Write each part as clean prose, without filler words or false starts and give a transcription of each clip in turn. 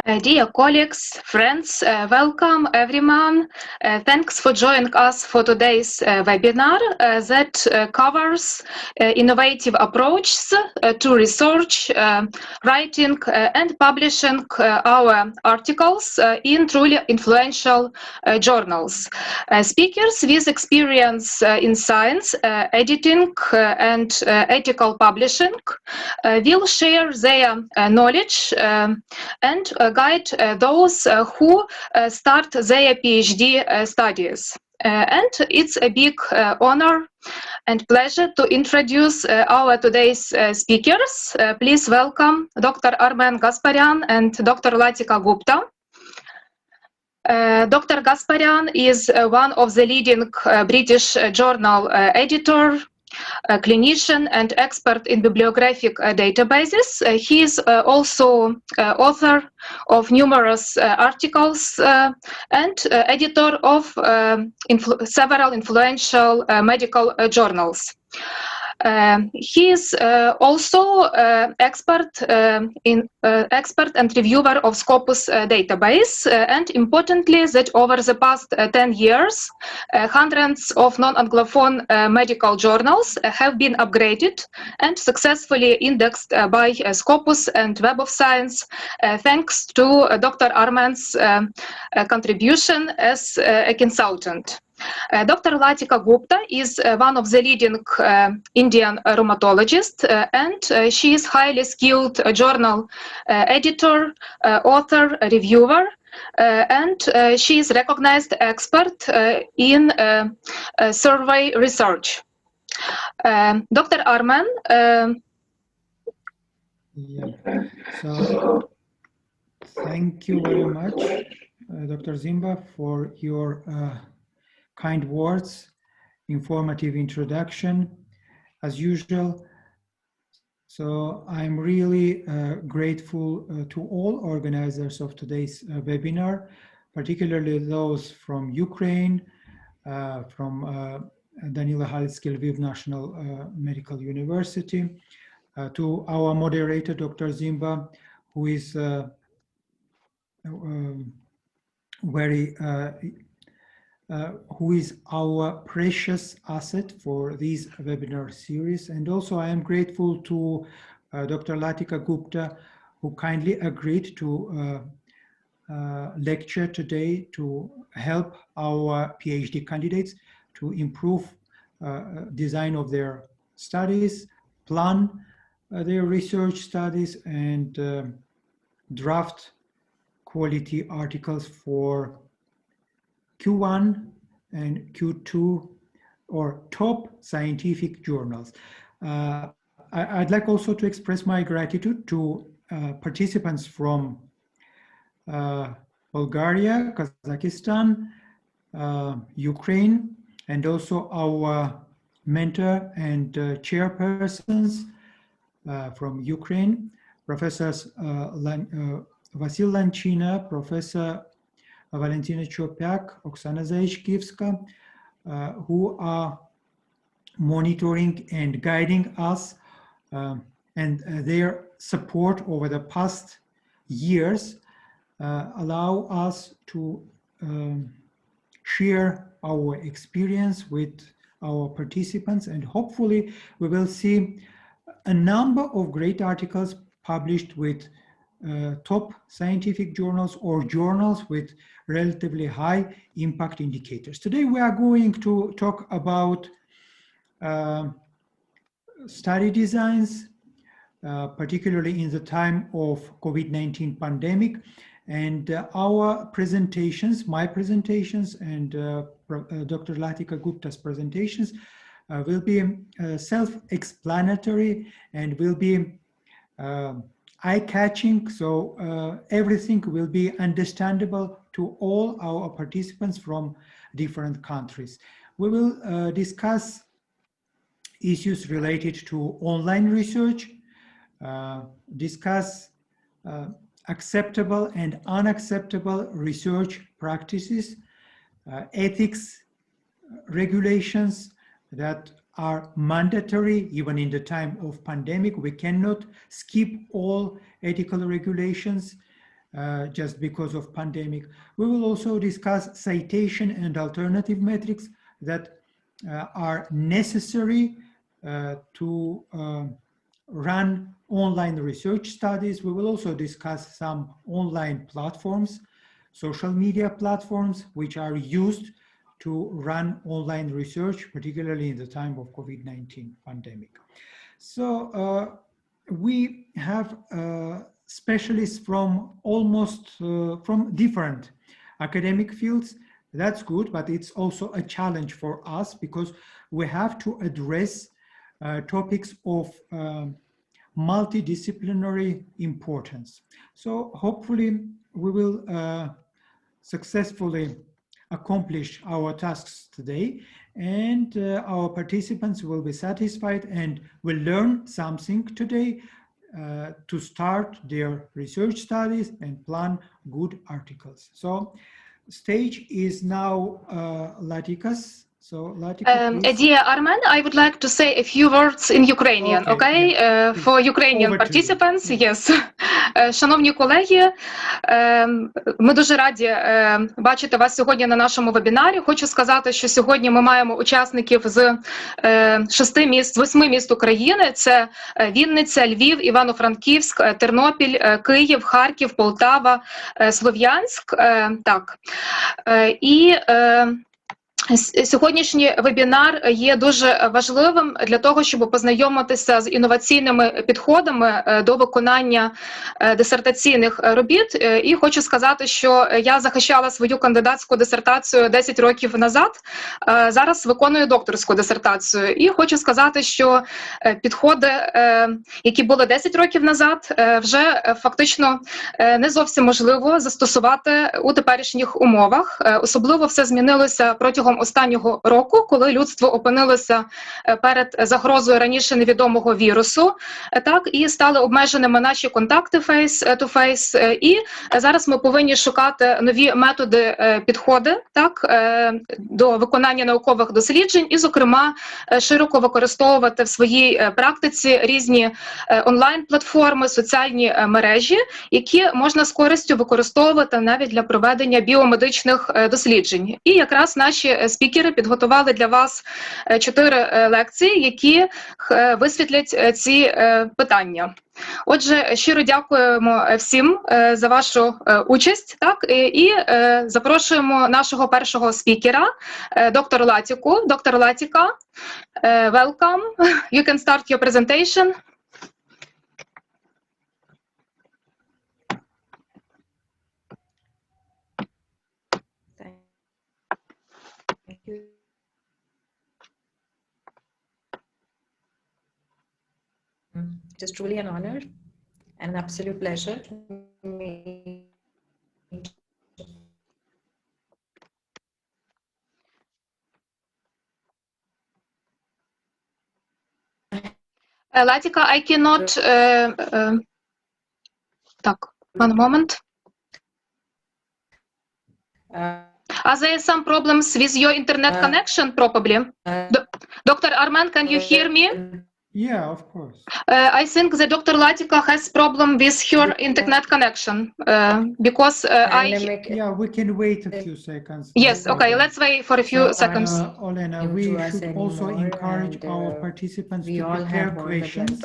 Dear colleagues, friends, welcome everyone. Thanks for joining us for today's webinar that covers innovative approaches to research, writing and publishing our articles in truly influential journals. Speakers with experience in science, editing and ethical publishing will share their knowledge and guide those who start their PhD studies. And it's a big honor and pleasure to introduce our today's speakers. Please welcome Dr. Armen Gasparyan and Dr. Latika Gupta. Dr. Gasparyan is one of the leading British journal editor, a clinician and expert in bibliographic databases. He is also author of numerous articles and editor of several influential medical journals. He is also expert and reviewer of Scopus database, and importantly, that over the past 10 years, hundreds of non-Anglophone medical journals have been upgraded and successfully indexed by Scopus and Web of Science, thanks to Dr. Armen's contribution as a consultant. Dr. Latika Gupta is one of the leading Indian rheumatologists, and she is highly skilled journal editor, author, reviewer, and she is recognized expert in survey research. Dr. Armen. So thank you very much, Dr. Zimba, for your kind words, informative introduction, as usual. So I'm really grateful to all organizers of today's webinar, particularly those from Ukraine, from Danila Halitsky Lviv National Medical University, to our moderator, Dr. Zimba, who is who is our precious asset for this webinar series. And also I am grateful to Dr. Latika Gupta, who kindly agreed to lecture today to help our PhD candidates to improve design of their studies, plan their research studies, and draft quality articles for Q1 and Q2 or top scientific journals. I'd like also to express my gratitude to participants from Bulgaria, Kazakhstan, Ukraine, and also our mentor and chairpersons from Ukraine, Professors Vasil Lanchina, Professor Valentina Chopyak, Oksana Zaishkivska, who are monitoring and guiding us, and their support over the past years allow us to share our experience with our participants, and hopefully we will see a number of great articles published with top scientific journals or journals with relatively high impact indicators. Today we are going to talk about study designs, particularly in the time of COVID-19 pandemic, and our presentations, my presentations and Dr. Latika Gupta's presentations will be self-explanatory and will be eye-catching, so everything will be understandable to all our participants from different countries. We will discuss issues related to online research, discuss acceptable and unacceptable research practices, ethics, regulations that are mandatory even in the time of pandemic. We cannot skip all ethical regulations, just because of pandemic. We will also discuss citation and alternative metrics that are necessary to run online research studies. We will also discuss some online platforms, social media platforms, which are used to run online research, particularly in the time of COVID-19 pandemic. So we have specialists from almost from different academic fields. That's good, but it's also a challenge for us because we have to address topics of multidisciplinary importance. So hopefully we will successfully accomplish our tasks today, and our participants will be satisfied and will learn something today to start their research studies and plan good articles. So stage is now Latika's. So Latika, please. Dear Armen, I would like to say a few words in Ukrainian, okay? Yeah, For Ukrainian participants, yes. Шановні колеги, ми дуже раді бачити вас сьогодні на нашому вебінарі. Хочу сказати, що сьогодні ми маємо учасників з 8 міст України. Це Вінниця, Львів, Івано-Франківськ, Тернопіль, Київ, Харків, Полтава, Слов'янськ. Так. І сьогоднішній вебінар є дуже важливим для того, щоб познайомитися з інноваційними підходами до виконання дисертаційних робіт. І хочу сказати, що я захищала свою кандидатську дисертацію 10 років назад, зараз виконую докторську дисертацію. І хочу сказати, що підходи, які були 10 років назад, вже фактично не зовсім можливо застосувати у теперішніх умовах. Особливо все змінилося протягом останнього року, коли людство опинилося перед загрозою раніше невідомого вірусу, так, і стали обмеженими наші контакти face-to-face, і зараз ми повинні шукати нові методи, підходи, так, до виконання наукових досліджень і, зокрема, широко використовувати в своїй практиці різні онлайн-платформи, соціальні мережі, які можна з користю використовувати навіть для проведення біомедичних досліджень. І якраз наші спікери підготували для вас 4 лекції, які висвітлять ці питання. Отже, щиро дякуємо всім за вашу участь, так, і запрошуємо нашого першого спікера, доктор Латіку. Доктор Латіка, welcome. You can start your presentation. Thank you. It is truly an honor and an absolute pleasure to meet. Latika, I cannot... Так, one moment. Are there some problems with your internet connection, probably? Dr. Arman, can you hear me? Yeah, of course. I think that Dr. Latika has problem with her internet connection because Yeah, we can wait a few seconds. Yes, okay, let's wait for a few seconds. Olena, we should also encourage our participants to prepare questions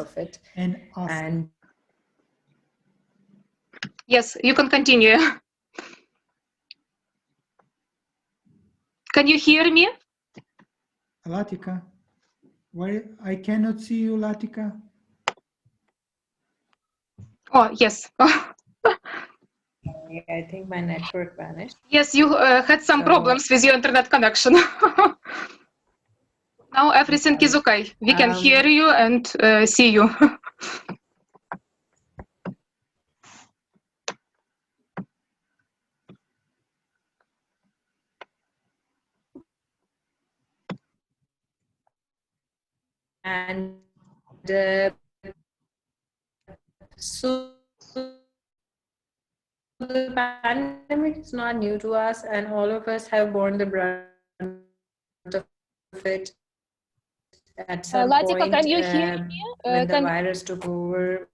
and ask. Yes, you can continue. Can you hear me? Latika, where I cannot see you, Latika. Oh, yes. I think my network vanished. Yes, you had some problems with your internet connection. Now everything is okay. We can hear you and see you. And so the pandemic is not new to us, and all of us have borne the brunt of it at some Latika, point. can you hear me? When the virus took over.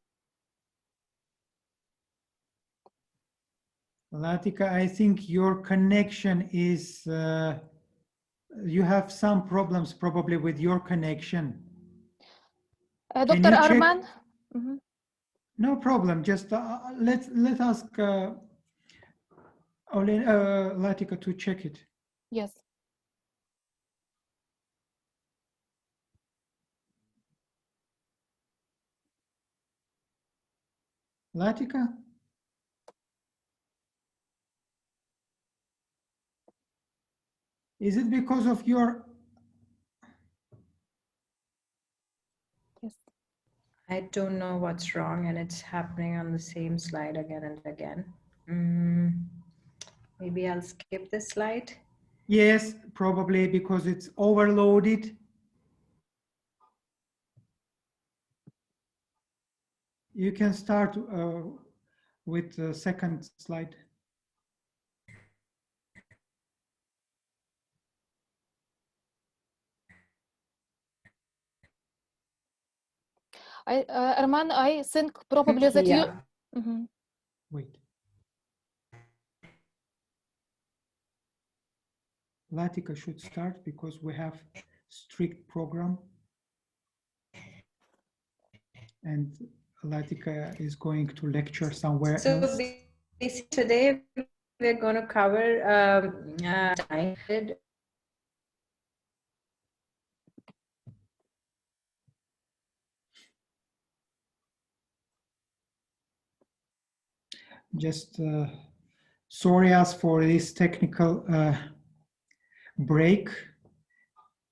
Latika, I think your connection is, you have some problems probably with your connection. Can Dr. you check? Arman? Mhm. No problem. Just let ask Latika to check it. Yes. Latika? Is it because of your... Yes. I don't know what's wrong, and it's happening on the same slide again and again. Maybe I'll skip this slide. Yes, probably because it's overloaded. You can start with the second slide. Arman, I think probably that Yeah. you... Mhm. Wait. Latika should start because we have strict program. And Latika is going to lecture somewhere else. So basically today we're going to cover Just sorry us for this technical break.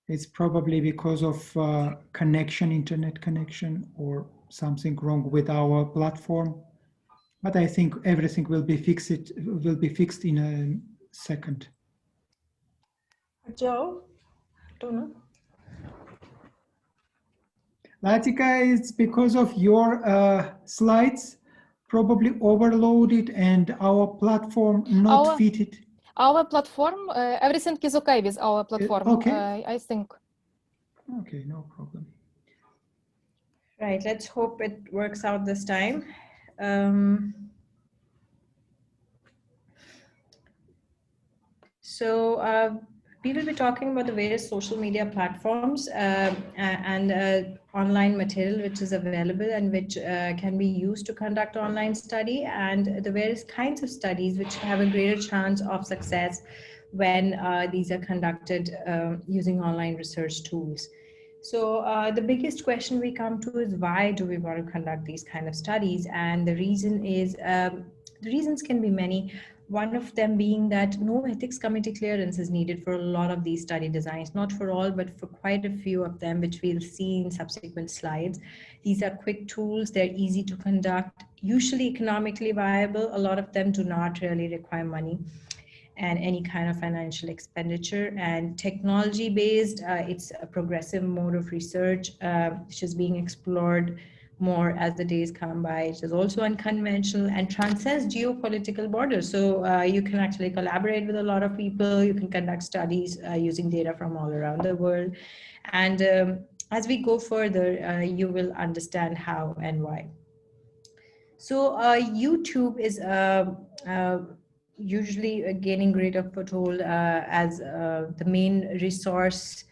It's probably because of connection, internet connection, or something wrong with our platform. But I think everything will be fixed in a second. Joe, don't know. Latika, it's because of your slides probably overloaded and our platform not fitted. Our platform, everything is okay with our platform, Okay. I think. Okay, no problem. Right, let's hope it works out this time. We will be talking about the various social media platforms and online material which is available and which can be used to conduct online study, and the various kinds of studies which have a greater chance of success when these are conducted using online research tools. So the biggest question we come to is, why do we want to conduct these kind of studies? And the reason is, the reasons can be many. One of them being that no ethics committee clearance is needed for a lot of these study designs, not for all, but for quite a few of them, which we'll see in subsequent slides. These are quick tools, they're easy to conduct, usually economically viable. A lot of them do not really require money and any kind of financial expenditure, and technology based. It's a progressive mode of research which is being explored more as the days come by. It is also unconventional and transcends geopolitical borders. So you can actually collaborate with a lot of people. You can conduct studies using data from all around the world. And as we go further, you will understand how and why. So YouTube is usually gaining greater foothold as the main resource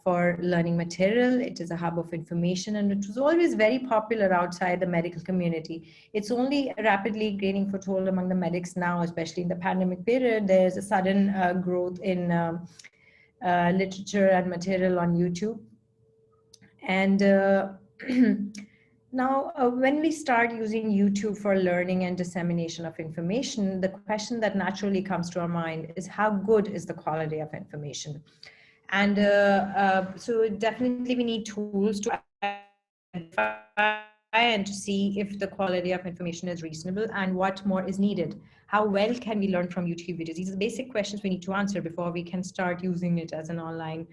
for learning material. It is a hub of information, and it was always very popular outside the medical community. It's only rapidly gaining foothold among the medics now, especially in the pandemic period. There's a sudden growth in literature and material on YouTube. And now, when we start using YouTube for learning and dissemination of information, the question that naturally comes to our mind is, how good is the quality of information? And so definitely we need tools to identify and to see if the quality of information is reasonable and what more is needed. How well can we learn from YouTube videos? These are the basic questions we need to answer before we can start using it as an online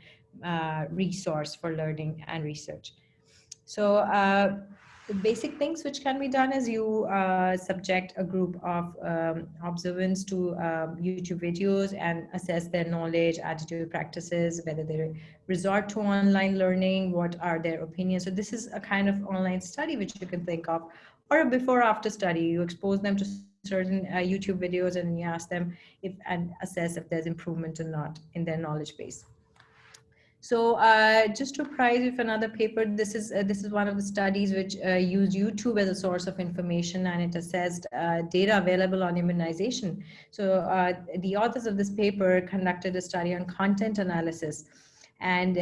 resource for learning and research. So the basic things which can be done is you subject a group of observants to YouTube videos and assess their knowledge, attitude, practices, whether they resort to online learning, what are their opinions. So this is a kind of online study which you can think of, or a before-after study. You expose them to certain YouTube videos, and you ask them if and assess if there's improvement or not in their knowledge base. So just to apprise you with another paper, this is one of the studies which use YouTube as a source of information, and it assessed data available on immunization. So the authors of this paper conducted a study on content analysis. And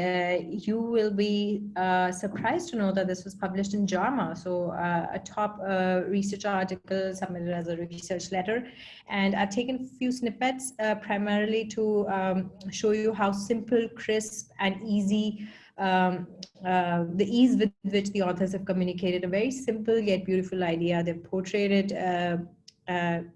you will be surprised to know that this was published in JAMA, so a top research article submitted as a research letter. And I've taken a few snippets primarily to show you how simple, crisp, and easy, the ease with which the authors have communicated a very simple yet beautiful idea. They've portrayed it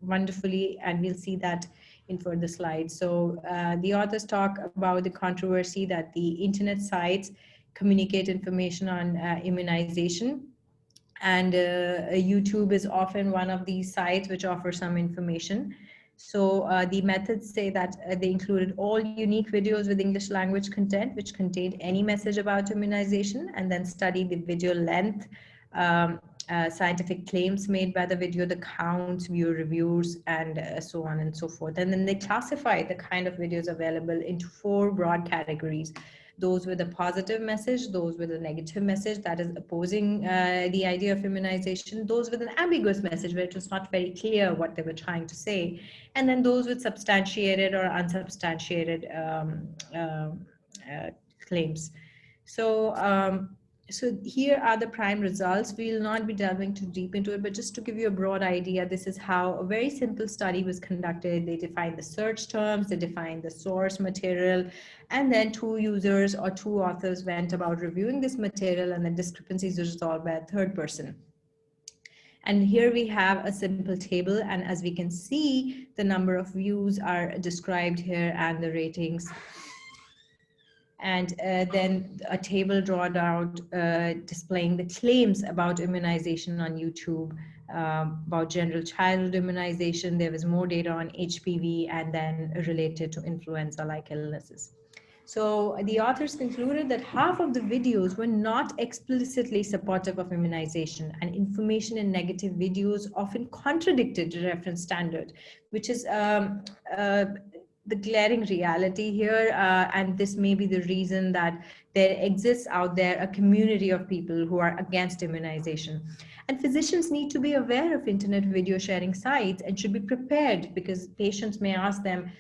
wonderfully, and we'll see that in further slides. So the authors talk about the controversy that the internet sites communicate information on immunization, and YouTube is often one of these sites which offer some information. So the methods say that they included all unique videos with English language content which contained any message about immunization, and then study the video length, scientific claims made by the video, the counts, viewer reviews, and so on and so forth. And then they classify the kind of videos available into 4 broad categories: those with a positive message, those with a negative message that is opposing the idea of immunization, those with an ambiguous message where it was not very clear what they were trying to say, and then those with substantiated or unsubstantiated claims. So here are the prime results. We will not be delving too deep into it, but just to give you a broad idea, this is how a very simple study was conducted. They defined the search terms, they defined the source material, and then 2 users or 2 authors went about reviewing this material, and the discrepancies were resolved by a 3rd person. And here we have a simple table, and as we can see, the number of views are described here and the ratings. And then a table drawn out displaying the claims about immunization on YouTube, about general childhood immunization. There was more data on HPV, and then related to influenza-like illnesses. So the authors concluded that half of the videos were not explicitly supportive of immunization, and information in negative videos often contradicted the reference standard, which is the glaring reality here, and this may be the reason that there exists out there a community of people who are against immunization. And physicians need to be aware of internet video sharing sites and should be prepared, because patients may ask them,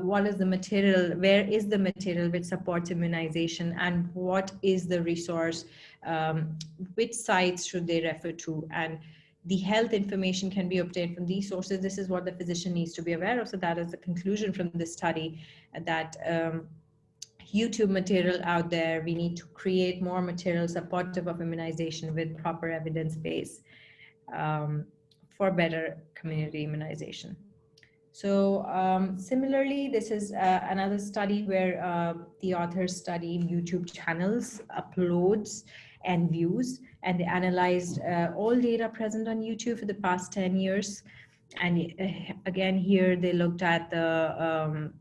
what is the material, where is the material which supports immunization, and what is the resource, which sites should they refer to, and the health information can be obtained from these sources. This is what the physician needs to be aware of. So that is the conclusion from this study, that YouTube material out there, we need to create more material supportive of immunization with proper evidence base for better community immunization. So similarly, this is another study where the authors studied YouTube channels, uploads, and views, and they analyzed all data present on YouTube for the past 10 years. And again, here they looked at the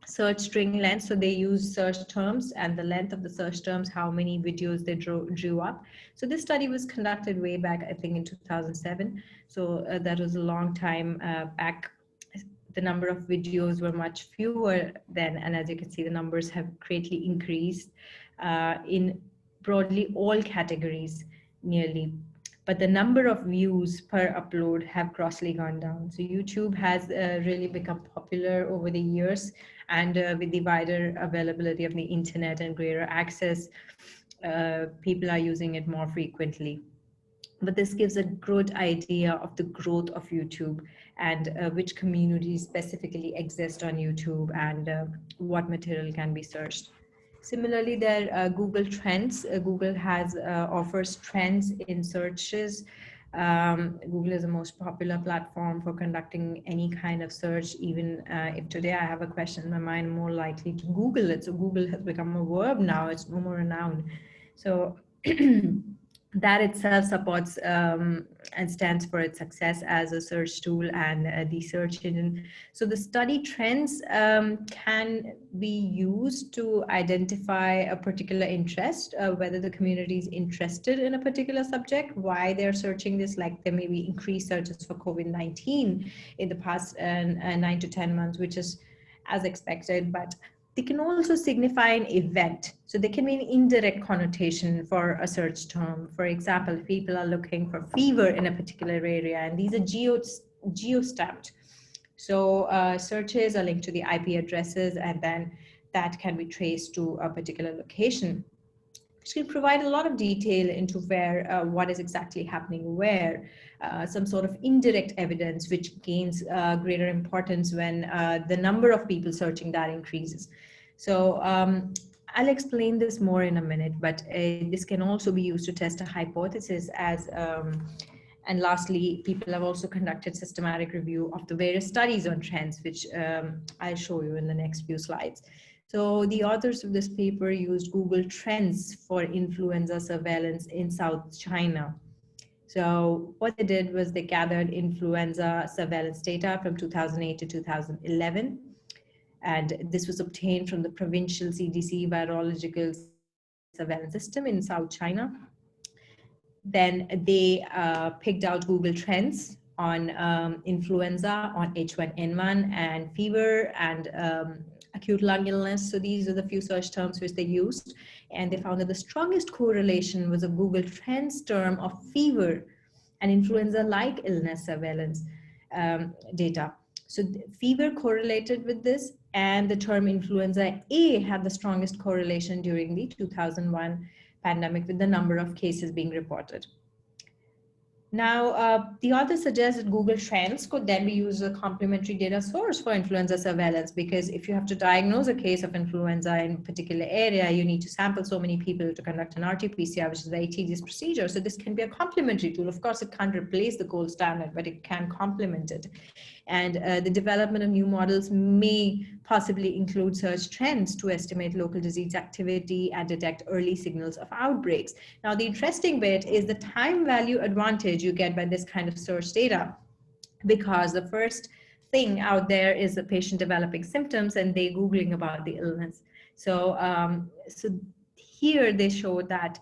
search string length. So they used search terms and the length of the search terms, how many videos they drew up. So this study was conducted way back, I think in 2007. So that was a long time back. The number of videos were much fewer then, and as you can see, the numbers have greatly increased in broadly all categories nearly, but the number of views per upload have grossly gone down. So YouTube has really become popular over the years, and with the wider availability of the internet and greater access, people are using it more frequently. But this gives a good idea of the growth of YouTube and which communities specifically exist on YouTube, and what material can be searched. Similarly, there are Google Trends. Google has offers trends in searches. Google is the most popular platform for conducting any kind of search. Even if today I have a question in my mind, I'm more likely to Google it. So Google has become a verb now, it's no more a noun. So that itself supports and stands for its success as a search tool and the search engine. So the study trends can be used to identify a particular interest, whether the community is interested in a particular subject, why they're searching this, like there may be increased searches for COVID-19 in the past 9 to 10 months, which is as expected, but they can also signify an event. So they can be an indirect connotation for a search term. For example, if people are looking for fever in a particular area, and these are geo-stamped. So searches are linked to the IP addresses, and then that can be traced to a particular location, which can provide a lot of detail into where, what is exactly happening where, some sort of indirect evidence which gains greater importance when the number of people searching that increases. So I'll explain this more in a minute, but this can also be used to test a hypothesis as, and lastly, people have also conducted systematic review of the various studies on trends, which I'll show you in the next few slides. So the authors of this paper used Google Trends for influenza surveillance in South China. So what they did was they gathered influenza surveillance data from 2008 to 2011. And this was obtained from the provincial CDC virological surveillance system in South China. Then they picked out Google Trends on influenza, on H1N1 and fever and acute lung illness. So these are the few search terms which they used. And they found that the strongest correlation was a Google Trends term of fever and influenza-like illness surveillance data. So fever correlated with this, and the term influenza A had the strongest correlation during the 2001 pandemic with the number of cases being reported. Now, the author suggests that Google Trends could then be used as a complementary data source for influenza surveillance, because if you have to diagnose a case of influenza in a particular area, you need to sample so many people to conduct an RT-PCR, which is a very tedious procedure. So this can be a complementary tool. Of course, it can't replace the gold standard, but it can complement it. And the development of new models may possibly include search trends to estimate local disease activity and detect early signals of outbreaks. Now, the interesting bit is the time value advantage you get by this kind of search data, because the first thing out there is the patient developing symptoms and they Googling about the illness. So, so here they show that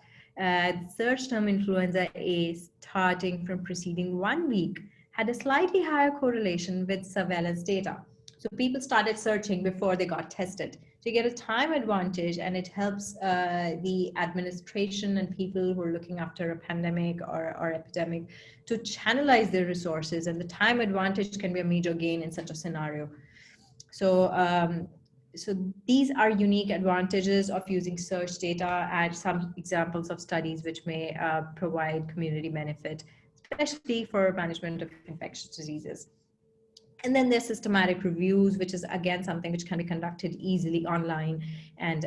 search term influenza A starting from preceding 1 week had a slightly higher correlation with surveillance data. So people started searching before they got tested. So you get a time advantage, and it helps the administration and people who are looking after a pandemic or epidemic to channelize their resources, and the time advantage can be a major gain in such a scenario. So, so these are unique advantages of using search data, and some examples of studies which may provide community benefit, especially for management of infectious diseases. And then there's systematic reviews, which is again something which can be conducted easily online, and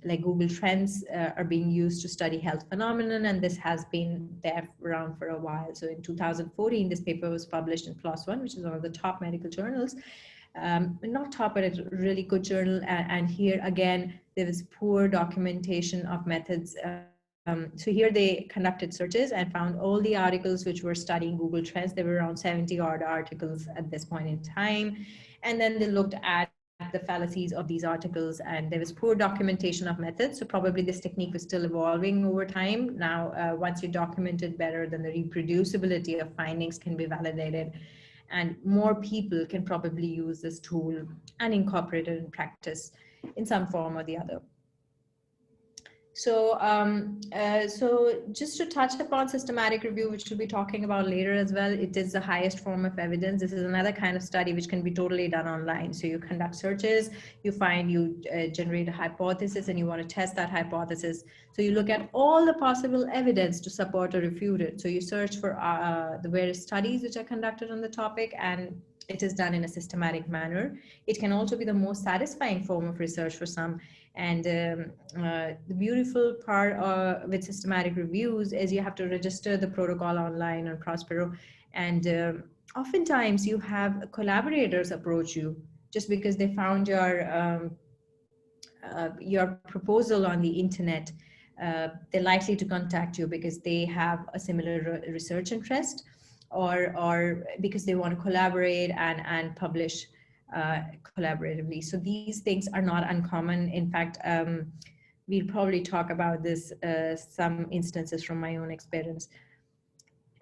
like Google Trends are being used to study health phenomenon, and this has been there around for a while. So in 2014, this paper was published in PLOS ONE, which is one of the top medical journals. Not top, but a really good journal. And here again, there was poor documentation of methods. So here they conducted searches and found all the articles which were studying Google Trends. There were around 70 odd articles at this point in time. And then they looked at the fallacies of these articles, and there was poor documentation of methods. So probably this technique was still evolving over time. Now, once you document it better, then the reproducibility of findings can be validated, and more people can probably use this tool and incorporate it in practice in some form or the other. So, so just to touch upon systematic review, which we'll be talking about later as well, it is the highest form of evidence. This is another kind of study which can be totally done online. So you conduct searches, you generate a hypothesis, and you want to test that hypothesis. So you look at all the possible evidence to support or refute it. So you search for the various studies which are conducted on the topic, and it is done in a systematic manner. It can also be the most satisfying form of research for some. And the beautiful part with systematic reviews is you have to register the protocol online on Prospero. And oftentimes you have collaborators approach you just because they found your proposal on the internet. they're likely to contact you because they have a similar research interest, or because they want to collaborate and publish collaboratively. So these things are not uncommon. In fact, we'll probably talk about this, some instances from my own experience.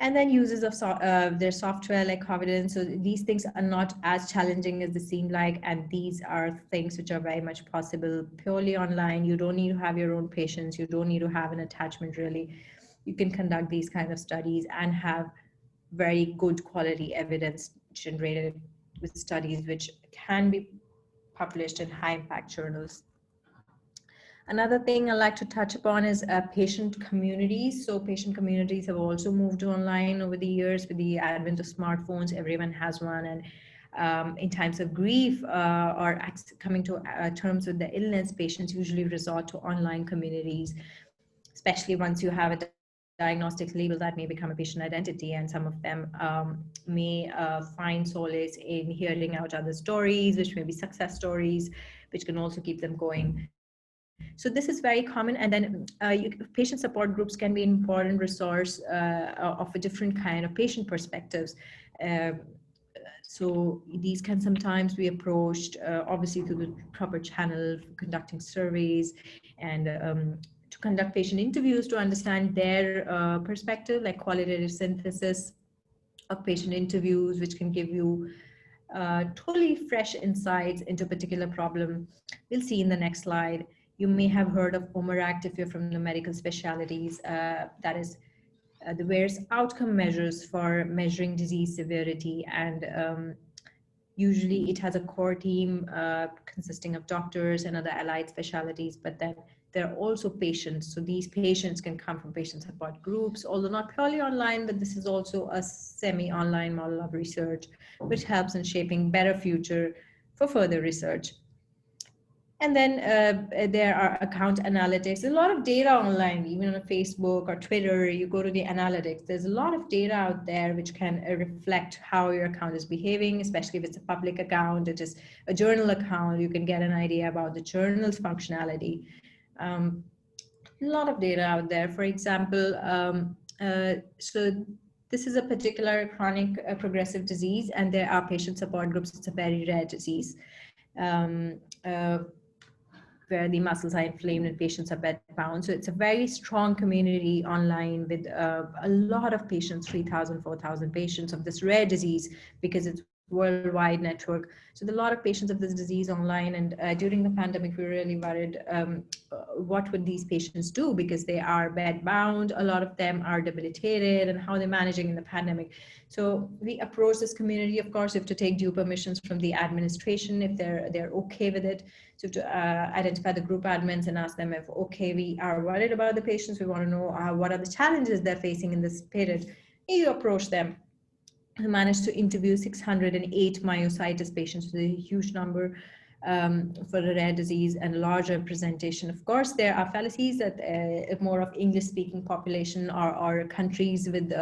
And then uses of their software like Covidence. So these things are not as challenging as they seem like, and these are things which are very much possible purely online. You don't need to have your own patients. You don't need to have an attachment really. You can conduct these kind of studies and have very good quality evidence generated with studies which can be published in high impact journals. Another thing I'd like to touch upon is patient communities. So patient communities have also moved online over the years with the advent of smartphones. Everyone has one, and in times of grief or coming to terms with the illness, patients usually resort to online communities, especially once you have a diagnostic label that may become a patient identity, and some of them may find solace in hearing out other stories, which may be success stories, which can also keep them going. So this is very common. And then patient support groups can be an important resource of a different kind of patient perspectives. So these can sometimes be approached, obviously through the proper channel, conducting surveys, and to conduct patient interviews to understand their perspective, like qualitative synthesis of patient interviews, which can give you totally fresh insights into a particular problem. We'll see in the next slide. You may have heard of OMERACT if you're from the medical specialties. That is the various outcome measures for measuring disease severity. And usually it has a core team consisting of doctors and other allied specialties, but then there are also patients. So these patients can come from patient support groups, although not purely online, but this is also a semi-online model of research, which helps in shaping better future for further research. And then there are account analytics. There's a lot of data online, even on Facebook or Twitter. You go to the analytics. There's a lot of data out there which can reflect how your account is behaving, especially if it's a public account. It is a journal account. You can get an idea about the journal's functionality. A lot of data out there. For example, so this is a particular chronic progressive disease, and there are patient support groups. It's a very rare disease. Where the muscles are inflamed and patients are bedbound. So it's a very strong community online with a lot of patients, 3,000, 4,000 patients of this rare disease, because it's worldwide network. So there are a lot of patients of this disease online, and during the pandemic, we were really worried what would these patients do, because they are bedbound, a lot of them are debilitated, and how they're managing in the pandemic. So we approach this community. Of course, you have to take due permissions from the administration if they're okay with it. So to identify the group admins and ask them if, okay, we are worried about the patients, we want to know what are the challenges they're facing in this period. You approach them. We managed to interview 608 myositis patients, with a huge number for a rare disease and large representation. Of course, there are fallacies that more of English-speaking population or countries with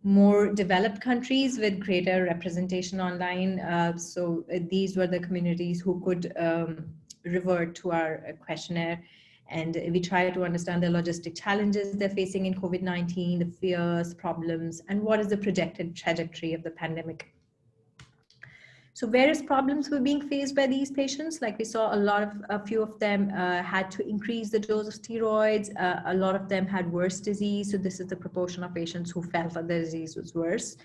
more developed countries with greater representation online. So these were the communities who could revert to our questionnaire. And we try to understand the logistic challenges they're facing in COVID-19, the fears, problems, and what is the projected trajectory of the pandemic. So various problems were being faced by these patients. Like we saw, a few of them had to increase the dose of steroids. A lot of them had worse disease. So this is the proportion of patients who felt that the disease was worse.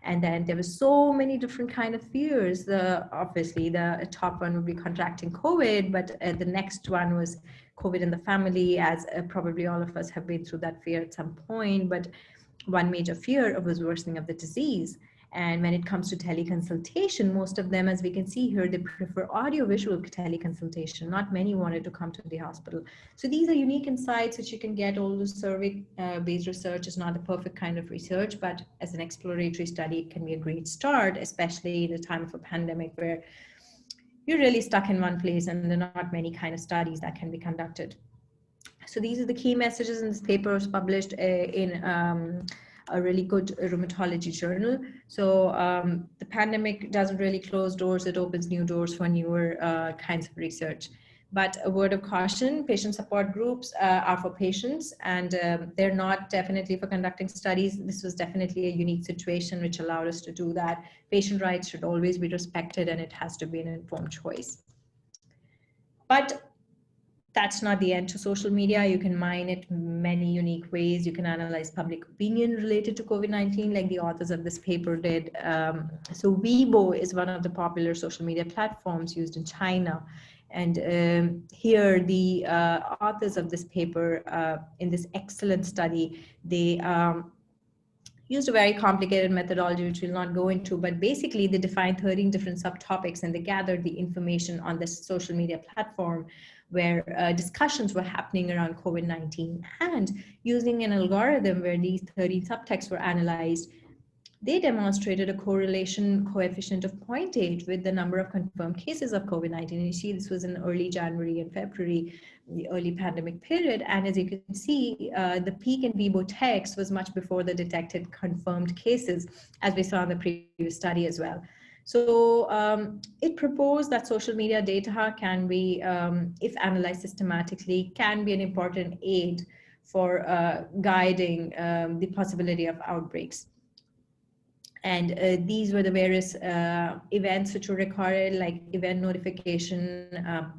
And then there were so many different kind of fears. Obviously, the top one would be contracting COVID, but the next one was COVID in the family, as probably all of us have been through that fear at some point. But one major fear was worsening of the disease. And when it comes to teleconsultation, most of them, as we can see here, they prefer audio-visual teleconsultation. Not many wanted to come to the hospital. So these are unique insights which you can get. All the survey-based research is not the perfect kind of research, but as an exploratory study, it can be a great start, especially in the time of a pandemic where you're really stuck in one place and there are not many kind of studies that can be conducted. So these are the key messages, and this paper was published in a really good rheumatology journal. So the pandemic doesn't really close doors, it opens new doors for newer kinds of research. But a word of caution, patient support groups are for patients, and they're not definitely for conducting studies. This was definitely a unique situation which allowed us to do that. Patient rights should always be respected, and it has to be an informed choice. But that's not the end to social media. You can mine it many unique ways. You can analyze public opinion related to COVID-19, like the authors of this paper did. So Weibo is one of the popular social media platforms used in China. And here the authors of this paper in this excellent study, they used a very complicated methodology, which we'll not go into, but basically they defined 13 different subtopics, and they gathered the information on this social media platform where discussions were happening around COVID-19, and using an algorithm where these 13 subtexts were analyzed, they demonstrated a correlation coefficient of 0.8 with the number of confirmed cases of COVID-19. And you see, this was in early January and February, the early pandemic period. And as you can see, the peak in Weibo text was much before the detected confirmed cases, as we saw in the previous study as well. So it proposed that social media data can be, if analyzed systematically, can be an important aid for guiding the possibility of outbreaks. And these were the various events which were recorded, like event notification,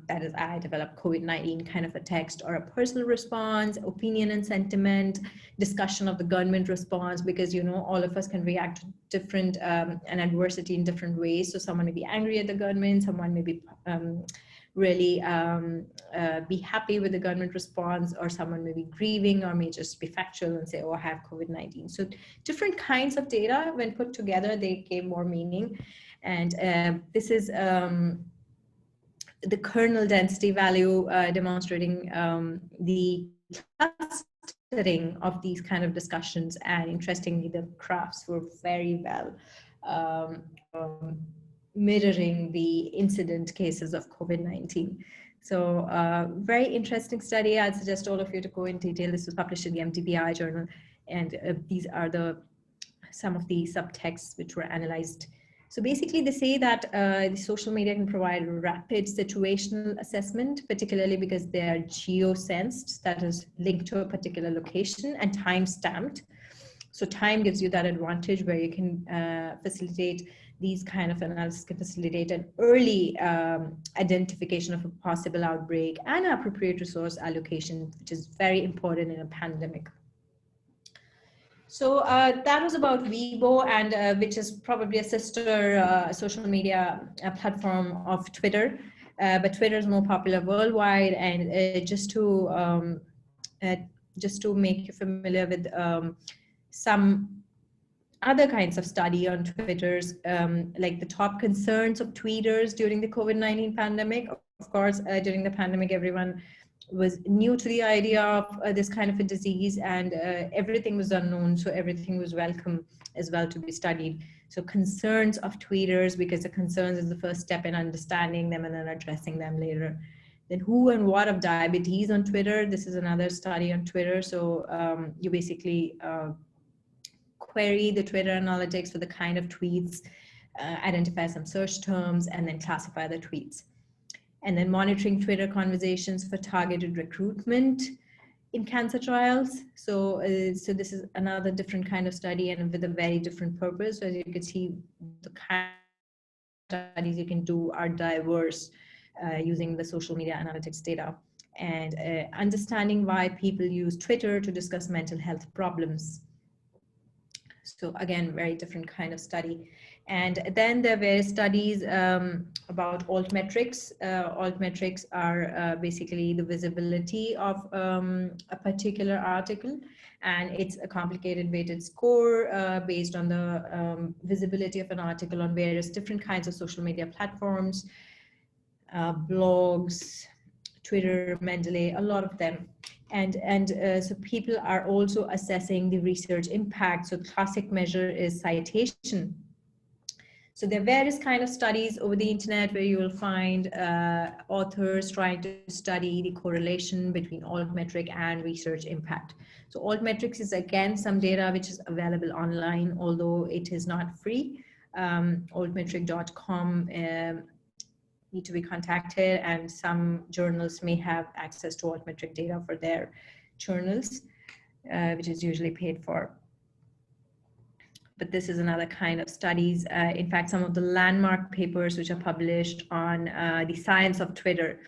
that is, I developed COVID-19 kind of a text, or a personal response, opinion and sentiment, discussion of the government response, because, you know, all of us can react to different and adversity in different ways. So someone may be angry at the government, someone may be really be happy with the government response, or someone may be grieving, or may just be factual and say, oh, I have COVID-19. So different kinds of data, when put together, they gave more meaning. And this is the kernel density value demonstrating the clustering of these kind of discussions. And interestingly, the graphs were very well mirroring the incident cases of COVID-19. So very interesting study. I'd suggest all of you to go in detail. This was published in the MTBI journal. And these are some of the subtexts which were analyzed. So basically they say that the social media can provide rapid situational assessment, particularly because they are geo-sensed, that is linked to a particular location, and time-stamped. So time gives you that advantage where you can facilitate these kind of analysis, can facilitate an early identification of a possible outbreak and appropriate resource allocation, which is very important in a pandemic. So that was about Weibo, and which is probably a sister social media platform of Twitter, but Twitter is more popular worldwide. And just to make you familiar with some other kinds of study on Twitter's, like the top concerns of tweeters during the COVID-19 pandemic. Of course, during the pandemic, everyone was new to the idea of this kind of a disease, and everything was unknown. So everything was welcome as well to be studied. So concerns of tweeters, because the concerns is the first step in understanding them and then addressing them later. Then who and what of diabetes on Twitter. This is another study on Twitter. So you basically query the Twitter analytics for the kind of tweets, identify some search terms, and then classify the tweets. And then monitoring Twitter conversations for targeted recruitment in cancer trials. So this is another different kind of study, and with a very different purpose. So as you can see, the kind of studies you can do are diverse using the social media analytics data. And understanding why people use Twitter to discuss mental health problems. So again, very different kind of study. And then there were studies about altmetrics. Altmetrics are basically the visibility of a particular article, and it's a complicated weighted score based on the visibility of an article on various different kinds of social media platforms, blogs, Twitter, Mendeley, a lot of them. And so people are also assessing the research impact. So the classic measure is citation. So there are various kind of studies over the internet where you will find authors trying to study the correlation between altmetric and research impact. So altmetrics is again some data which is available online, although it is not free. Altmetric.com need to be contacted, and some journals may have access to Altmetric data for their journals, which is usually paid for. But this is another kind of studies. In fact, some of the landmark papers which are published on the science of Twitter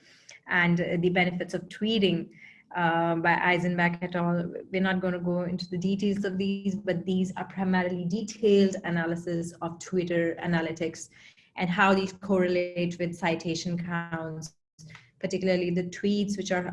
and the benefits of tweeting by Eisenbach et al. We're not going to go into the details of these, but these are primarily detailed analysis of Twitter analytics and how these correlate with citation counts, particularly the tweets, which are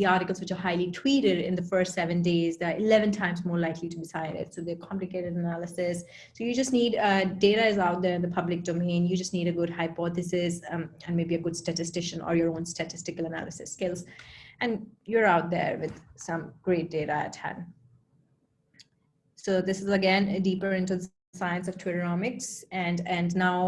the articles which are highly tweeted in the first 7 days, they're 11 times more likely to be cited. So they're complicated analysis. So you just need, data is out there in the public domain. You just need a good hypothesis and maybe a good statistician or your own statistical analysis skills. And you're out there with some great data at hand. So this is again deeper into the science of Twitteromics. And now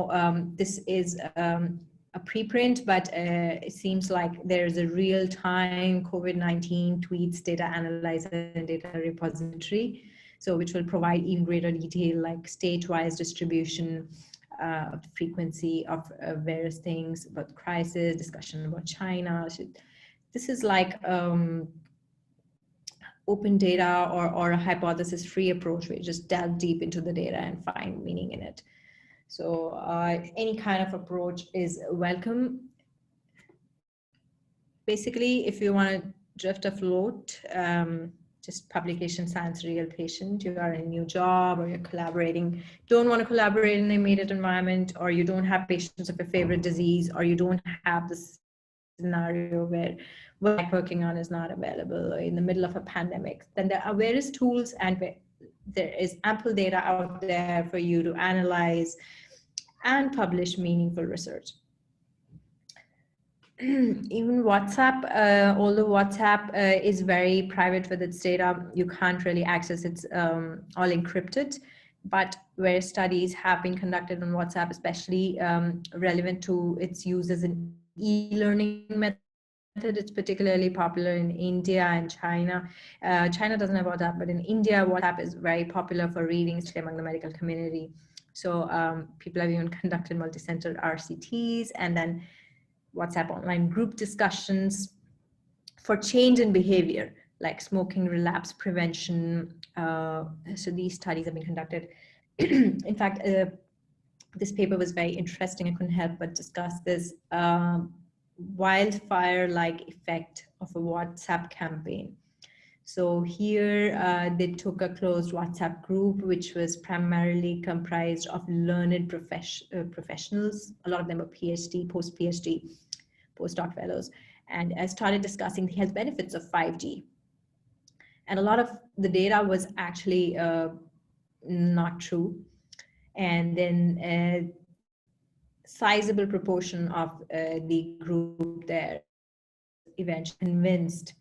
this is a preprint, but it seems like there's a real-time COVID-19 tweets data analyzer and data repository, so which will provide even greater detail like state-wise distribution of the frequency of various things about crisis, discussion about China. So this is like open data or a hypothesis-free approach where you just delve deep into the data and find meaning in it. So any kind of approach is welcome. Basically, if you want to drift afloat, just publication science real patient, you are in a new job or you're collaborating, don't want to collaborate in an immediate environment, or you don't have patients of your favorite disease, or you don't have this scenario where what I'm working on is not available, or in the middle of a pandemic, then there are various tools and there is ample data out there for you to analyze and publish meaningful research. Even WhatsApp, although WhatsApp is very private with its data, you can't really access it, all encrypted. But where studies have been conducted on WhatsApp, especially relevant to its use as an e-learning method, it's particularly popular in India and China. China doesn't have WhatsApp, but in India, WhatsApp is very popular for reading, especially among the medical community. So people have even conducted multi-center RCTs and then WhatsApp online group discussions for change in behavior, like smoking relapse prevention. So these studies have been conducted. In fact, this paper was very interesting. I couldn't help but discuss this wildfire-like effect of a WhatsApp campaign. So here they took a closed WhatsApp group, which was primarily comprised of learned professionals. A lot of them were PhD, post-PhD, postdoc fellows, and I started discussing the health benefits of 5G. And a lot of the data was actually not true. And then a sizable proportion of the group there eventually convinced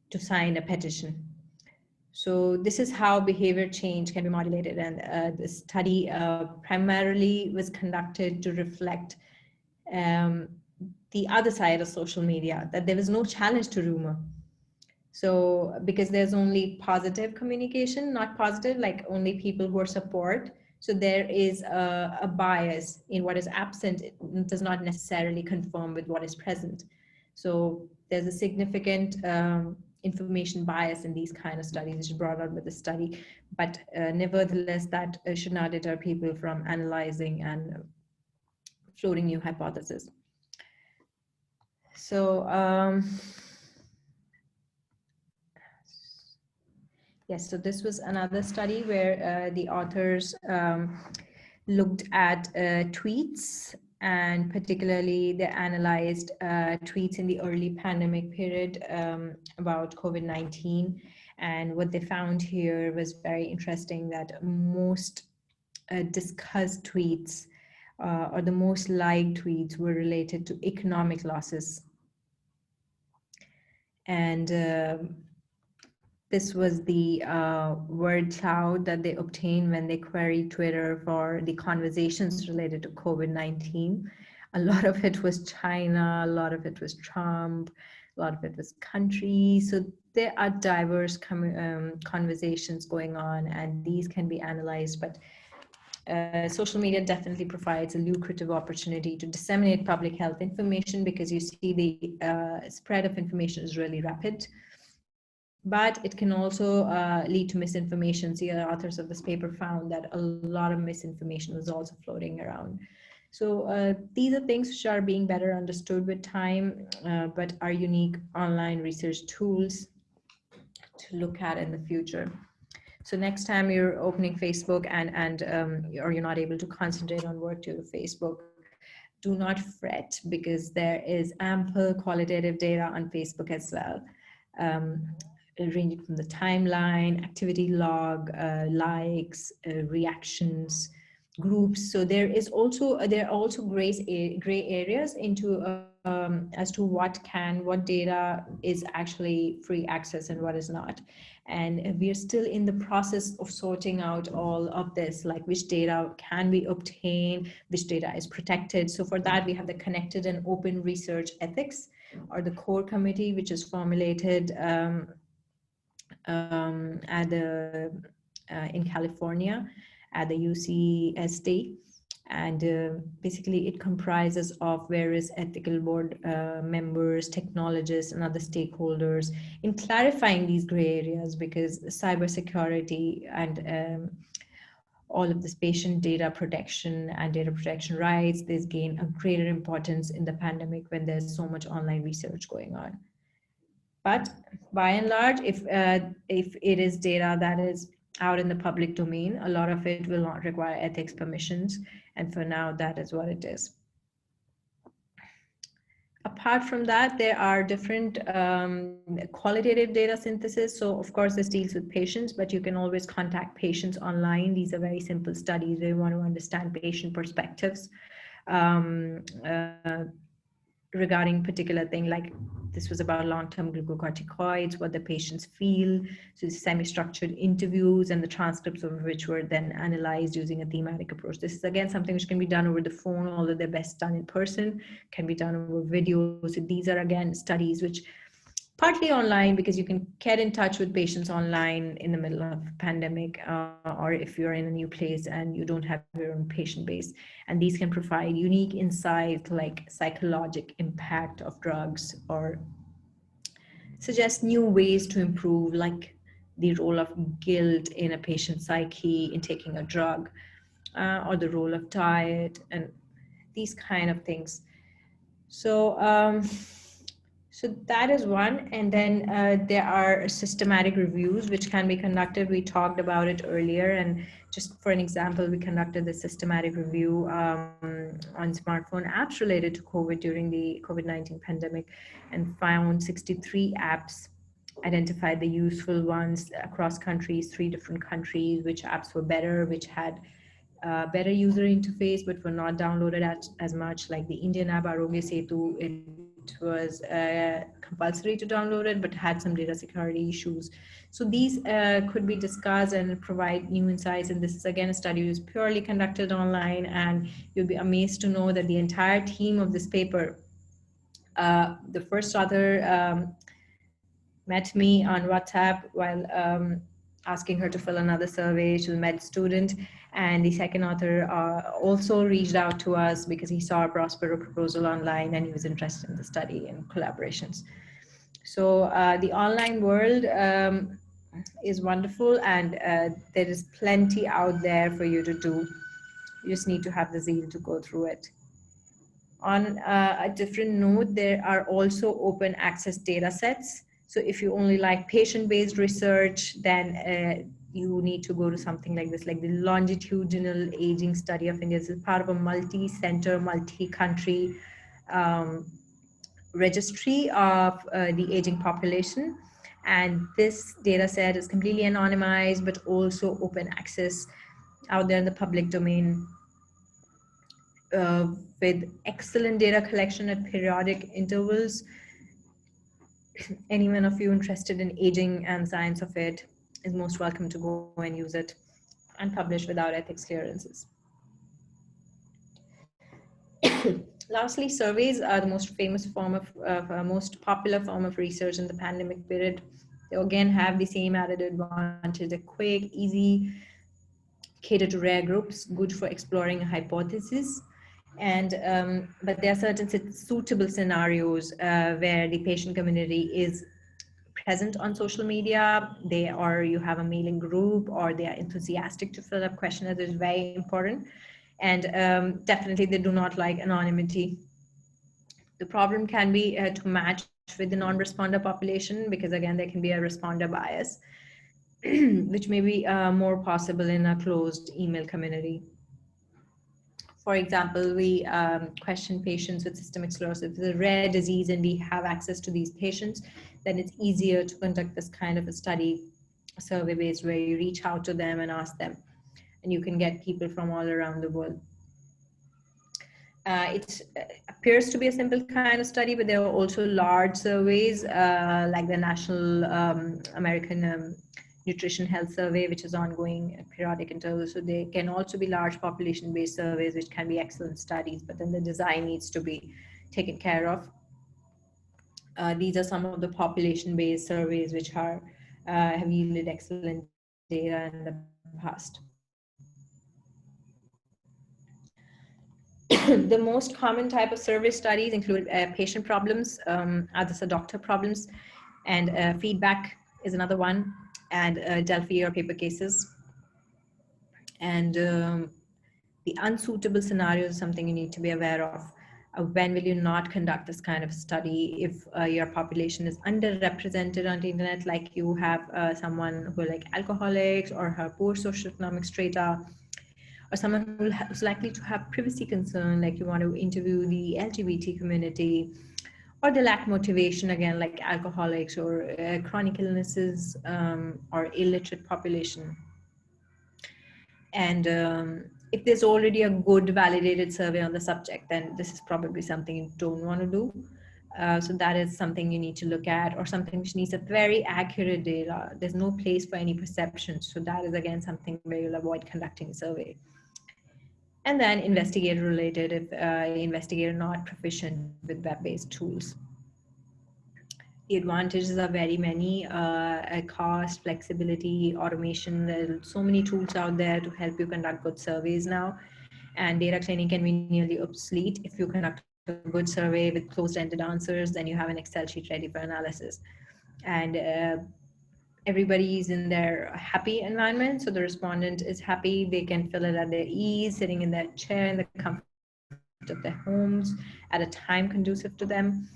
to sign a petition. So this is how behavior change can be modulated. And the study primarily was conducted to reflect the other side of social media, that there was no challenge to rumor. So because there's only positive communication, not positive, like only people who are support. So there is a bias in what is absent. It does not necessarily conform with what is present. So there's a significant information bias in these kind of studies, which is brought out with the study. But nevertheless, that should not deter people from analyzing and floating new hypotheses. So yes, so this was another study where the authors looked at tweets, and particularly they analyzed tweets in the early pandemic period about COVID-19. And what they found here was very interesting, that most discussed tweets or the most liked tweets were related to economic losses. And this was the word cloud that they obtained when they queried Twitter for the conversations related to COVID-19. A lot of it was China, a lot of it was Trump, a lot of it was countries. So there are diverse conversations going on, and these can be analyzed. But Social media definitely provides a lucrative opportunity to disseminate public health information because you see the spread of information is really rapid. But it can also lead to misinformation. The authors of this paper found that a lot of misinformation was also floating around. So these are things which are being better understood with time, but are unique online research tools to look at in the future. So next time you're opening Facebook or you're not able to concentrate on work due to Facebook, do not fret, because there is ample qualitative data on Facebook as well, ranging from the timeline, activity log, likes, reactions, groups. So there are also gray areas into as to what data is actually free access and what is not. And we are still in the process of sorting out all of this, like which data can be obtained, which data is protected. So for that, we have the Connected and Open Research Ethics, or the core committee, which is formulated in California at the UCSD. And basically it comprises of various ethical board members, technologists, and other stakeholders in clarifying these gray areas, because cybersecurity and all of this patient data protection and data protection rights, these gain a greater importance in the pandemic when there's so much online research going on. But by and large, if it is data that is out in the public domain, a lot of it will not require ethics permissions. And for now, that is what it is. Apart from that, there are different qualitative data synthesis. So of course, this deals with patients, but you can always contact patients online. These are very simple studies. They want to understand patient perspectives regarding particular thing, like this was about long-term glucocorticoids, what the patients feel. So semi-structured interviews, and the transcripts of which were then analyzed using a thematic approach. This is again something which can be done over the phone, although they're best done in person, can be done over video. So these are again studies which partly online, because you can get in touch with patients online in the middle of a pandemic, or if you're in a new place and you don't have your own patient base. And these can provide unique insight like psychological impact of drugs, or suggest new ways to improve, like the role of guilt in a patient's psyche in taking a drug, or the role of diet, and these kind of things. So that is one. And then there are systematic reviews which can be conducted. We talked about it earlier. And just for an example, we conducted the systematic review on smartphone apps related to COVID during the COVID-19 pandemic, and found 63 apps, identified the useful ones across countries, 3 different countries, which apps were better, which had better user interface, but were not downloaded as much, like the Indian app Arogya Setu. It was compulsory to download it, but had some data security issues. So these could be discussed and provide new insights. And this is again a study that is purely conducted online, and you'll be amazed to know that the entire team of this paper, the first author met me on WhatsApp while asking her to fill another survey. She's a med student. And the second author also reached out to us because he saw a Prospero proposal online and he was interested in the study and collaborations. So the online world is wonderful, and there is plenty out there for you to do. You just need to have the zeal to go through it. On a different note, there are also open access data sets. So if you only like patient-based research, then you need to go to something like this, like the Longitudinal Aging Study of India. This is part of a multi-center, multi-country registry of the aging population. And this data set is completely anonymized, but also open access out there in the public domain, with excellent data collection at periodic intervals. Anyone of you interested in aging and science of it is most welcome to go and use it, and publish without ethics clearances. Lastly, surveys are the most famous form of most popular form of research in the pandemic period. They again have the same added advantage: they're quick, easy cater to rare groups, good for exploring a hypothesis. And but there are certain suitable scenarios where the patient community is present on social media, you have a mailing group, or they are enthusiastic to fill up questionnaires. Is very important. And definitely they do not like anonymity. The problem can be to match with the non-responder population, because again, there can be a responder bias, which may be more possible in a closed email community. For example, we question patients with systemic sclerosis. It's a rare disease and we have access to these patients, then it's easier to conduct this kind of a study, survey-based, where you reach out to them and ask them, and you can get people from all around the world. It appears to be a simple kind of study, but there are also large surveys like the National American Nutrition Health Survey, which is ongoing at periodic intervals. So they can also be large population-based surveys, which can be excellent studies, but then the design needs to be taken care of. These are some of the population-based surveys which have yielded excellent data in the past. The most common type of survey studies include patient problems, others are doctor problems, and feedback is another one, and Delphi or paper cases. And the unsuitable scenario is something you need to be aware of. When will you not conduct this kind of study? If your population is underrepresented on the internet, like you have someone who are like alcoholics or have poor socioeconomic strata, or someone who's likely to have privacy concern, like you want to interview the LGBT community, or they lack motivation, again, like alcoholics or chronic illnesses or illiterate population. And if there's already a good validated survey on the subject, then this is probably something you don't want to do. So that is something you need to look at, or something which needs a very accurate data. There's no place for any perception. So that is again something where you'll avoid conducting a survey. And then investigator related, if investigator not proficient with web-based tools. The advantages are very many, cost, flexibility, automation. There are so many tools out there to help you conduct good surveys now. And data cleaning can be nearly obsolete. If you conduct a good survey with closed-ended answers, then you have an Excel sheet ready for analysis. And everybody is in their happy environment. So the respondent is happy. They can fill it at their ease, sitting in their chair in the comfort of their homes at a time conducive to them.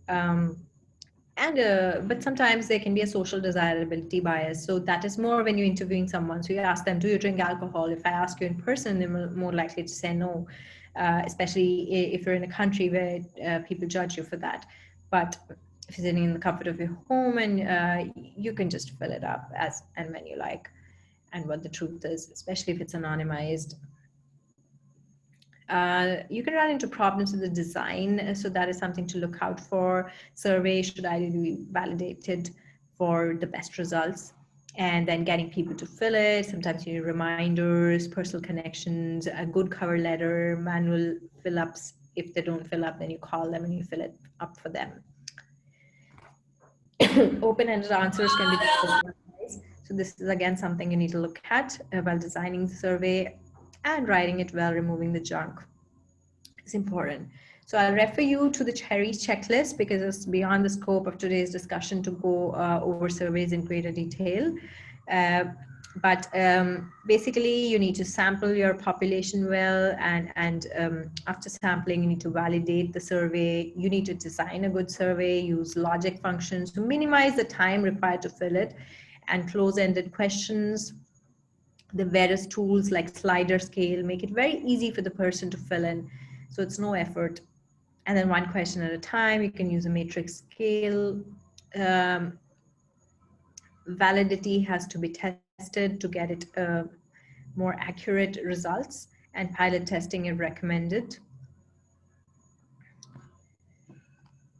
But sometimes there can be a social desirability bias. So that is more when you're interviewing someone. So you ask them, do you drink alcohol? If I ask you in person, they're more likely to say no, especially if you're in a country where people judge you for that. But if you're sitting in the comfort of your home, and you can just fill it up as and when you like, and what the truth is, especially if it's anonymized. You can run into problems with the design, so that is something to look out for. Survey should either be validated for the best results, and then getting people to fill it. Sometimes you need reminders, personal connections, a good cover letter, manual fill-ups. If they don't fill up, then you call them and you fill it up for them. Open-ended answers can be personalized. So this is again something you need to look at while designing the survey, and writing it well, removing the junk is important. So I'll refer you to the Cherry checklist, because it's beyond the scope of today's discussion to go over surveys in greater detail. But basically you need to sample your population well, and after sampling you need to validate the survey. You need to design a good survey, use logic functions to minimize the time required to fill it, and close-ended questions. The various tools like slider scale make it very easy for the person to fill in, so it's no effort. And then one question at a time. You can use a matrix scale. Validity has to be tested to get it more accurate results, and pilot testing is recommended.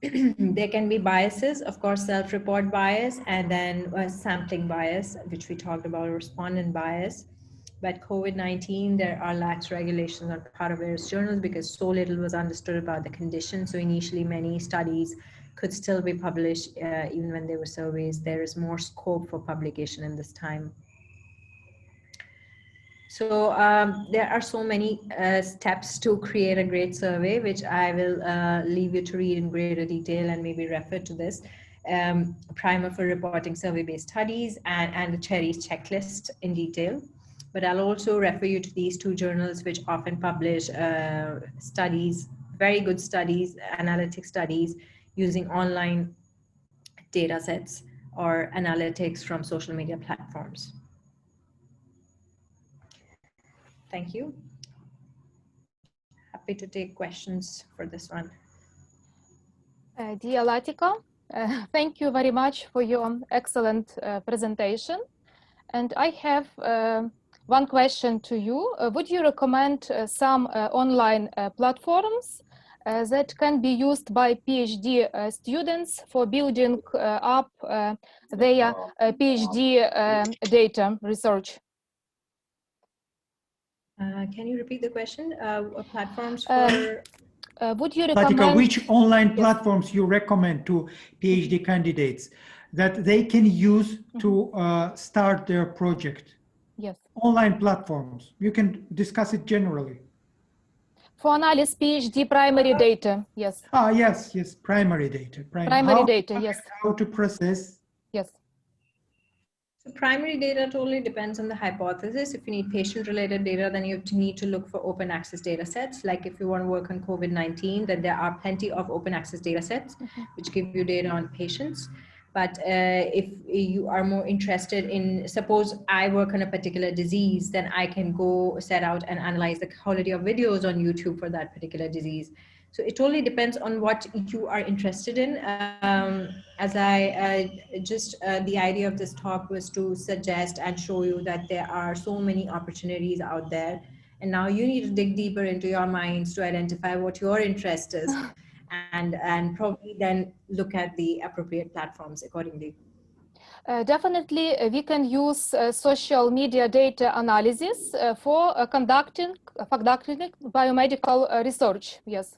There can be biases, of course, self-report bias, and then sampling bias, which we talked about, respondent bias. But COVID-19, there are lax regulations on part of various journals because so little was understood about the condition. So initially, many studies could still be published even when there were surveys. There is more scope for publication in this time. So there are so many steps to create a great survey, which I will leave you to read in greater detail and maybe refer to this. Primer for reporting survey-based studies and the Cherry's checklist in detail. But I'll also refer you to these two journals which often publish studies, very good studies, analytic studies using online data sets or analytics from social media platforms. Thank you. Happy to take questions for this one. Dear Latika, thank you very much for your excellent presentation. And I have one question to you. Would you recommend some online platforms that can be used by PhD students for building up their PhD data research? Can you repeat the question? Platforms for... would you recommend... Latika, which online platforms you recommend to PhD candidates that they can use to start their project? Yes. Online platforms. You can discuss it generally. For analysis PhD primary data, yes. Ah, yes, yes, primary data. Primary data, yes. How to process. Yes. So primary data totally depends on the hypothesis. If you need patient-related data, then you need to look for open access data sets. Like if you want to work on COVID-19, then there are plenty of open access data sets which give you data on patients. But if you are more interested in, suppose I work on a particular disease, then I can go set out and analyze the quality of videos on YouTube for that particular disease. So it totally depends on what you are interested in. The idea of this talk was to suggest and show you that there are so many opportunities out there. And now you need to dig deeper into your minds to identify what your interest is. And probably then look at the appropriate platforms accordingly. Definitely, we can use social media data analysis for conducting biomedical research. Yes.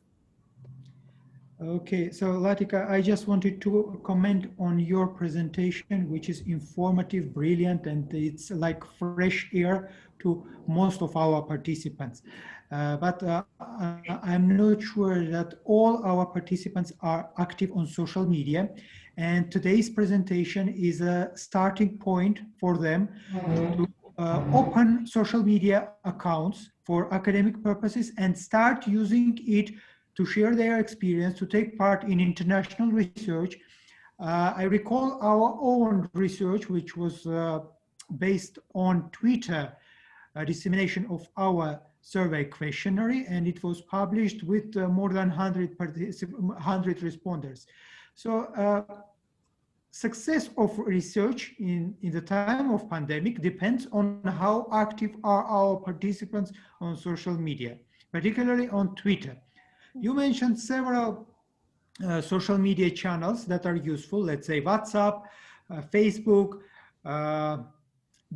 Okay, so Latika, I just wanted to comment on your presentation, which is informative, brilliant, and it's like fresh air to most of our participants. But I'm not sure that all our participants are active on social media. And today's presentation is a starting point for them to open social media accounts for academic purposes and start using it to share their experience, to take part in international research. I recall our own research, which was based on Twitter dissemination of our survey questionnaire, and it was published with more than 100 responders. So success of research in the time of pandemic depends on how active are our participants on social media, particularly on Twitter. You mentioned several social media channels that are useful, let's say WhatsApp, Facebook,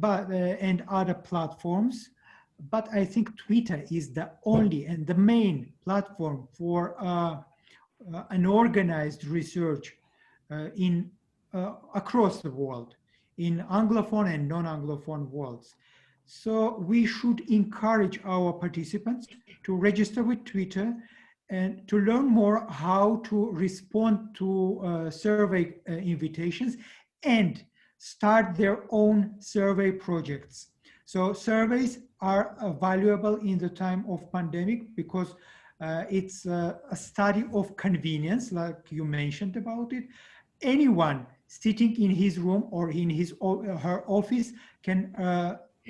and other platforms. But I think Twitter is the only and the main platform for an organized research across the world, in Anglophone and non-Anglophone worlds. So we should encourage our participants to register with Twitter and to learn more how to respond to survey invitations and start their own survey projects. So surveys are valuable in the time of pandemic because it's a study of convenience, like you mentioned about it. Anyone sitting in his room or in his or her office can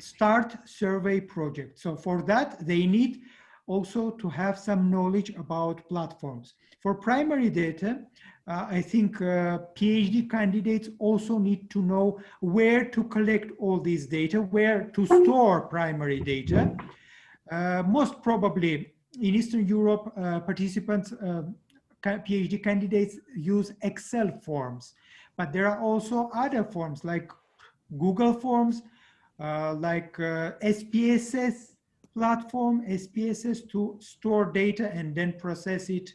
start survey projects. So for that, they need also to have some knowledge about platforms. For primary data, I think PhD candidates also need to know where to collect all these data, where to store primary data. Most probably in Eastern Europe, participants, PhD candidates use Excel forms, but there are also other forms like Google Forms, like SPSS platform, SPSS, to store data and then process it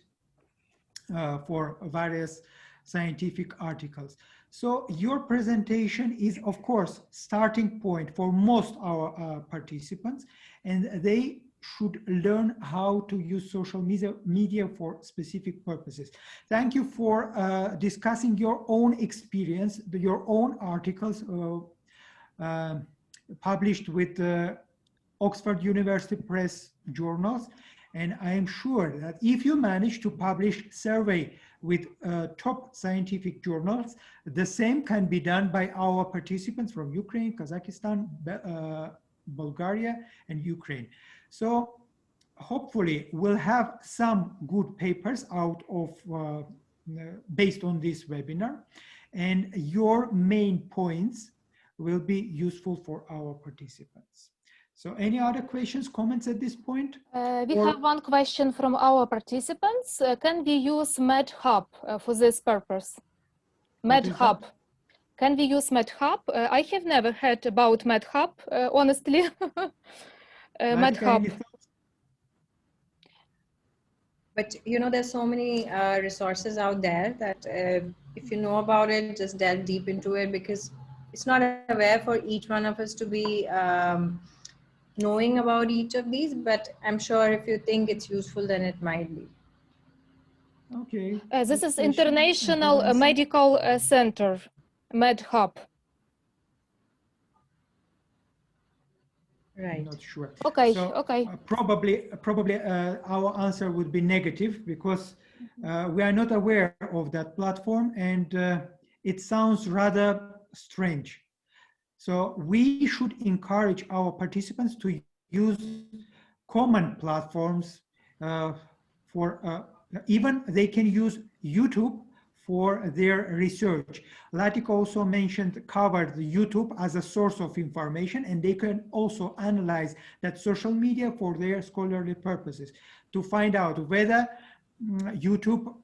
for various scientific articles. So your presentation is, of course, starting point for most our participants, and they should learn how to use social media for specific purposes. Thank you for discussing your own experience, your own articles published with Oxford University Press journals. And I am sure that if you manage to publish survey with top scientific journals, the same can be done by our participants from Ukraine, Kazakhstan, Bulgaria, and Ukraine. So hopefully we'll have some good papers out of based on this webinar, and your main points will be useful for our participants. So any other questions, comments at this point? We have one question from our participants. Can we use MedHub for this purpose? MedHub. Can we use MedHub? I have never heard about MedHub, honestly. MedHub. But you know, there's so many resources out there that if you know about it, just delve deep into it, because it's not aware for each one of us to be knowing about each of these, but I'm sure if you think it's useful, then it might be. Okay. This is International Medical Center, MedHub. Right. I'm not sure. Okay. So, okay. Probably our answer would be negative, because we are not aware of that platform, and it sounds rather strange. So we should encourage our participants to use common platforms for even they can use YouTube for their research. Latik also covered YouTube as a source of information, and they can also analyze that social media for their scholarly purposes to find out whether YouTube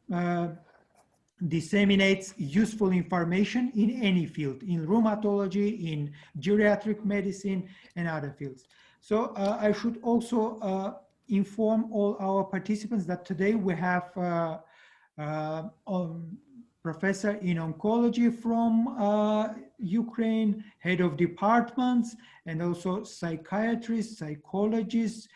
disseminates useful information in any field, in rheumatology, in geriatric medicine, and other fields. So I should also inform all our participants that today we have professor in oncology from Ukraine, head of departments, and also psychiatrists, psychologists,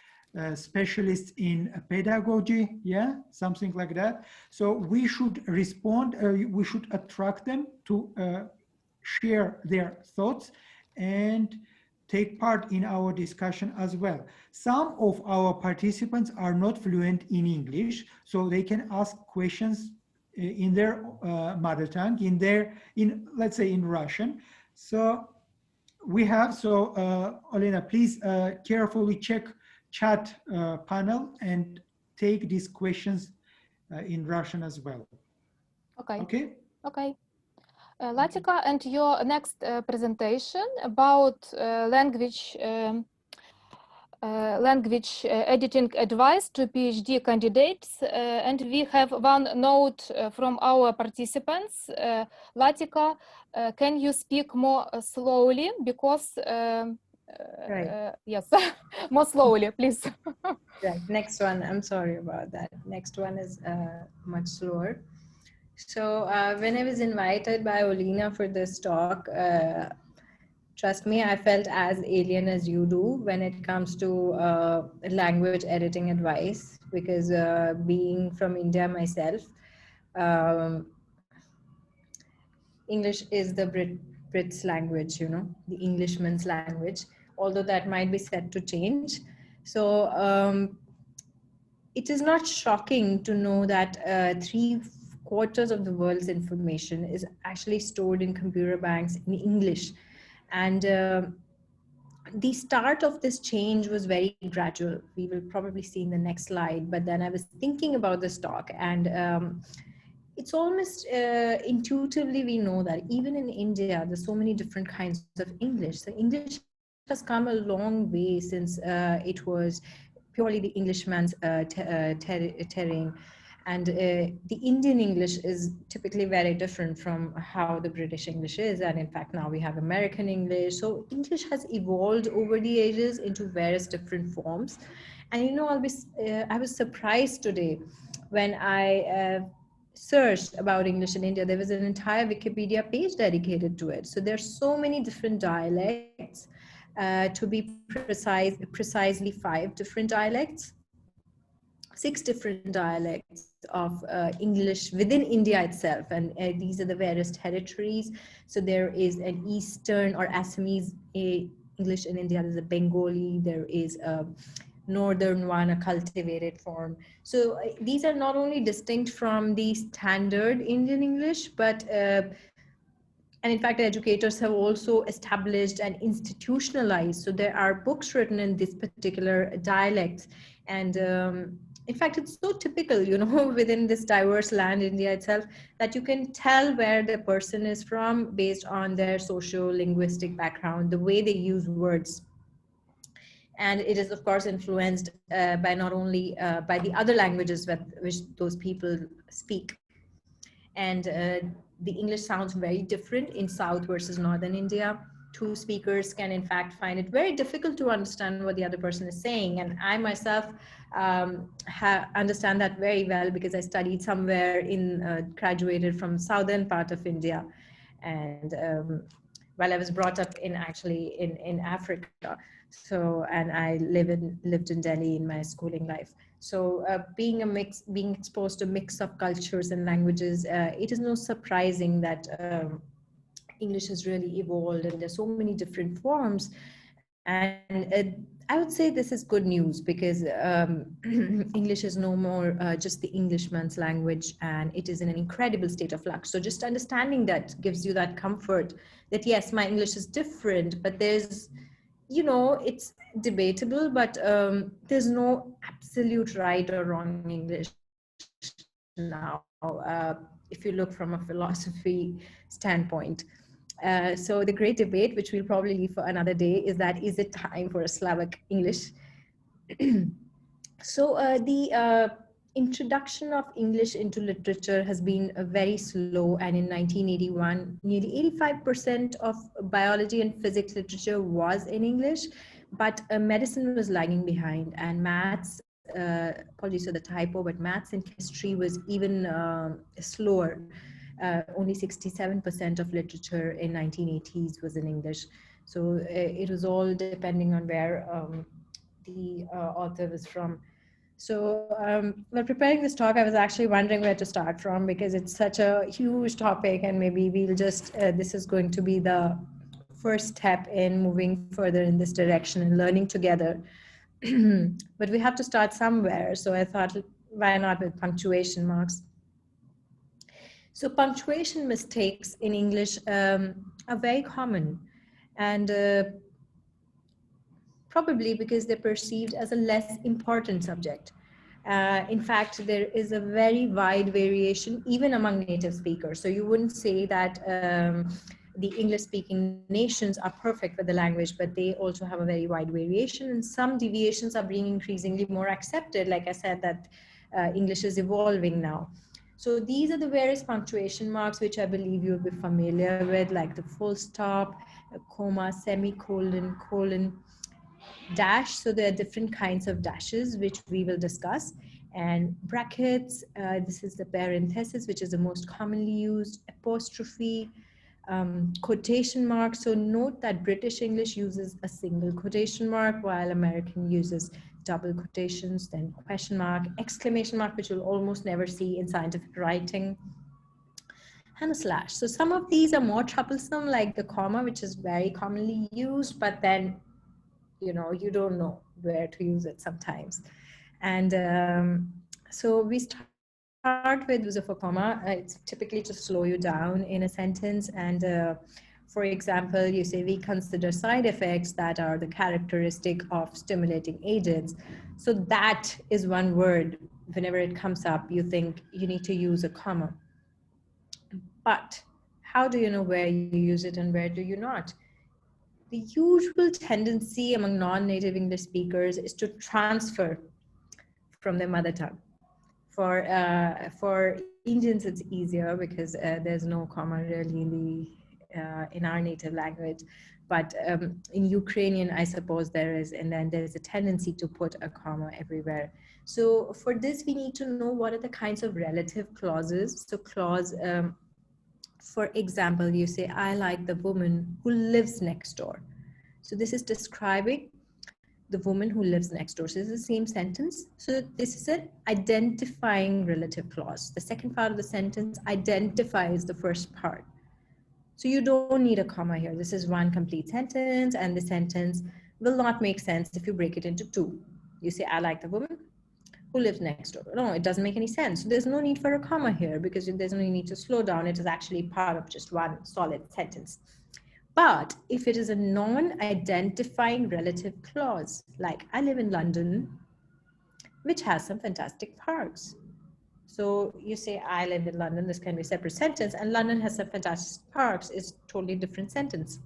specialists in pedagogy, yeah, something like that. So we should respond, we should attract them to share their thoughts and take part in our discussion as well. Some of our participants are not fluent in English, so they can ask questions in their mother tongue, let's say in Russian. So we have, Olena, please carefully check chat panel and take these questions in Russian as well. Okay. Okay. Okay. Latika, and your next presentation about language editing advice to PhD candidates, and we have one note from our participants. Latika, can you speak more slowly, because right. yes, more slowly, please. Right. Next one. I'm sorry about that. Next one is much slower. So when I was invited by Olena for this talk, trust me, I felt as alien as you do when it comes to language editing advice, because being from India myself, English is the Brits language, you know, the Englishman's language, although that might be set to change. So it is not shocking to know that 3/4 of the world's information is actually stored in computer banks in English. And the start of this change was very gradual. We will probably see in the next slide, but then I was thinking about this talk, and it's almost intuitively we know that even in India, there's so many different kinds of English. So English has come a long way since it was purely the Englishman's terrain. And the Indian English is typically very different from how the British English is. And in fact, now we have American English. So English has evolved over the ages into various different forms. And, you know, I was surprised today when I searched about English in India, there was an entire Wikipedia page dedicated to it. So there's so many different dialects, to be precisely 5 different dialects, 6 different dialects of English within India itself. And these are the various territories. So there is an Eastern or Assamese English in India, there's a Bengali, there is a northern one, a cultivated form. So these are not only distinct from the standard Indian English, but and in fact, educators have also established and institutionalized. So there are books written in this particular dialects. And in fact, it's so typical, you know, within this diverse land, India itself, that you can tell where the person is from based on their socio-linguistic background, the way they use words. And it is, of course, influenced by not only by the other languages which those people speak. And the English sounds very different in South versus Northern India. 2 speakers can, in fact, find it very difficult to understand what the other person is saying. And I myself understand that very well, because I studied somewhere graduated from southern part of India. And while I was brought up in Africa. So, and I lived in Delhi in my schooling life. So being exposed to a mix of cultures and languages, it is no surprising that English has really evolved, and there's so many different forms. And I would say this is good news, because English is no more just the Englishman's language, and it is in an incredible state of flux. So just understanding that gives you that comfort that, yes, my English is different, but there's, you know, it's debatable, but there's no absolute right or wrong English now, if you look from a philosophy standpoint. So the great debate, which we'll probably leave for another day, is it time for a Slavic English? So the introduction of English into literature has been very slow, and in 1981, nearly 85% of biology and physics literature was in English, but medicine was lagging behind, and maths, apologies for the typo, but maths and history was even slower. Only 67% of literature in 1980s was in English. So it was all depending on where the author was from. So while preparing this talk, I was actually wondering where to start from, because it's such a huge topic, and maybe we'll just, this is going to be the first step in moving further in this direction and learning together. But we have to start somewhere. So I thought, why not with punctuation marks? So punctuation mistakes in English are very common, and probably because they're perceived as a less important subject. In fact, there is a very wide variation even among native speakers. So you wouldn't say that the English-speaking nations are perfect with the language, but they also have a very wide variation, and some deviations are being increasingly more accepted. Like I said, that English is evolving now. So these are the various punctuation marks, which I believe you'll be familiar with, like the full stop, a comma, semicolon, colon, dash. So there are different kinds of dashes, which we will discuss. And brackets, this is the parenthesis, which is the most commonly used. Apostrophe, quotation mark. So note that British English uses a single quotation mark, while American uses double quotations, then question mark, exclamation mark, which you'll almost never see in scientific writing, and a slash. So some of these are more troublesome, like the comma, which is very commonly used, but then, you know, you don't know where to use it sometimes. And so we start with use of a comma. It's typically to slow you down in a sentence. And for example, you say, we consider side effects that are the characteristic of stimulating agents. So that is one word. Whenever it comes up, you think you need to use a comma. But how do you know where you use it and where do you not? The usual tendency among non-native English speakers is to transfer from their mother tongue. For Indians, it's easier because there's no comma really in in our native language. But in Ukrainian, I suppose there is, and then there's a tendency to put a comma everywhere. So for this, we need to know what are the kinds of relative clauses. So clause, for example, you say, I like the woman who lives next door. So this is describing the woman who lives next door. So this is the same sentence. So this is an identifying relative clause. The second part of the sentence identifies the first part. So you don't need a comma here. This is one complete sentence, and the sentence will not make sense if you break it into two. You say, I like the woman who lives next door. No, it doesn't make any sense. So there's no need for a comma here because there's no need to slow down. It is actually part of just one solid sentence. But if it is a non-identifying relative clause, like I live in London, which has some fantastic parks. So you say, I live in London, this can be a separate sentence, and London has some fantastic parks is totally different sentence.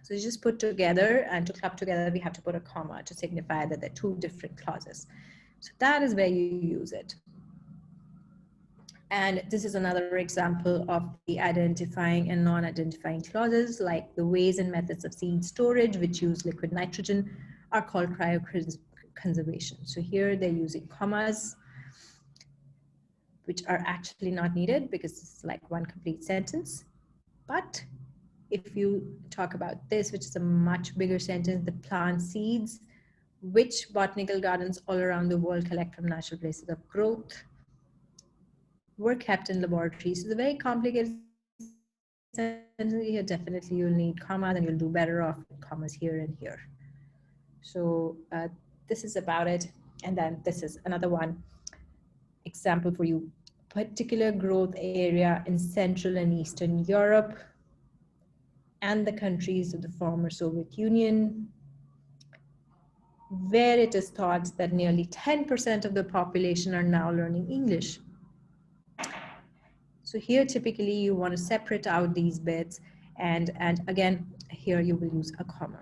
So you just put together, and to club together, we have to put a comma to signify that they're two different clauses. So that is where you use it. And this is another example of the identifying and non-identifying clauses, like the ways and methods of seed storage, which use liquid nitrogen, are called cryoconservation. So here they're using commas, which are actually not needed because it's like one complete sentence. But if you talk about this, which is a much bigger sentence, the plant seeds, which botanical gardens all around the world collect from natural places of growth, were kept in laboratories. So the very complicated sentence here, definitely you'll need commas, and you'll do better off with commas here and here. So this is about it. And then this is another one example for you. Particular growth area in Central and Eastern Europe and the countries of the former Soviet Union, where it is thought that nearly 10% of the population are now learning English. So here, typically, you want to separate out these bits. And again, here you will use a comma.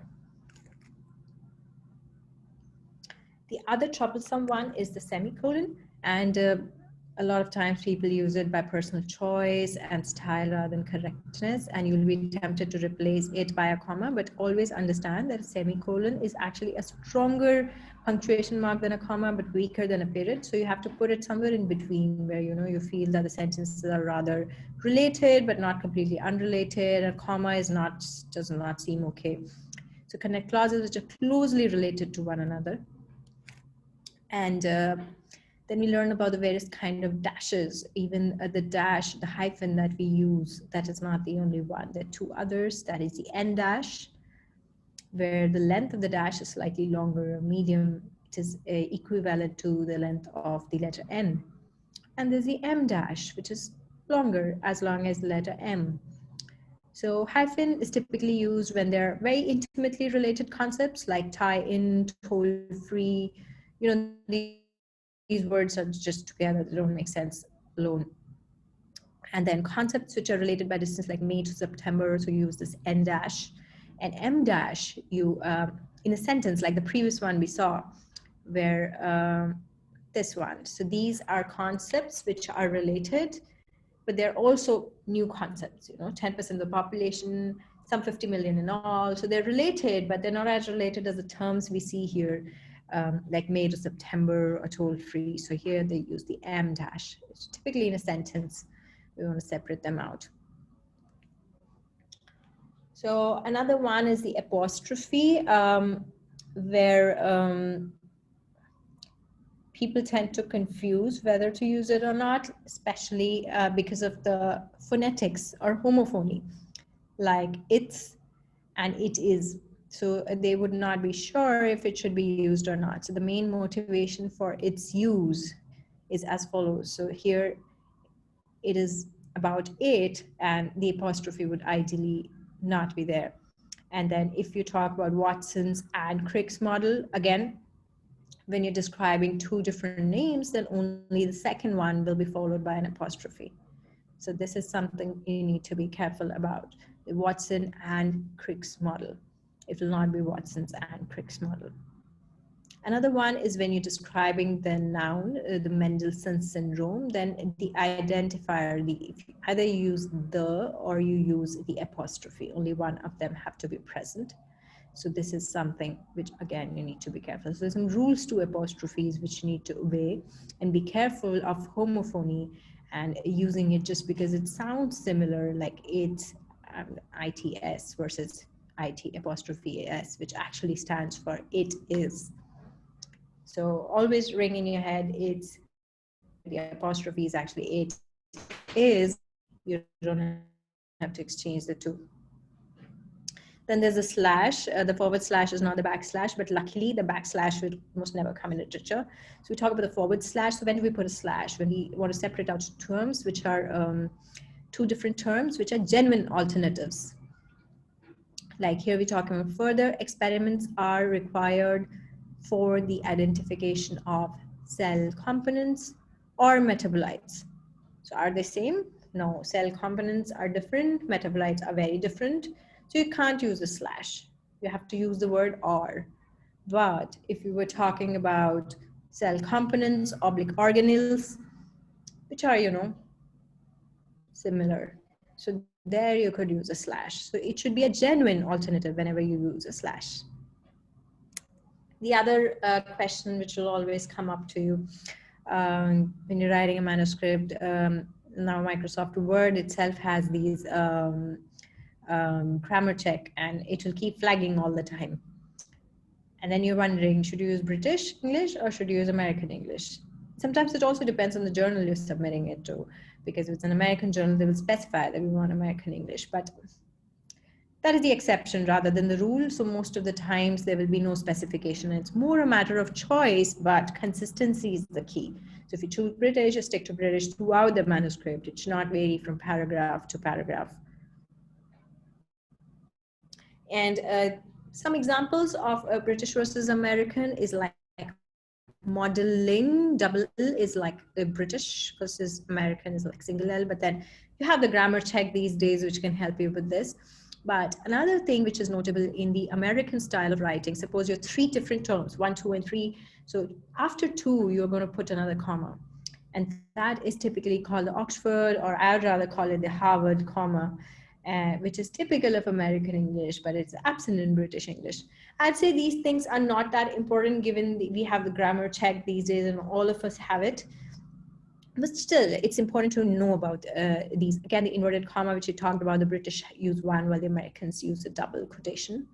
The other troublesome one is the semicolon. And a lot of times people use it by personal choice and style rather than correctness. And you'll be tempted to replace it by a comma, but always understand that a semicolon is actually a stronger punctuation mark than a comma, but weaker than a period. So you have to put it somewhere in between where, you know, you feel that the sentences are rather related, but not completely unrelated. A comma is does not seem okay. So connect clauses which are closely related to one another. And then we learn about the various kind of dashes, even the dash, the hyphen that we use, that is not the only one. There are two others. That is the N dash, where the length of the dash is slightly longer, medium. It is equivalent to the length of the letter N. And there's the M dash, which is longer, as long as the letter M. So hyphen is typically used when they're very intimately related concepts like tie-in, toll-free. You know, these words are just together, they don't make sense alone. And then concepts which are related by distance, like May to September, so you use this N dash. And M dash, you in a sentence like the previous one we saw, where this one. So these are concepts which are related, but they're also new concepts, you know, 10% of the population, some 50 million in all. So they're related, but they're not as related as the terms we see here, like May to September or toll-free. So here they use the M dash. It's typically in a sentence, we want to separate them out. So another one is the apostrophe, where people tend to confuse whether to use it or not, especially because of the phonetics or homophony, like it's and it is. So they would not be sure if it should be used or not. So the main motivation for its use is as follows. So here it is about it, and the apostrophe would ideally not be there. And then if you talk about Watson's and Crick's model, again, when you're describing two different names, then only the second one will be followed by an apostrophe. So this is something you need to be careful about. The Watson and Crick's model. It will not be Watson's and Crick's model. Another one is when you're describing the noun, the Mendelssohn syndrome, then the identifier, if you either use the or you use the apostrophe, only one of them have to be present. So this is something which, again, you need to be careful. So there's some rules to apostrophes which you need to obey, and be careful of homophony and using it just because it sounds similar, like it's ITS versus IT apostrophe S, which actually stands for it is. So always ring in your head, it's the apostrophe is actually it is. You don't have to exchange the two. Then there's a slash. The forward slash is not the backslash, but luckily the backslash would almost never come in literature. So we talk about the forward slash. So when do we put a slash? When we want to separate out terms which are two different terms which are genuine alternatives. Like here we're talking about further experiments are required for the identification of cell components or metabolites. So are they same? No, cell components are different, metabolites are very different. So you can't use a slash. You have to use the word or. But if you were talking about cell components, oblique organelles, which are, similar. So there you could use a slash. So it should be a genuine alternative whenever you use a slash. The other question which will always come up to you when you're writing a manuscript, now Microsoft Word itself has these grammar check, and it will keep flagging all the time. And then you're wondering, should you use British English or should you use American English? Sometimes it also depends on the journal you're submitting it to, because if it's an American journal, they will specify that we want American English, but that is the exception rather than the rule. So most of the times there will be no specification. It's more a matter of choice, but consistency is the key. So if you choose British, just stick to British throughout the manuscript. It should not vary from paragraph to paragraph. And some examples of British versus American is like modeling. Double L is like the British versus American is like single L, but then you have the grammar check these days which can help you with this. But another thing which is notable in the American style of writing, suppose you're three different terms, 1, 2, and 3. So after 2, you're going to put another comma. And that is typically called the Oxford, or I'd rather call it the Harvard comma, which is typical of American English, but it's absent in British English. I'd say these things are not that important given we have the grammar check these days and all of us have it. But still, it's important to know about these. Again, the inverted comma, which you talked about, the British use one while the Americans use a double quotation.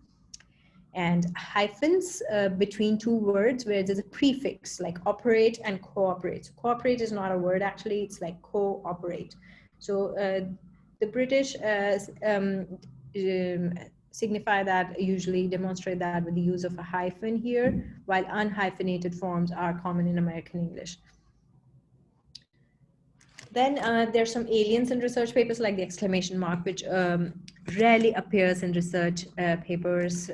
And hyphens between two words where there's a prefix like operate and cooperate. So cooperate is not a word actually, it's like cooperate. So the British signify that, usually demonstrate that with the use of a hyphen here, while unhyphenated forms are common in American English. Then there's some aliens in research papers like the exclamation mark, which rarely appears in research papers,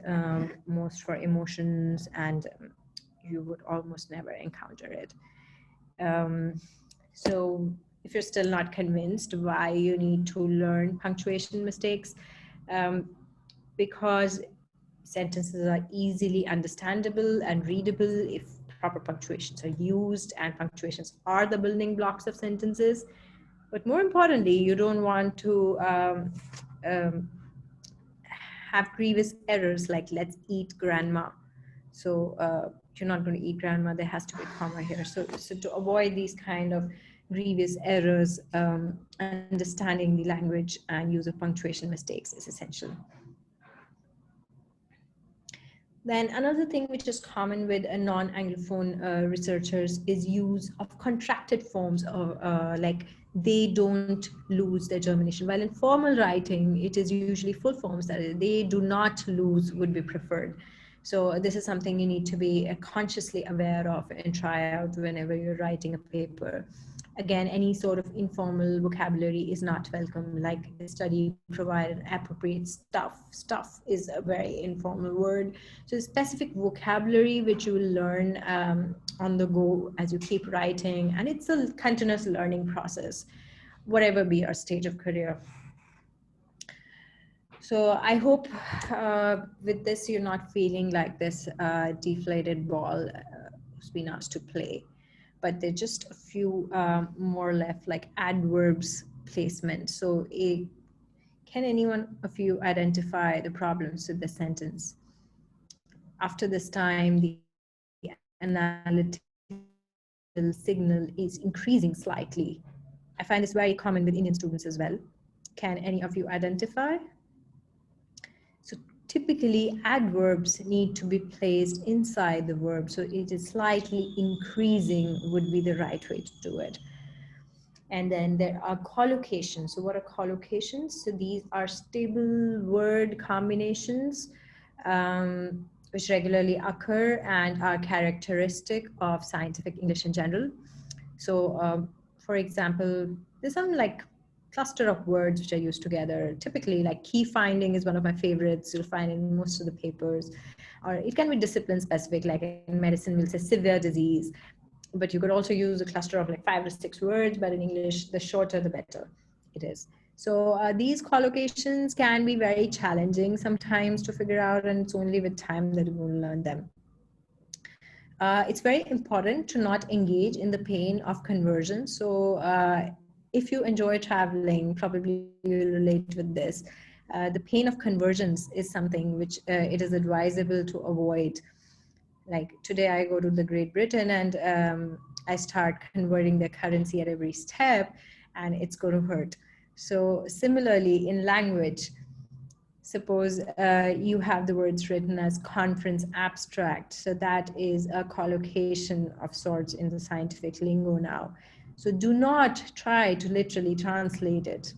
most for emotions, and you would almost never encounter it. So if you're still not convinced why you need to learn punctuation mistakes, because sentences are easily understandable and readable if proper punctuations are used, and punctuations are the building blocks of sentences. But more importantly, you don't want to have grievous errors like let's eat grandma. So you're not going to eat grandma, there has to be a comma here. So to avoid these kind of grievous errors, understanding the language and use of punctuation mistakes is essential. Then another thing which is common with non-Anglophone researchers is use of contracted forms of like they don't lose their germination. While in formal writing, it is usually full forms that they do not lose would be preferred. So this is something you need to be consciously aware of and try out whenever you're writing a paper. Again, any sort of informal vocabulary is not welcome. Like the study provided appropriate stuff. Stuff is a very informal word. So specific vocabulary which you will learn on the go as you keep writing, and it's a continuous learning process, whatever be your stage of career. So I hope with this, you're not feeling like this deflated ball who's been asked to play, but there's just a few more left, like adverbs placement. So can anyone of you identify the problems with the sentence? After this time, the analytical signal is increasing slightly. I find this very common with Indian students as well. Can any of you identify? So typically adverbs need to be placed inside the verb. So it is slightly increasing would be the right way to do it. And then there are collocations. So what are collocations? So these are stable word combinations which regularly occur and are characteristic of scientific English in general. So for example, there's some like cluster of words which are used together. Typically, like key finding is one of my favorites. You'll find in most of the papers. Or it can be discipline specific, like in medicine, we'll say severe disease. But you could also use a cluster of like 5 or 6 words, but in English, the shorter, the better it is. So these collocations can be very challenging sometimes to figure out, and it's only with time that you will learn them. It's very important to not engage in the pain of conversion. So if you enjoy traveling, probably you'll relate with this. The pain of conversions is something which it is advisable to avoid. Like today I go to the Great Britain and I start converting their currency at every step, and it's going to hurt. So similarly in language, suppose you have the words written as conference abstract. So that is a collocation of sorts in the scientific lingo now. So do not try to literally translate it.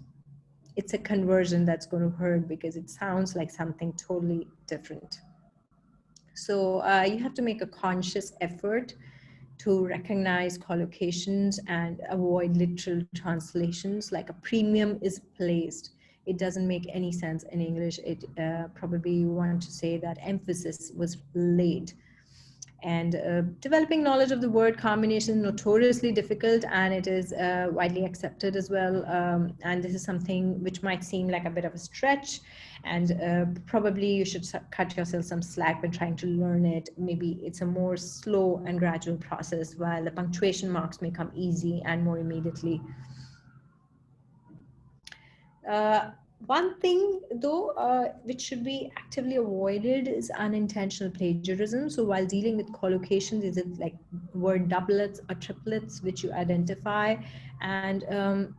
It's a conversion that's going to hurt because it sounds like something totally different. So you have to make a conscious effort to recognize collocations and avoid literal translations. Like a premium is placed. It doesn't make any sense in English. It probably you want to say that emphasis was laid. And developing knowledge of the word combination is notoriously difficult, and it is widely accepted as well. And this is something which might seem like a bit of a stretch, and probably you should cut yourself some slack when trying to learn it. Maybe it's a more slow and gradual process, while the punctuation marks may come easy and more immediately. One thing though, which should be actively avoided is unintentional plagiarism. So while dealing with collocations, is it like word doublets or triplets which you identify? And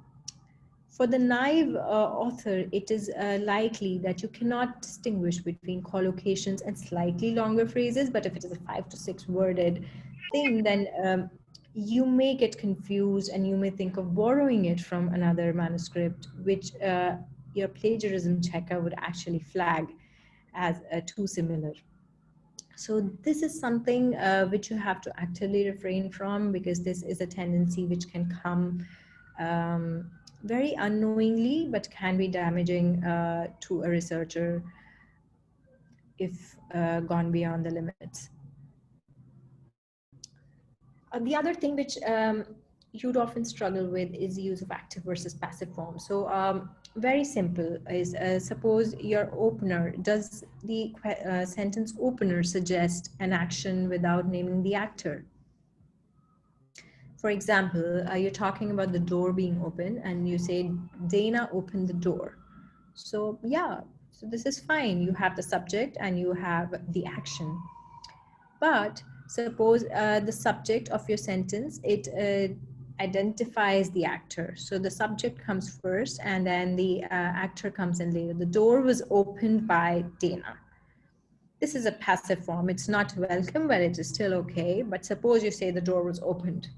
for the naive author, it is likely that you cannot distinguish between collocations and slightly longer phrases. But if it is a 5 to 6 worded thing, then you may get confused and you may think of borrowing it from another manuscript, which your plagiarism checker would actually flag as too similar. So this is something which you have to actively refrain from, because this is a tendency which can come very unknowingly, but can be damaging to a researcher if gone beyond the limits. The other thing which you'd often struggle with is the use of active versus passive form. So very simple is suppose your opener, does the sentence opener suggest an action without naming the actor? For example, you're talking about the door being open and you say Dana opened the door. So yeah, so this is fine. You have the subject and you have the action. But suppose the subject of your sentence, it identifies the actor. So the subject comes first and then the actor comes in later. The door was opened by Dana. This is a passive form. It's not welcome, but it is still okay. But suppose you say the door was opened.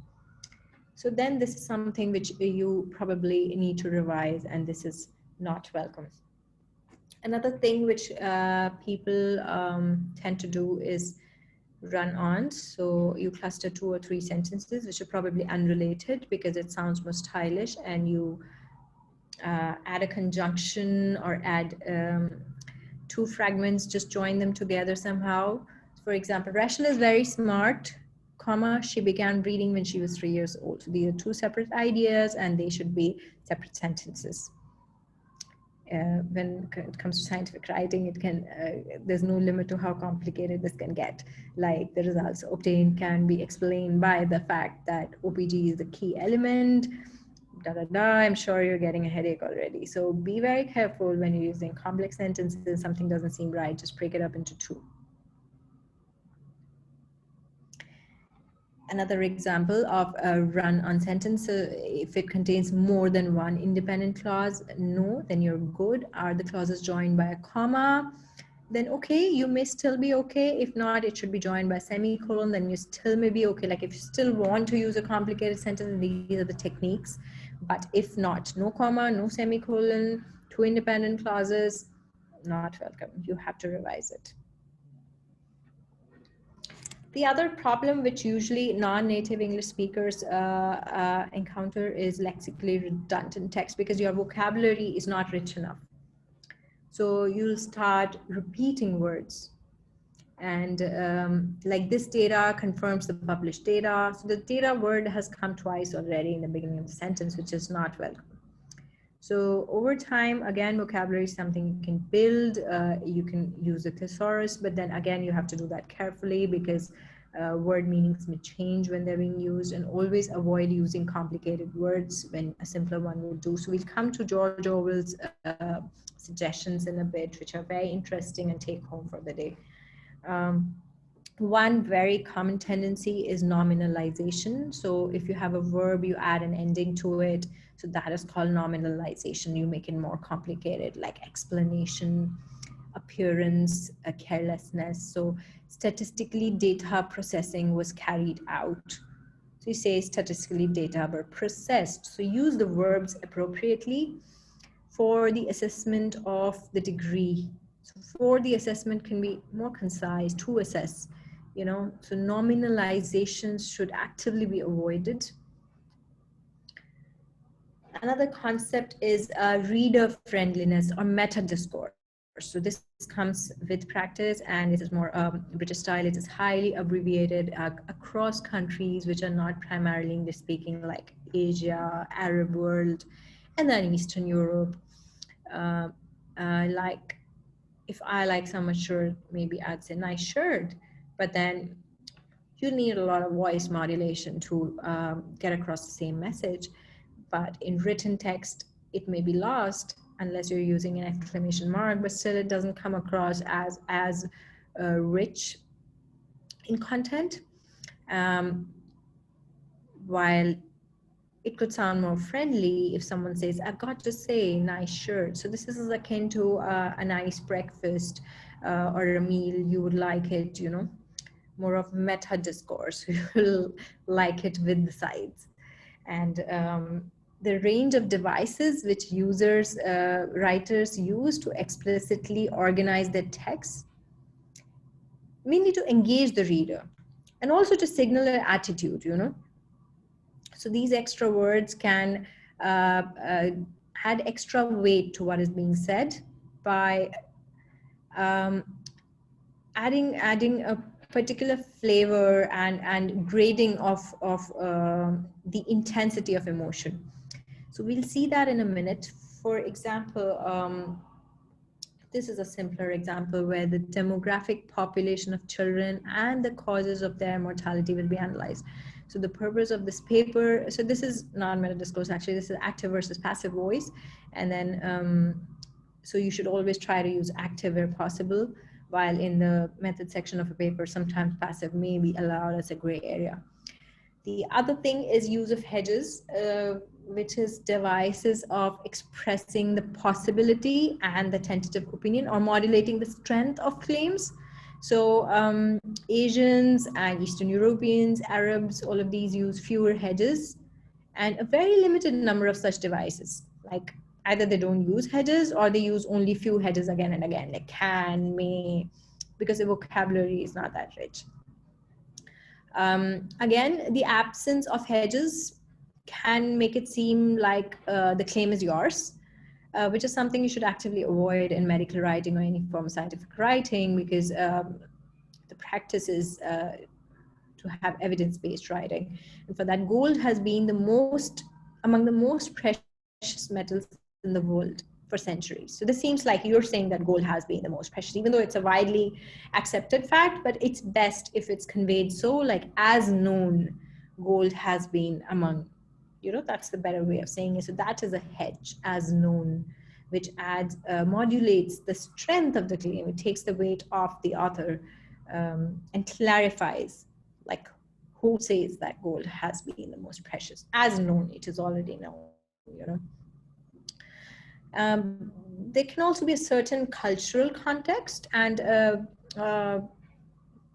So then this is something which you probably need to revise, and this is not welcome. Another thing which people tend to do is run-ons. So you cluster 2 or 3 sentences which are probably unrelated because it sounds more stylish, and you add a conjunction or add 2 fragments, just join them together somehow. For example, Rachel is very smart, comma, she began reading when she was 3 years old. So these are 2 separate ideas and they should be separate sentences. when it comes to scientific writing, it can there's no limit to how complicated this can get. Like the results obtained can be explained by the fact that OPG is the key element. Da, da, da. I'm sure you're getting a headache already. So be very careful when you're using complex sentences. Something doesn't seem right, just break it up into two. Another example of a run on sentence, if it contains more than one independent clause, no, then you're good. Are the clauses joined by a comma? Then okay, you may still be okay. If not, it should be joined by a semicolon, then you still may be okay. Like if you still want to use a complicated sentence, these are the techniques. But if not, no comma, no semicolon, two independent clauses, not welcome. You have to revise it. The other problem which usually non-native English speakers encounter is lexically redundant text, because your vocabulary is not rich enough. So you'll start repeating words. And like this data confirms the published data. So the data word has come twice already in the beginning of the sentence, which is not welcome. So over time, again, vocabulary is something you can build. You can use a thesaurus, but then again, you have to do that carefully, because word meanings may change when they're being used, and always avoid using complicated words when a simpler one will do. So we'll come to George Orwell's suggestions in a bit, which are very interesting and take home for the day. One very common tendency is nominalization. So if you have a verb, you add an ending to it. So that is called nominalization. You make it more complicated, like explanation, appearance, carelessness. So statistically, data processing was carried out. So you say statistically data were processed. So use the verbs appropriately for the assessment of the degree. So for the assessment can be more concise, to assess, you know, so nominalizations should actively be avoided. Another concept is reader friendliness or meta discourse. So this comes with practice, and it is more British style. It is highly abbreviated across countries which are not primarily English speaking, like Asia, Arab world, and then Eastern Europe. Like if I like someone's shirt, maybe I'd say nice shirt, but then you need a lot of voice modulation to get across the same message. But in written text, it may be lost unless you're using an exclamation mark, but still it doesn't come across as rich in content. While it could sound more friendly if someone says, I've got to say nice shirt. So this is akin to a nice breakfast or a meal. You would like it, you know, more of meta discourse. You will like it with the sides. And the range of devices which users, writers use to explicitly organize their text, mainly to engage the reader and also to signal an attitude, you know. So these extra words can add extra weight to what is being said by adding a particular flavor and grading of the intensity of emotion. So we'll see that in a minute. For example, this is a simpler example where the demographic population of children and the causes of their mortality will be analyzed. So the purpose of this paper, so this is non-meta discourse, actually this is active versus passive voice. And then, so you should always try to use active where possible, while in the method section of a paper, sometimes passive may be allowed as a gray area. The other thing is use of hedges, which is devices of expressing the possibility and the tentative opinion or modulating the strength of claims. So Asians and Eastern Europeans, Arabs, all of these use fewer hedges and a very limited number of such devices. Like either they don't use hedges or they use only few hedges again and again, like can, may, because the vocabulary is not that rich. Again, the absence of hedges can make it seem like the claim is yours, which is something you should actively avoid in medical writing or any form of scientific writing, because the practice is to have evidence-based writing. And for that, gold has been among the most precious metals in the world. for centuries. So this seems like you're saying that gold has been the most precious, even though it's a widely accepted fact, but it's best if it's conveyed so, like, as known, gold has been among, that's the better way of saying it. So that is a hedge, as known, which adds, modulates the strength of the claim. It takes the weight off the author, and clarifies, like, who says that gold has been the most precious. As known, it is already known, There can also be a certain cultural context, and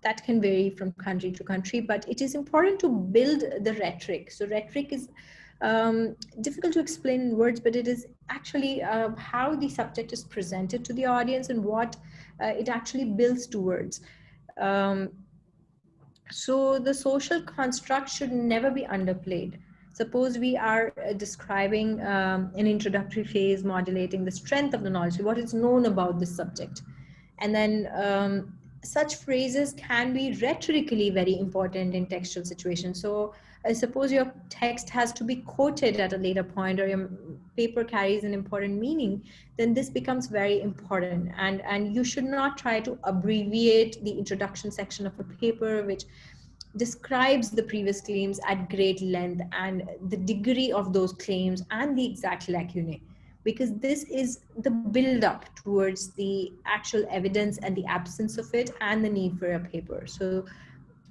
that can vary from country to country, but it is important to build the rhetoric. So rhetoric is difficult to explain in words, but it is actually how the subject is presented to the audience and what it actually builds towards. So the social construct should never be underplayed. Suppose we are describing an introductory phase, modulating the strength of the knowledge, what is known about this subject. And then such phrases can be rhetorically very important in textual situations. So suppose your text has to be quoted at a later point, or your paper carries an important meaning, then this becomes very important. And you should not try to abbreviate the introduction section of a paper, which describes the previous claims at great length and the degree of those claims and the exact lacunae, because this is the build-up towards the actual evidence and the absence of it and the need for a paper. So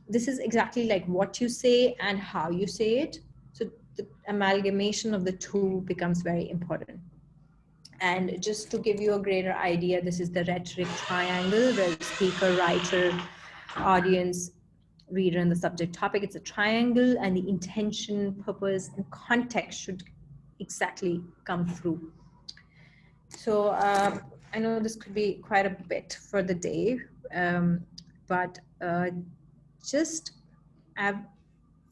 this is exactly like what you say and how you say it. So the amalgamation of the two becomes very important. And just to give you a greater idea, this is the rhetoric triangle, where speaker, writer, audience, reader, and the subject topic. It's a triangle, and the intention, purpose, and context should exactly come through. So I know this could be quite a bit for the day, but just I've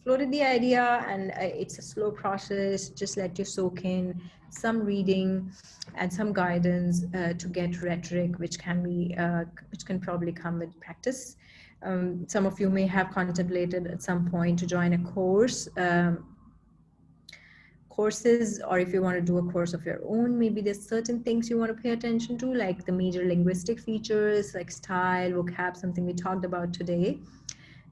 floated the idea, and it's a slow process. Just let you soak in some reading and some guidance to get rhetoric, which can probably come with practice. Some of you may have contemplated at some point to join a course. Courses, or if you want to do a course of your own, maybe there's certain things you want to pay attention to, like the major linguistic features, like style, vocab, something we talked about today.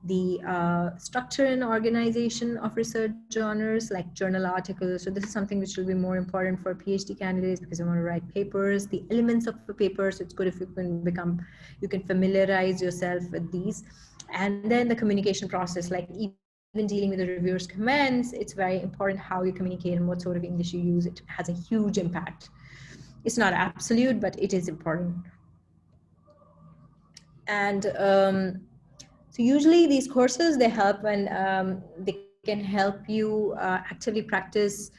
The structure and organization of research journals, like journal articles. So this is something which will be more important for PhD candidates, because they want to write papers. The elements of the paper, so it's good if you can familiarize yourself with these. And then the communication process, like even dealing with the reviewer's comments, it's very important how you communicate and what sort of English you use. It has a huge impact. It's not absolute, but it is important. And so usually these courses, they help when they can help you actively practice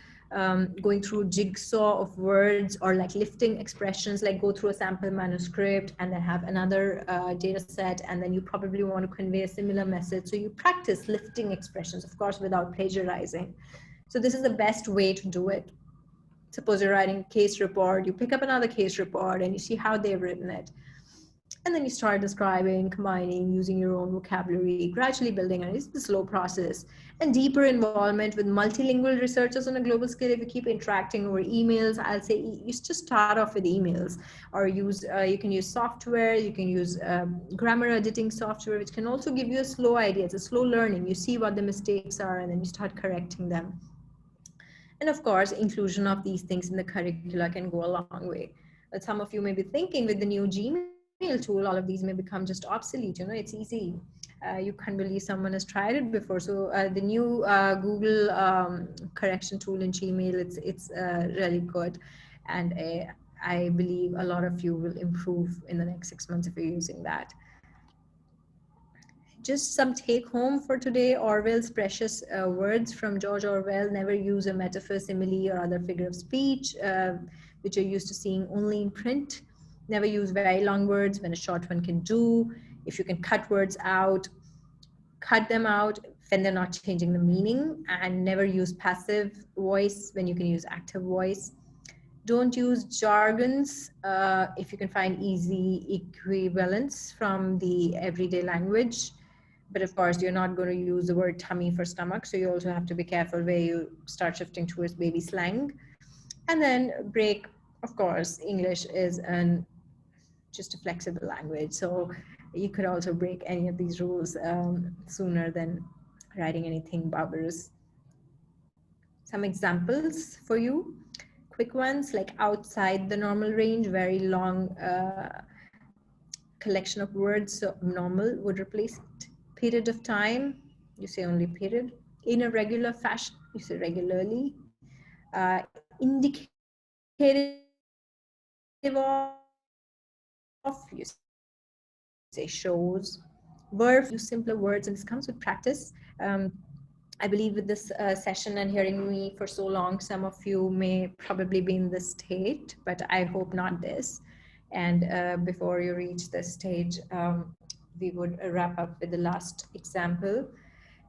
going through jigsaw of words, or like lifting expressions, like go through a sample manuscript and then have another data set, and then you probably want to convey a similar message. So you practice lifting expressions, of course, without plagiarizing. So this is the best way to do it. Suppose you're writing a case report, you pick up another case report and you see how they've written it. And then you start describing, combining, using your own vocabulary, gradually building, and it's a slow process. And deeper involvement with multilingual researchers on a global scale. If you keep interacting over emails, I'll say you just start off with emails, or you can use software, you can use grammar editing software, which can also give you a slow idea. It's a slow learning. You see what the mistakes are, and then you start correcting them. And of course, inclusion of these things in the curricula can go a long way. But some of you may be thinking, with the new Gmail tool, all of these may become just obsolete. It's easy. You can't believe someone has tried it before. So the new Google correction tool in Gmail, it's really good. And I believe a lot of you will improve in the next 6 months if you're using that. Just some take home for today. Orwell's precious words from George Orwell: never use a metaphor, simile, or other figure of speech, which you're used to seeing only in print. Never use very long words when a short one can do. If you can cut words out, cut them out when they're not changing the meaning. And never use passive voice when you can use active voice. Don't use jargons if you can find easy equivalents from the everyday language. But of course, you're not going to use the word tummy for stomach. So you also have to be careful where you start shifting towards baby slang. And then break of course, English is just a flexible language. So you could also break any of these rules sooner than writing anything barbarous. Some examples for you, quick ones like outside the normal range, very long collection of words. So normal would replace it. Period of time, you say only period. In a regular fashion, you say regularly. Indicative of, you say shows. Verb, use simpler words, and this comes with practice. I believe with this session and hearing me for so long, some of you may probably be in this state, but I hope not this. And before you reach this stage, we would wrap up with the last example.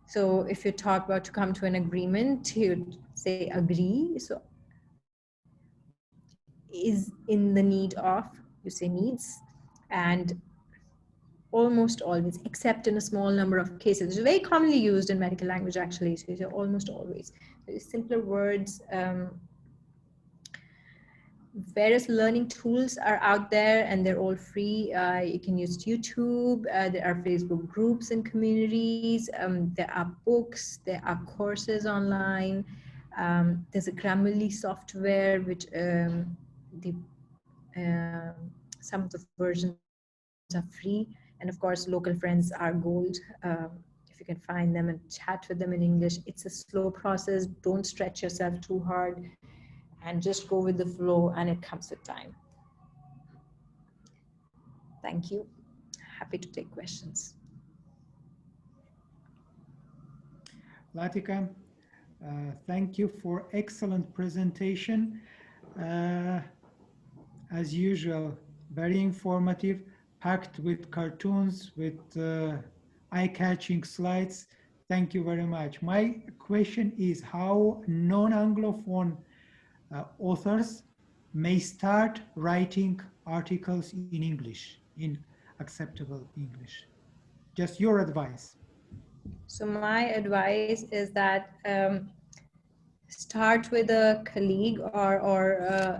So if you talk about to come to an agreement, you'd say agree. So is in the need of, you say needs. And almost always, except in a small number of cases, which is very commonly used in medical language actually. So you say almost always. So simpler words. Various learning tools are out there and they're all free. You can use YouTube. There are Facebook groups and communities. There are books. There are courses online. There's a Grammarly software, which some of the versions are free. And of course, local friends are gold. If you can find them and chat with them in English, it's a slow process. Don't stretch yourself too hard. And just go with the flow, and it comes with time. Thank you. Happy to take questions. Latika, thank you for excellent presentation. As usual, very informative, packed with cartoons, with eye-catching slides. Thank you very much. My question is how non-Anglophone authors may start writing articles in English, in acceptable English. Just your advice. So my advice is that start with a colleague or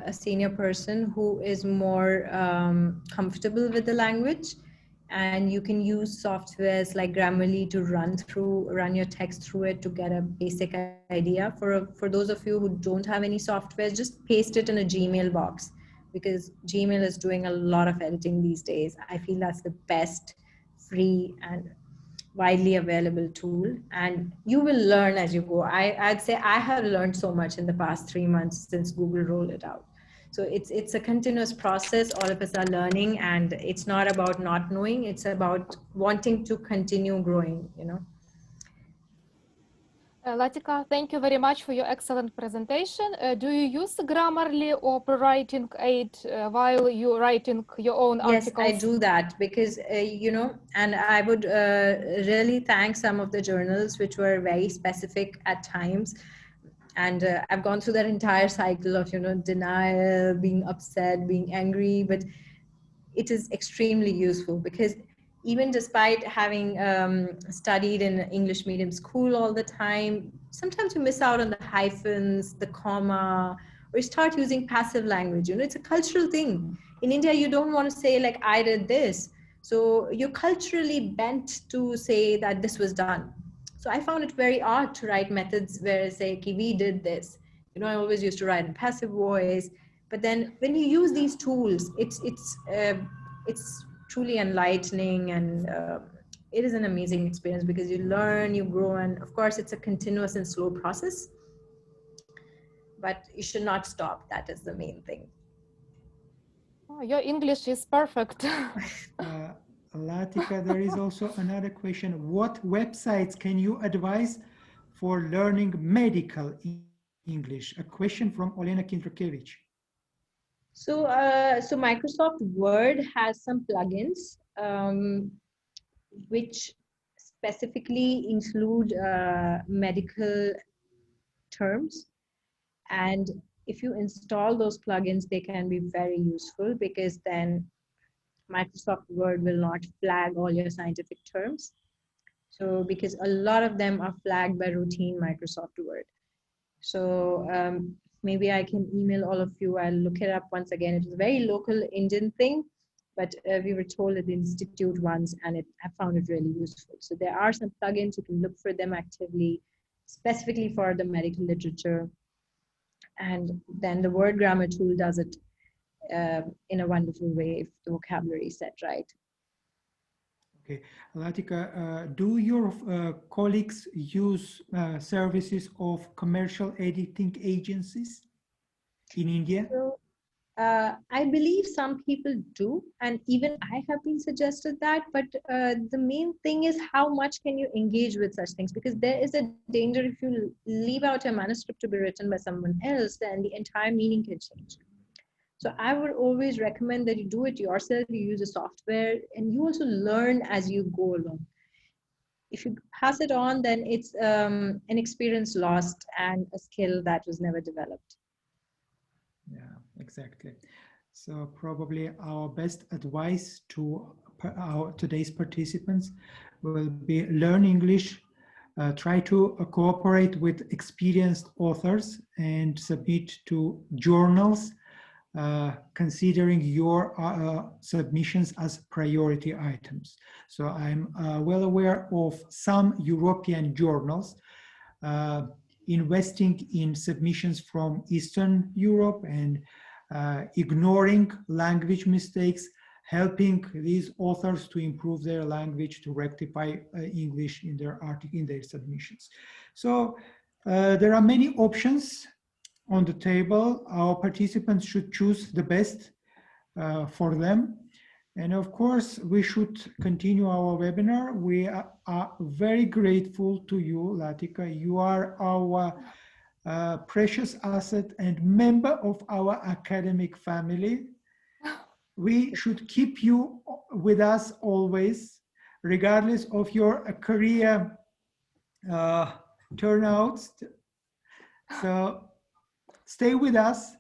a senior person who is more comfortable with the language, and you can use softwares like Grammarly to run your text through it to get a basic idea. For those of you who don't have any software, just paste it in a Gmail box, because Gmail is doing a lot of editing these days. I feel that's the best free and widely available tool, and you will learn as you go. I'd say I have learned so much in the past 3 months since Google rolled it out. So it's a continuous process. All of us are learning, and it's not about not knowing, it's about wanting to continue growing, you know. Latika, thank you very much for your excellent presentation. Do you use Grammarly or pre-writing aid while you're writing your own articles? Yes, I do that because, you know, and I would really thank some of the journals which were very specific at times. And I've gone through that entire cycle of, you know, denial, being upset, being angry, but it is extremely useful because even despite having studied in English medium school all the time, sometimes you miss out on the hyphens, the comma, or you start using passive language. You know, it's a cultural thing. In India, you don't want to say like, I did this. So you're culturally bent to say that this was done. So I found it very odd to write methods where I say, okay, we did this. You know, I always used to write in passive voice. But then when you use these tools, it's truly enlightening, and it is an amazing experience because you learn, you grow, and of course it's a continuous and slow process, but you should not stop. That is the main thing. Oh, your English is perfect. Latika, there is also another question. What websites can you advise for learning medical English? A question from Olena Kindrakevich. So, so Microsoft Word has some plugins which specifically include medical terms. And if you install those plugins, they can be very useful because then Microsoft Word will not flag all your scientific terms. So because a lot of them are flagged by routine Microsoft Word. So maybe I can email all of you. I'll look it up once again. It was a very local Indian thing, but we were told at the institute once, and I found it really useful. So there are some plugins, you can look for them actively, specifically for the medical literature. And then the word grammar tool does it in a wonderful way if the vocabulary is set right. Okay, Latika, do your colleagues use services of commercial editing agencies in India? So, I believe some people do, and even I have been suggested that, but the main thing is how much can you engage with such things, because there is a danger if you leave out a manuscript to be written by someone else, then the entire meaning can change. So I would always recommend that you do it yourself, you use a software, and you also learn as you go along. If you pass it on, then it's an experience lost and a skill that was never developed. Yeah, exactly. So probably our best advice to our today's participants will be learn English, try to cooperate with experienced authors and submit to journals, considering your submissions as priority items. So I'm well aware of some European journals investing in submissions from Eastern Europe and ignoring language mistakes, helping these authors to improve their language, to rectify English in their submissions. So there are many options on the table. Our participants should choose the best for them. And of course, we should continue our webinar. We are very grateful to you, Latika. You are our precious asset and member of our academic family. We should keep you with us always, regardless of your career turnouts. So stay with us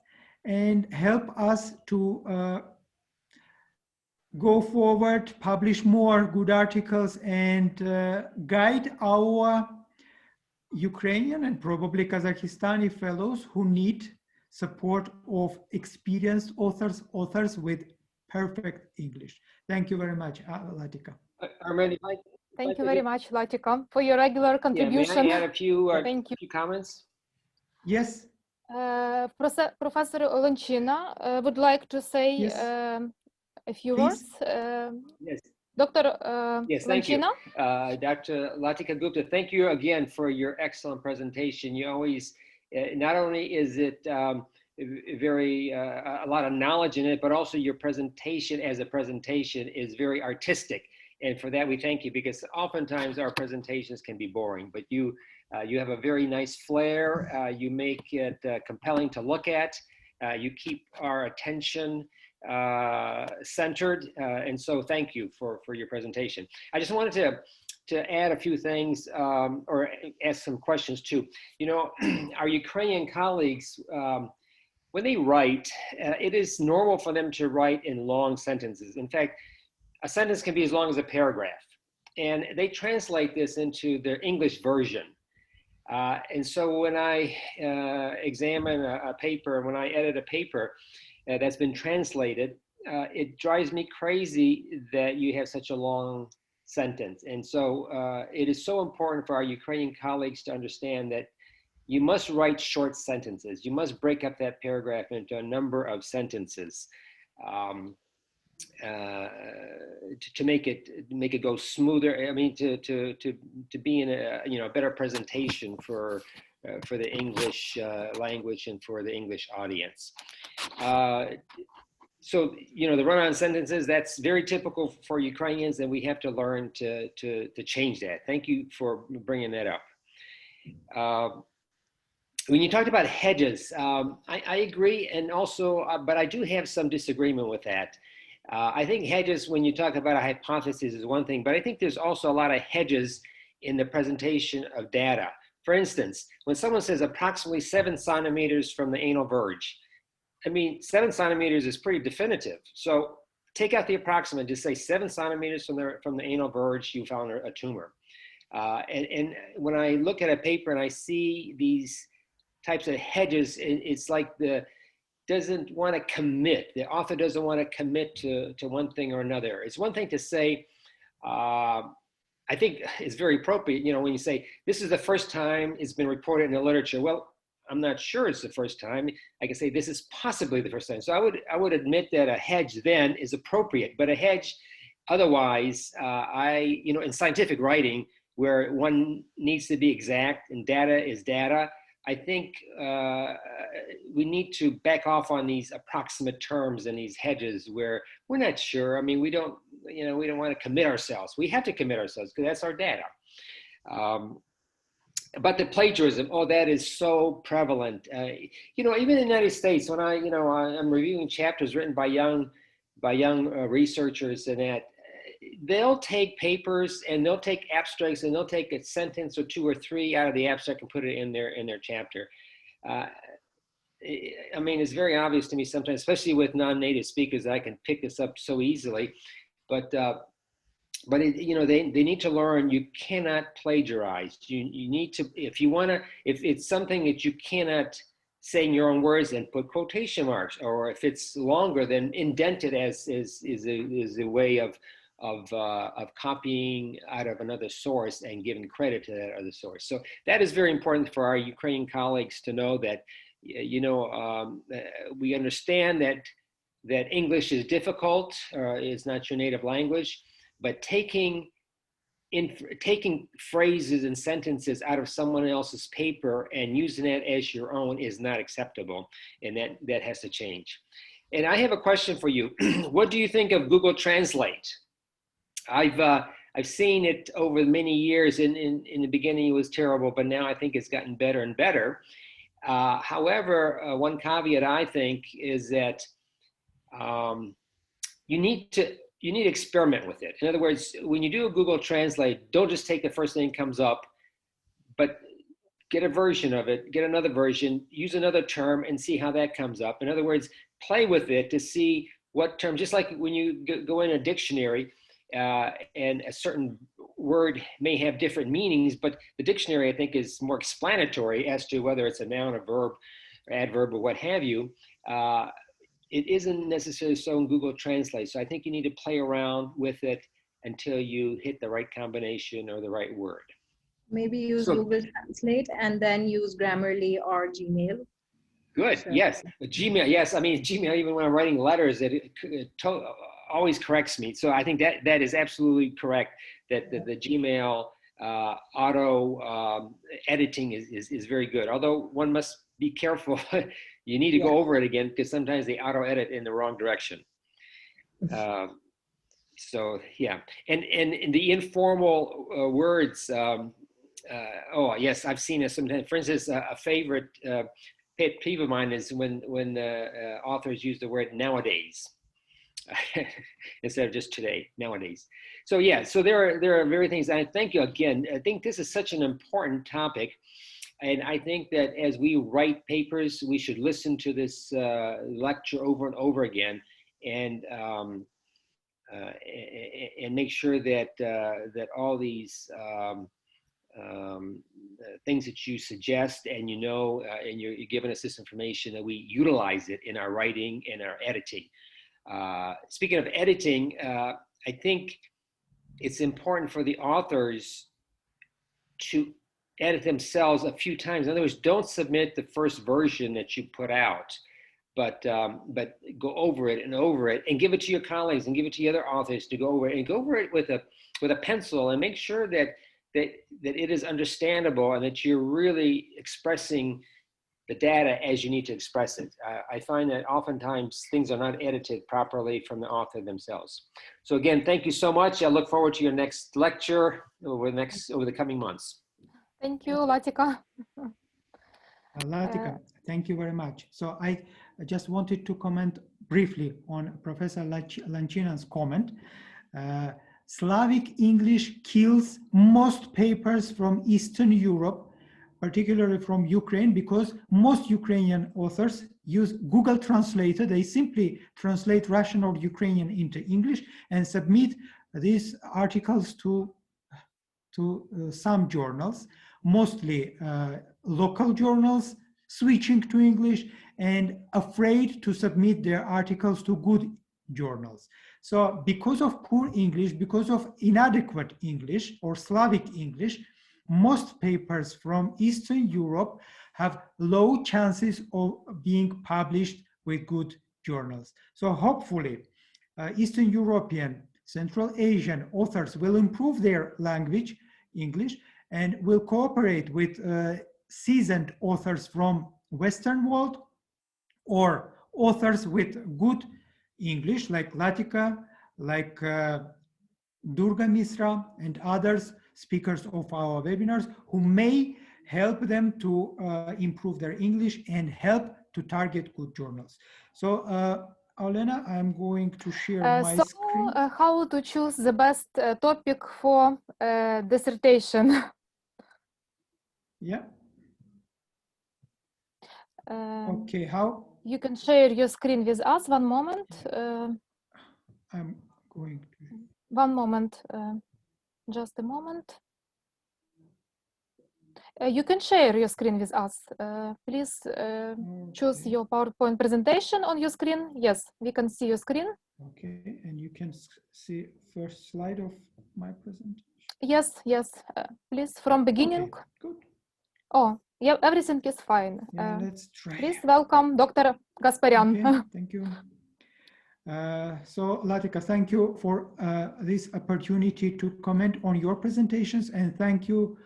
and help us to go forward, publish more good articles, and guide our Ukrainian and probably Kazakhstani fellows who need support of experienced authors with perfect English. Thank you very much, Latika. Thank you very much, Latika, for your regular contribution. May I add a few, Thank you. few comments? Yes. Professor Olenchina would like to say Yes. A few Please. words. Yes. Dr. Yes, thank you. Olenchina? Dr. Latika Gupta, thank you again for your excellent presentation. You always, not only is it a lot of knowledge in it, but also your presentation as a presentation is very artistic. And for that, we thank you, because oftentimes our presentations can be boring, but you have a very nice flair. You make it compelling to look at. You keep our attention centered, and so thank you for your presentation. I just wanted to add a few things, or ask some questions too. You know, our Ukrainian colleagues, when they write, it is normal for them to write in long sentences. In fact, a sentence can be as long as a paragraph, and they translate this into their English version. And so when I examine a paper, when I edit a paper that's been translated, it drives me crazy that you have such a long sentence. And so it is so important for our Ukrainian colleagues to understand that you must write short sentences. You must break up that paragraph into a number of sentences to make it go smoother. I mean, to be in a better presentation for the English language and for the English audience. So, you know, the run-on sentences, that's very typical for Ukrainians, and we have to learn to change that. Thank you for bringing that up. When you talked about hedges, I agree, and also, but I do have some disagreement with that. I think hedges, when you talk about a hypothesis, is one thing, but I think there's also a lot of hedges in the presentation of data. For instance, when someone says approximately 7 centimeters from the anal verge, I mean, 7 centimeters is pretty definitive. So take out the approximate, just say 7 centimeters from the anal verge, you found a tumor. And when I look at a paper and I see these types of hedges, it's like doesn't want to commit. The author doesn't want to commit to one thing or another. It's one thing to say, I think it's very appropriate, you know, when you say, this is the first time it's been reported in the literature. Well, I'm not sure it's the first time. I can say this is possibly the first time. So I would admit that a hedge then is appropriate, but a hedge otherwise, you know, in scientific writing, where one needs to be exact and data is data, I think we need to back off on these approximate terms and these hedges where we're not sure. I mean, we don't want to commit ourselves. We have to commit ourselves because that's our data. But the plagiarism, oh, that is so prevalent. You know, even in the United States, when I'm reviewing chapters written by young researchers, and that they'll take papers and they'll take abstracts and they'll take a sentence or two or three out of the abstract and put it in their chapter. I mean, it's very obvious to me sometimes, especially with non-native speakers, I can pick this up so easily. But you know, they need to learn you cannot plagiarize. You need to, if it's something that you cannot say in your own words, then put quotation marks, or if it's longer, then indent it as is a way of copying out of another source and giving credit to that other source. So that is very important for our Ukrainian colleagues to know that, you know, we understand that English is difficult, it's not your native language, but taking phrases and sentences out of someone else's paper and using it as your own is not acceptable, and that has to change. And I have a question for you. What do you think of Google Translate? I've seen it over many years. In the beginning it was terrible, but now I think it's gotten better and better. However, one caveat I think is that you need to experiment with it. In other words, when you do a Google Translate, don't just take the first thing that comes up, but get a version of it, get another version, use another term and see how that comes up. In other words, play with it to see what term, just like when you go in a dictionary and a certain word may have different meanings, but the dictionary, I think, is more explanatory as to whether it's a noun, a verb, or adverb, or what have you. It isn't necessarily so in Google Translate. So I think you need to play around with it until you hit the right combination or the right word. Maybe use Google Translate and then use Grammarly or Gmail. Good, so, yes. Gmail, yes. I mean, Gmail, even when I'm writing letters, it always corrects me. So I think that is absolutely correct, that the Gmail auto editing is very good. Although one must be careful. You need to go over it again because sometimes they auto edit in the wrong direction. So yeah, and the informal words. Oh yes, I've seen it sometimes. For instance, a favorite pet peeve of mine is when authors use the word nowadays instead of just today. Nowadays. So yeah, so there are very things. I thank you again. I think this is such an important topic. And I think that as we write papers, we should listen to this lecture over and over again, and make sure that that all these things that you suggest and and you're giving us this information, that we utilize it in our writing and our editing. Speaking of editing, I think it's important for the authors to edit themselves a few times. In other words, don't submit the first version that you put out, but go over it and give it to your colleagues and give it to the other authors to go over it, and go over it with a pencil and make sure that it is understandable and that you're really expressing the data as you need to express it. I find that oftentimes things are not edited properly from the author themselves. So again, thank you so much. I look forward to your next lecture over the coming months. Thank you, Latika. Latika, thank you very much. So I just wanted to comment briefly on Professor Lanchinan's comment. Slavic English kills most papers from Eastern Europe, particularly from Ukraine, because most Ukrainian authors use Google Translator. They simply translate Russian or Ukrainian into English and submit these articles to some journals, mostly local journals, switching to English, and afraid to submit their articles to good journals. So because of poor English, because of inadequate English or Slavic English, most papers from Eastern Europe have low chances of being published with good journals. So hopefully, Eastern European, Central Asian authors will improve their language, English, and will cooperate with seasoned authors from Western world or authors with good English like Latika, like Durga Misra and others, speakers of our webinars, who may help them to improve their English and help to target good journals. So Olena, I'm going to share my screen. How to choose the best topic for dissertation? Yeah. Okay, how? You can share your screen with us. One moment. I'm going to. One moment. Just a moment. You can share your screen with us. Please choose your PowerPoint presentation on your screen. Yes, we can see your screen. Okay, and you can see first slide of my presentation. Yes, yes. Please, from beginning. Okay, good. Oh, yeah, everything is fine. Yeah, let's try. Please welcome Dr. Gasparyan. Okay, thank you. So Latika, thank you for this opportunity to comment on your presentations, and thank you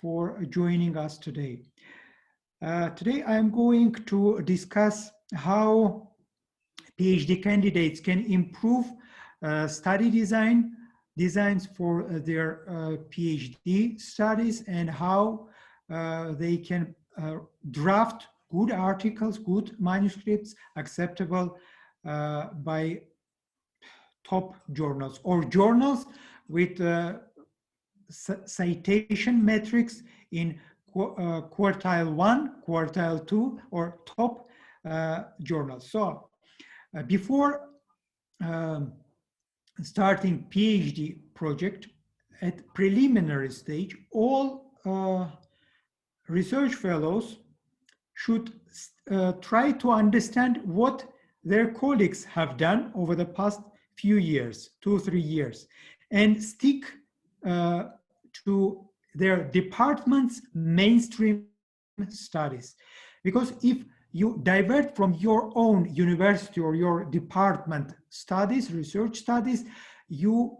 for joining us today. Today I'm going to discuss how PhD candidates can improve study designs for their PhD studies, and how they can draft good articles, good manuscripts acceptable by top journals or journals with citation metrics in quartile 1, quartile 2, or top journals. So before starting PhD project, at preliminary stage, all research fellows should try to understand what their colleagues have done over the past few years, 2-3 years, and stick to their department's mainstream studies. Because if you divert from your own university or your department studies, research studies, you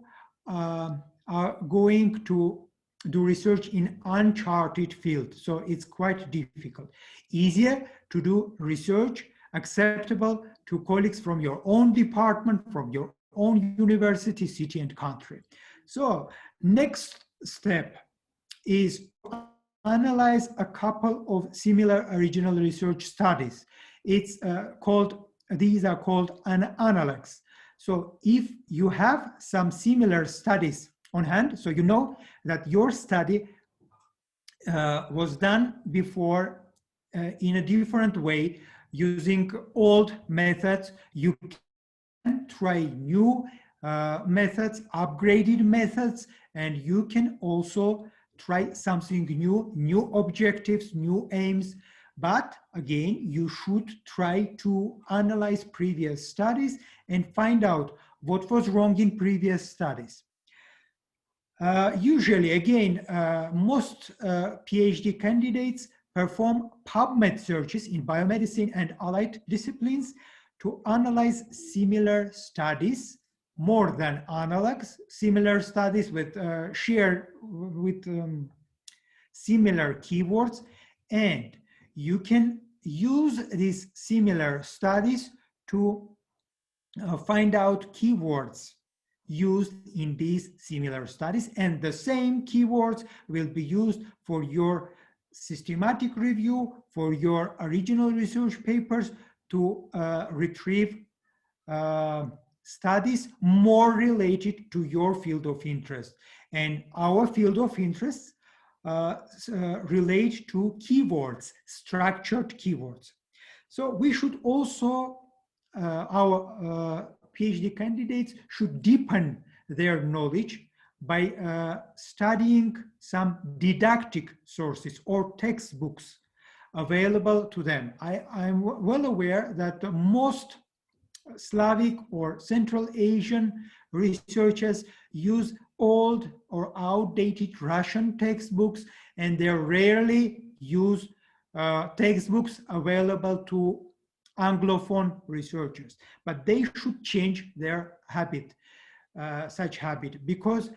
are going to do research in uncharted field. So it's quite difficult. Easier to do research acceptable to colleagues from your own department, from your own university, city, and country. So next step is to analyze a couple of similar original research studies. These are called analogs. So if you have some similar studies on hand, so you know that your study was done before in a different way, using old methods, you can try new methods, upgraded methods, and you can also try something new, new objectives, new aims. But again, you should try to analyze previous studies and find out what was wrong in previous studies. Usually, again, most PhD candidates perform PubMed searches in biomedicine and allied disciplines to analyze similar studies, more than analogs, similar studies with similar keywords, and you can use these similar studies to find out keywords used in these similar studies, and the same keywords will be used for your systematic review, for your original research papers, to retrieve studies more related to your field of interest. And our field of interest relate to keywords, structured keywords. So we should also, our PhD candidates should deepen their knowledge by studying some didactic sources or textbooks available to them. I'm well aware that most Slavic or Central Asian researchers use old or outdated Russian textbooks, and they rarely use textbooks available to Anglophone researchers. But they should change their habit, such habit, because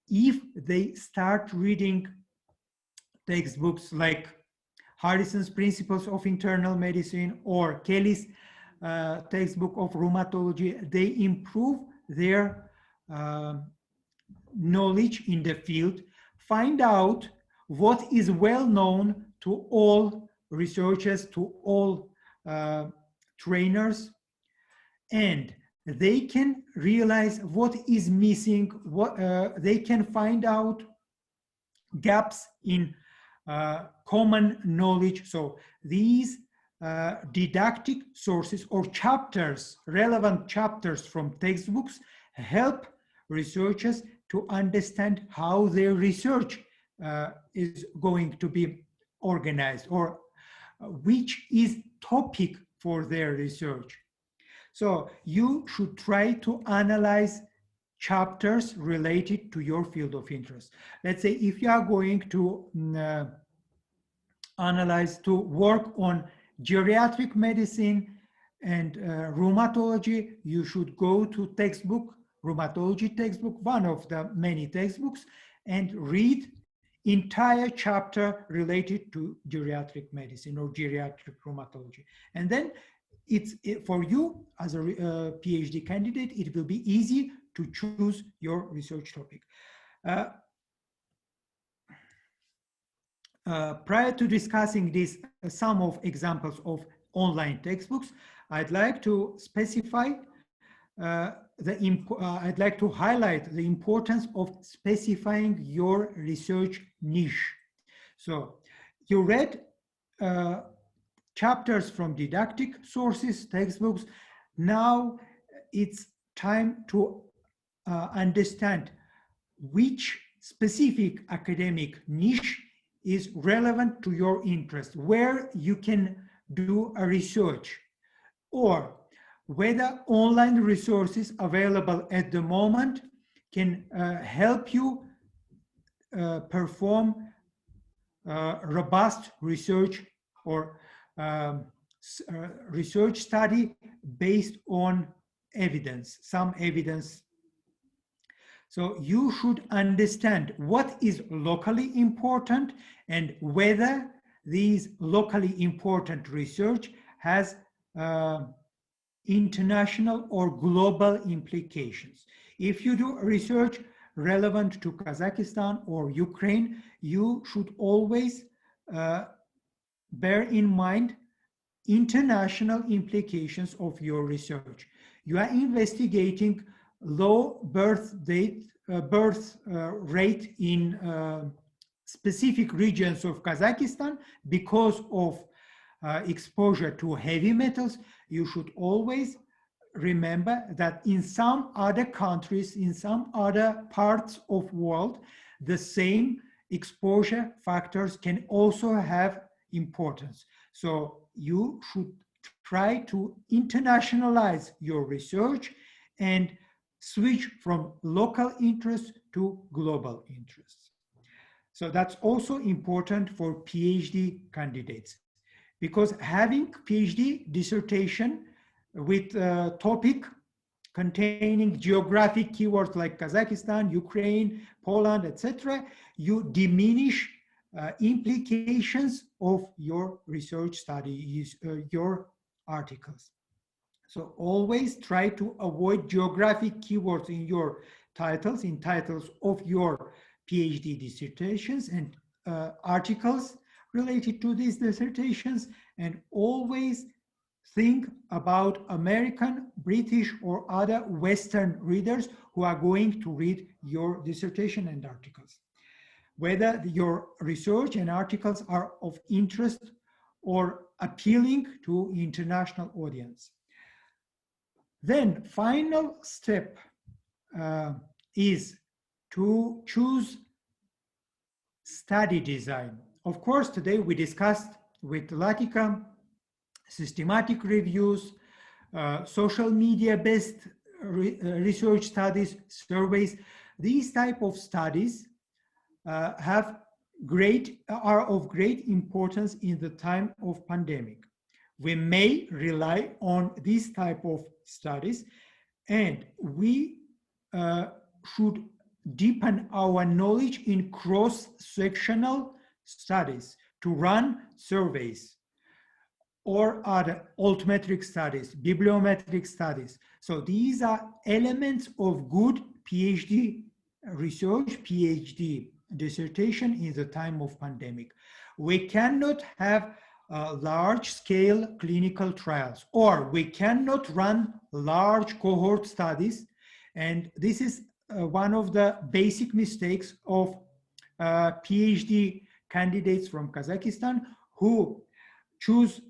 if they start reading textbooks like Harrison's Principles of Internal Medicine or Kelly's textbook of rheumatology, they improve their knowledge in the field, find out what is well known to all researchers, to all trainers, and they can realize what is missing, what they can find out gaps in common knowledge. So these didactic sources or chapters, relevant chapters from textbooks, help researchers to understand how their research is going to be organized, or which is topic for their research. So you should try to analyze chapters related to your field of interest. Let's say if you are going to analyze, to work on geriatric medicine and rheumatology, you should go to textbook, rheumatology textbook, one of the many textbooks, and read entire chapter related to geriatric medicine or geriatric rheumatology. And then for you as a PhD candidate, it will be easy to choose your research topic. Prior to discussing this, some of examples of online textbooks, I'd like to specify I'd like to highlight the importance of specifying your research niche. So you read chapters from didactic sources, textbooks. Now it's time to understand which specific academic niche is relevant to your interest, where you can do a research, or whether online resources available at the moment can help you perform robust research or research study based on evidence, some evidence. So you should understand what is locally important and whether these locally important research has international or global implications. If you do research relevant to Kazakhstan or Ukraine, you should always bear in mind international implications of your research. You are investigating low birth rate in specific regions of Kazakhstan because of exposure to heavy metals. You should always remember that in some other countries, in some other parts of the world, the same exposure factors can also have importance. So you should try to internationalize your research and switch from local interests to global interests. So that's also important for PhD candidates, because having PhD dissertation with a topic containing geographic keywords like Kazakhstan, Ukraine, Poland, etc., you diminish implications of your research studies, your articles. So always try to avoid geographic keywords in your titles, in titles of your PhD dissertations and articles related to these dissertations, and always think about American, British, or other Western readers who are going to read your dissertation and articles. Whether your research and articles are of interest or appealing to international audience. Then final step is to choose study design. Of course, today we discussed with Latica, systematic reviews, social media-based research studies, surveys. These type of studies are of great importance in the time of pandemic. We may rely on these type of studies, and we should deepen our knowledge in cross-sectional studies to run surveys or other altmetric studies, bibliometric studies. So these are elements of good PhD research, PhD dissertation in the time of pandemic. We cannot have large-scale clinical trials, or we cannot run large cohort studies. And this is one of the basic mistakes of PhD candidates from Kazakhstan who choose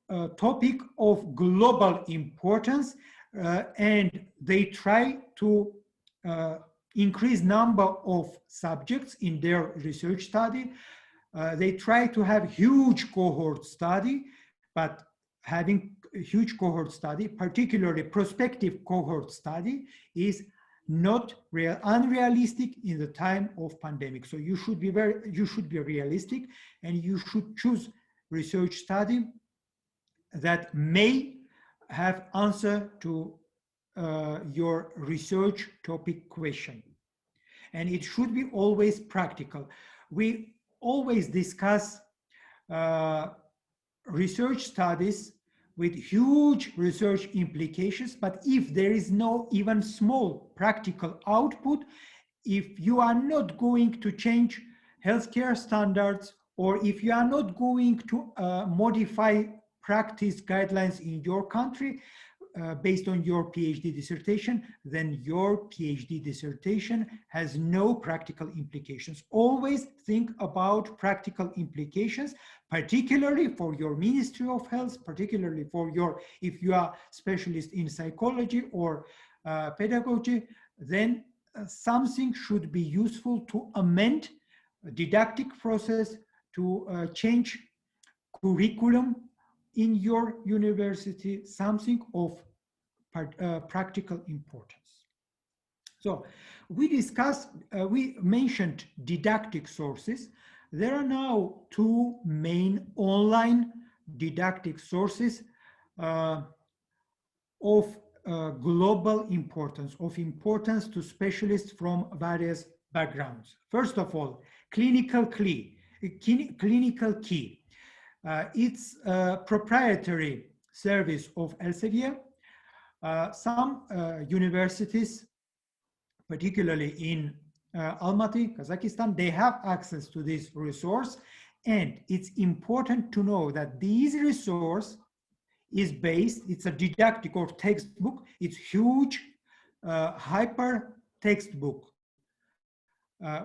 a topic of global importance and they try to increase number of subjects in their research study. They try to have huge cohort study, but having a huge cohort study, particularly prospective cohort study, is not unrealistic in the time of pandemic. So you should be realistic, and you should choose research study that may have answer to your research topic question. And it should be always practical. We always discuss research studies with huge research implications, but if there is no even small practical output, if you are not going to change healthcare standards, or if you are not going to modify practice guidelines in your country based on your PhD dissertation, then your PhD dissertation has no practical implications. Always think about practical implications, particularly for your Ministry of Health, particularly for your, if you are specialist in psychology or pedagogy, then something should be useful to amend didactic process, to change curriculum in your university, something of practical importance. So we mentioned didactic sources. There are now two main online didactic sources of global importance, to specialists from various backgrounds. First of all, Clinical Key. It's a proprietary service of Elsevier. Some universities, particularly in Almaty, Kazakhstan, they have access to this resource. And it's important to know that this resource is based, it's a didactic or textbook, it's huge hyper textbook,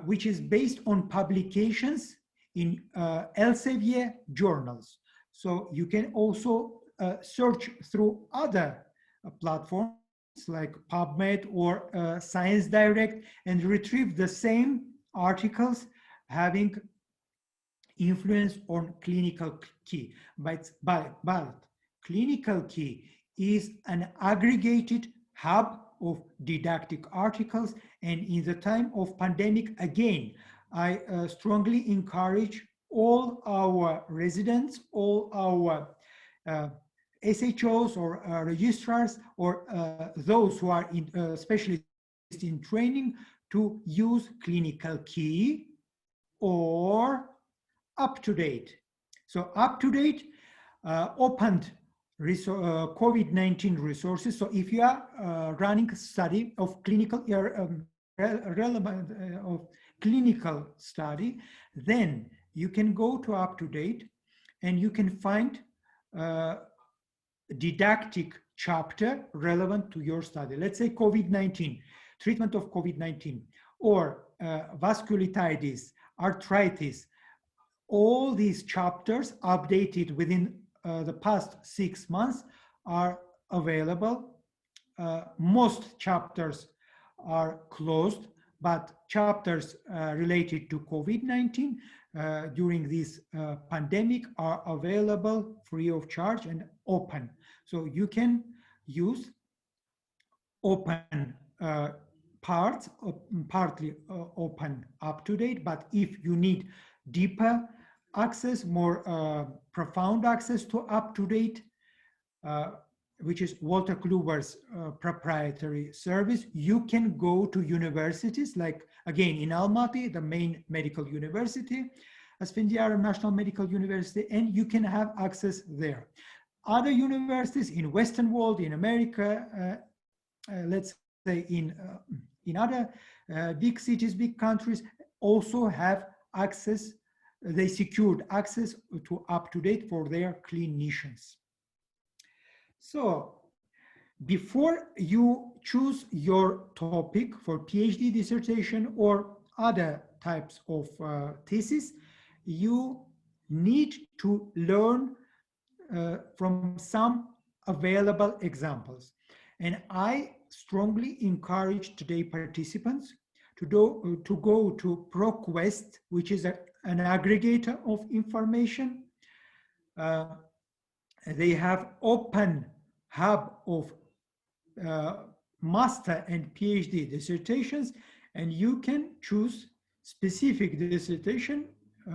which is based on publications in Elsevier journals. So you can also search through other platforms like PubMed or Science Direct and retrieve the same articles having influence on Clinical Key. But Clinical Key is an aggregated hub of didactic articles, and in the time of pandemic, again, I strongly encourage all our residents, all our SHOs or registrars, or those who are specialists in training, to use Clinical Key or UpToDate. So UpToDate opened COVID-19 resources. So if you are running a study of clinical relevant clinical study, then you can go to UpToDate and you can find didactic chapter relevant to your study. Let's say COVID-19, treatment of COVID-19, or vasculitis, arthritis. All these chapters updated within the past 6 months are available. Most chapters are closed, but chapters related to COVID-19, during this pandemic are available free of charge and open. So you can use open parts, partly open up-to-date, but if you need deeper access, more profound access to up-to-date, which is Walter Kluwer's proprietary service, you can go to universities like, again, in Almaty, the main medical university, Asfendiyar National Medical University, and you can have access there. Other universities in Western world, in America, let's say in other big cities, big countries, also have access, they secured access to up-to-date for their clinicians. So before you choose your topic for PhD dissertation or other types of thesis, you need to learn from some available examples. And I strongly encourage today participants to go to ProQuest, which is an aggregator of information. They have open hub of master and PhD dissertations, and you can choose specific dissertation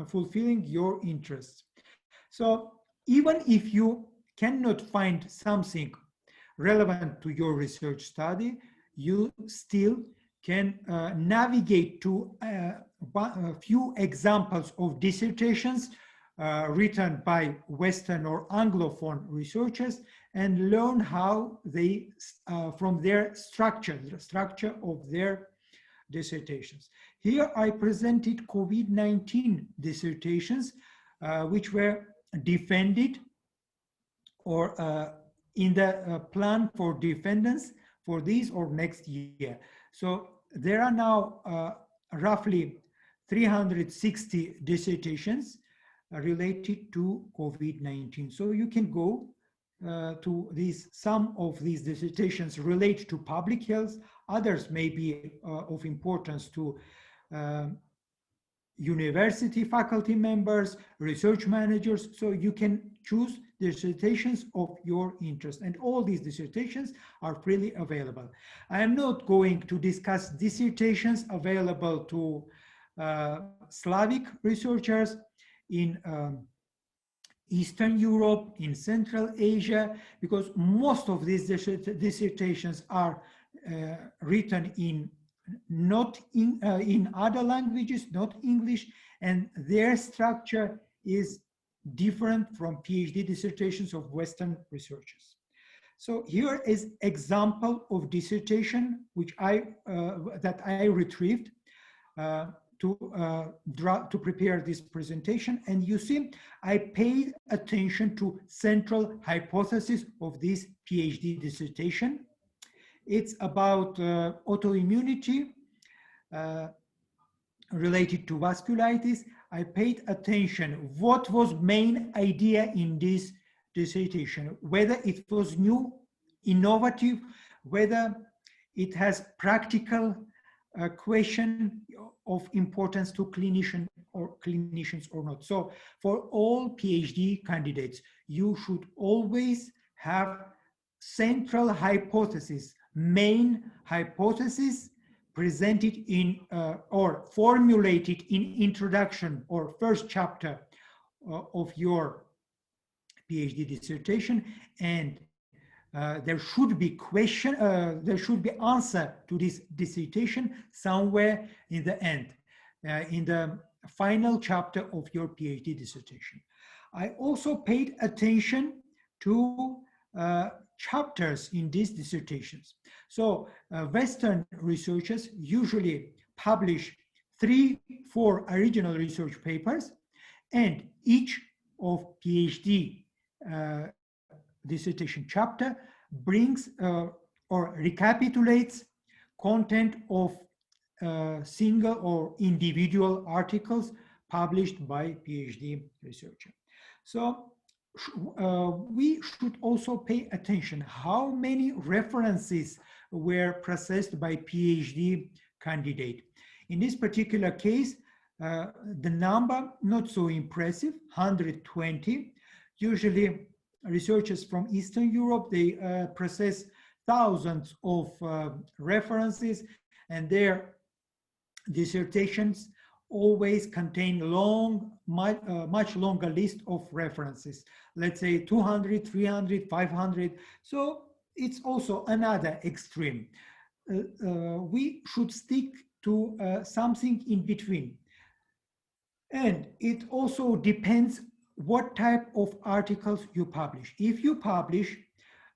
fulfilling your interests. So even if you cannot find something relevant to your research study, you still can navigate to a few examples of dissertations written by Western or Anglophone researchers and learn how they, from their structure, the structure of their dissertations. Here I presented COVID-19 dissertations, which were defended or in the plan for defendants for this or next year. So there are now roughly 360 dissertations related to COVID-19. So you can go to these, some of these dissertations relate to public health, others may be of importance to university faculty members, research managers, so you can choose dissertations of your interest, and all these dissertations are freely available. I am not going to discuss dissertations available to Slavic researchers in Eastern Europe, in Central Asia, because most of these dissertations are written in in other languages, not English, and their structure is different from PhD dissertations of Western researchers. So here is example of dissertation which that I retrieved to prepare this presentation, and you see I paid attention to central hypothesis of this PhD dissertation. It's about autoimmunity related to vasculitis. I paid attention what was main idea in this dissertation, whether it was new, innovative, whether it has practical question of importance to clinicians or not. So for all PhD candidates, you should always have central hypothesis, main hypothesis presented in or formulated in introduction or first chapter of your PhD dissertation, and there should be there should be answer to this dissertation somewhere in the end, in the final chapter of your PhD dissertation. I also paid attention to chapters in these dissertations. So Western researchers usually publish 3-4 original research papers, and each of PhD dissertation chapter brings or recapitulates content of single or individual articles published by PhD researcher. So we should also pay attention how many references were processed by PhD candidate. In this particular case, The number, not so impressive, 120. Usually researchers from Eastern Europe, they process thousands of references, and their dissertations always contain much longer list of references, let's say 200, 300, 500. So it's also another extreme. We should stick to something in between. And it also depends what type of articles you publish. If you publish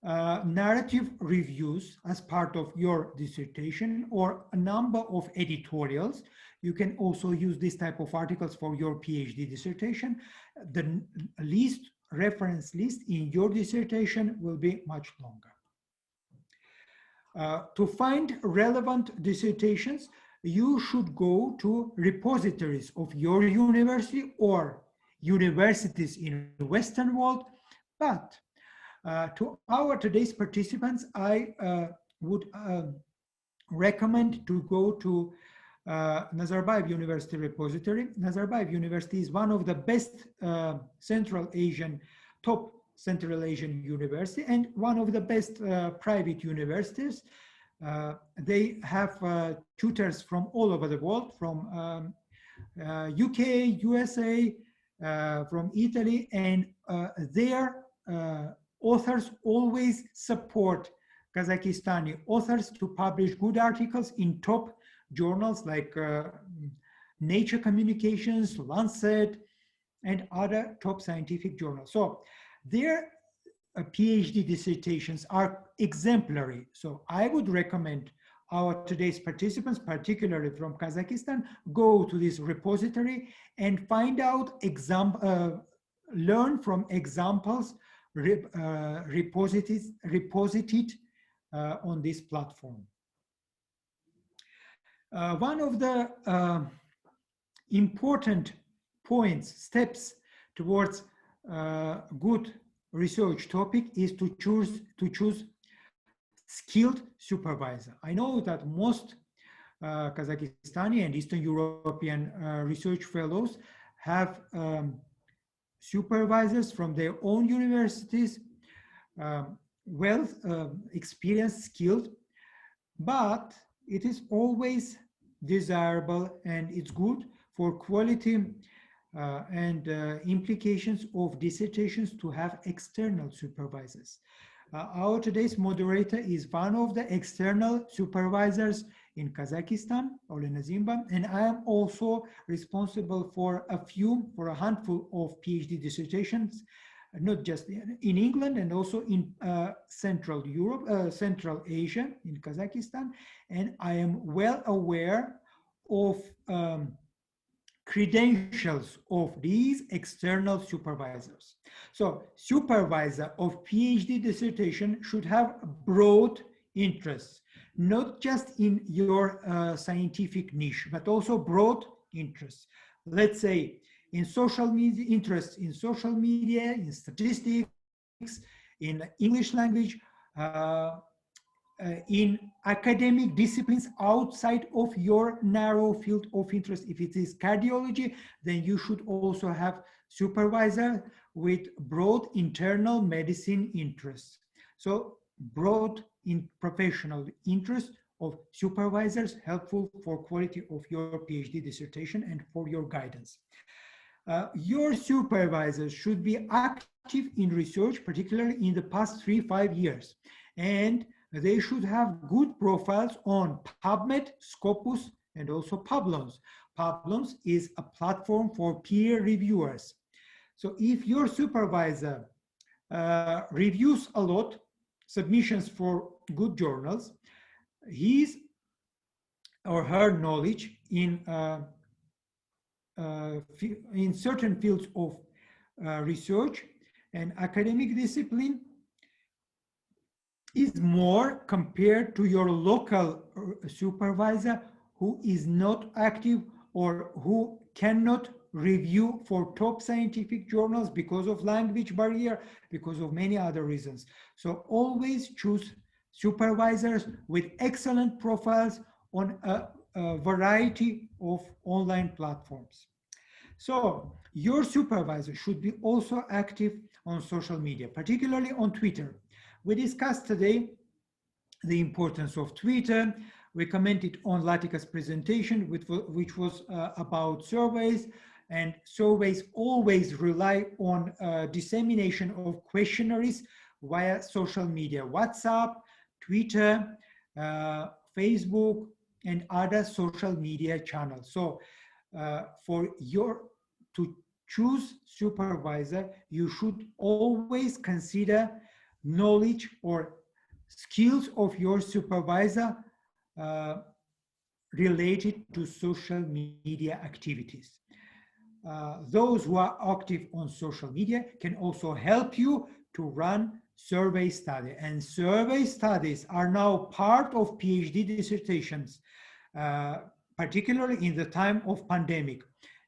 narrative reviews as part of your dissertation or a number of editorials, you can also use this type of articles for your PhD dissertation. The reference list in your dissertation will be much longer. To find relevant dissertations, you should go to repositories of your university or universities in the Western world. But to our today's participants, I would recommend to go to Nazarbayev University repository. Nazarbayev University is one of the best top Central Asian university and one of the best private universities. They have tutors from all over the world, from UK, USA, from Italy, and their authors always support Kazakhstani authors to publish good articles in top journals like Nature Communications, Lancet, and other top scientific journals. So their PhD dissertations are exemplary. So I would recommend our today's participants, particularly from Kazakhstan, go to this repository and find out, learn from examples reposited on this platform. One of the important steps towards good research topic is to choose skilled supervisor. I know that most Kazakhstani and Eastern European research fellows have supervisors from their own universities, well experienced, skilled, but it is always desirable and it's good for quality and implications of dissertations to have external supervisors. Our today's moderator is one of the external supervisors in Kazakhstan, Olena Zimba, and I am also responsible for a handful of PhD dissertations, not just in England and also in Central Europe, Central Asia, in Kazakhstan, and I am well aware of credentials of these external supervisors. So supervisor of PhD dissertation should have broad interests, not just in your scientific niche, but also broad interests. Let's say in social media, interests in social media, in statistics, in English language, in academic disciplines outside of your narrow field of interest. If it is cardiology, then you should also have supervisor with broad internal medicine interests. So broad in professional interest of supervisors helpful for quality of your PhD dissertation and for your guidance. Your supervisors should be active in research, particularly in the past 3-5 years. And they should have good profiles on PubMed, Scopus, and also Publons. Publons is a platform for peer reviewers. So if your supervisor reviews a lot submissions for good journals, his or her knowledge in certain fields of research and academic discipline is more compared to your local supervisor who is not active or who cannot review for top scientific journals because of language barrier, because of many other reasons. So always choose supervisors with excellent profiles on a a variety of online platforms. So your supervisor should be also active on social media, particularly on Twitter. We discussed today the importance of Twitter. We commented on Latica's presentation, which was about surveys, and surveys always rely on dissemination of questionnaires via social media, WhatsApp, Twitter, Facebook, and other social media channels. So to choose supervisor, you should always consider knowledge or skills of your supervisor related to social media activities. Those who are active on social media can also help you to run survey study, and survey studies are now part of PhD dissertations, particularly in the time of pandemic,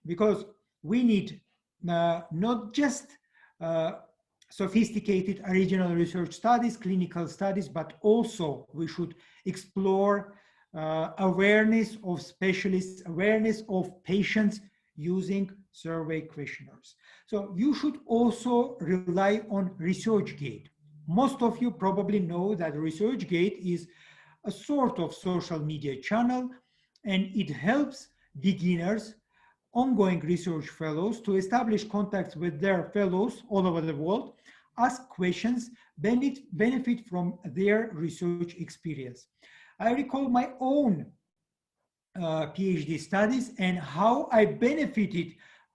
because we need not just sophisticated original research studies, clinical studies, but also we should explore awareness of specialists, awareness of patients using survey questionnaires. So you should also rely on ResearchGate. Most of you probably know that ResearchGate is a sort of social media channel, and it helps beginners, ongoing research fellows, to establish contacts with their fellows all over the world, ask questions, benefit from their research experience. I recall my own PhD studies and how I benefited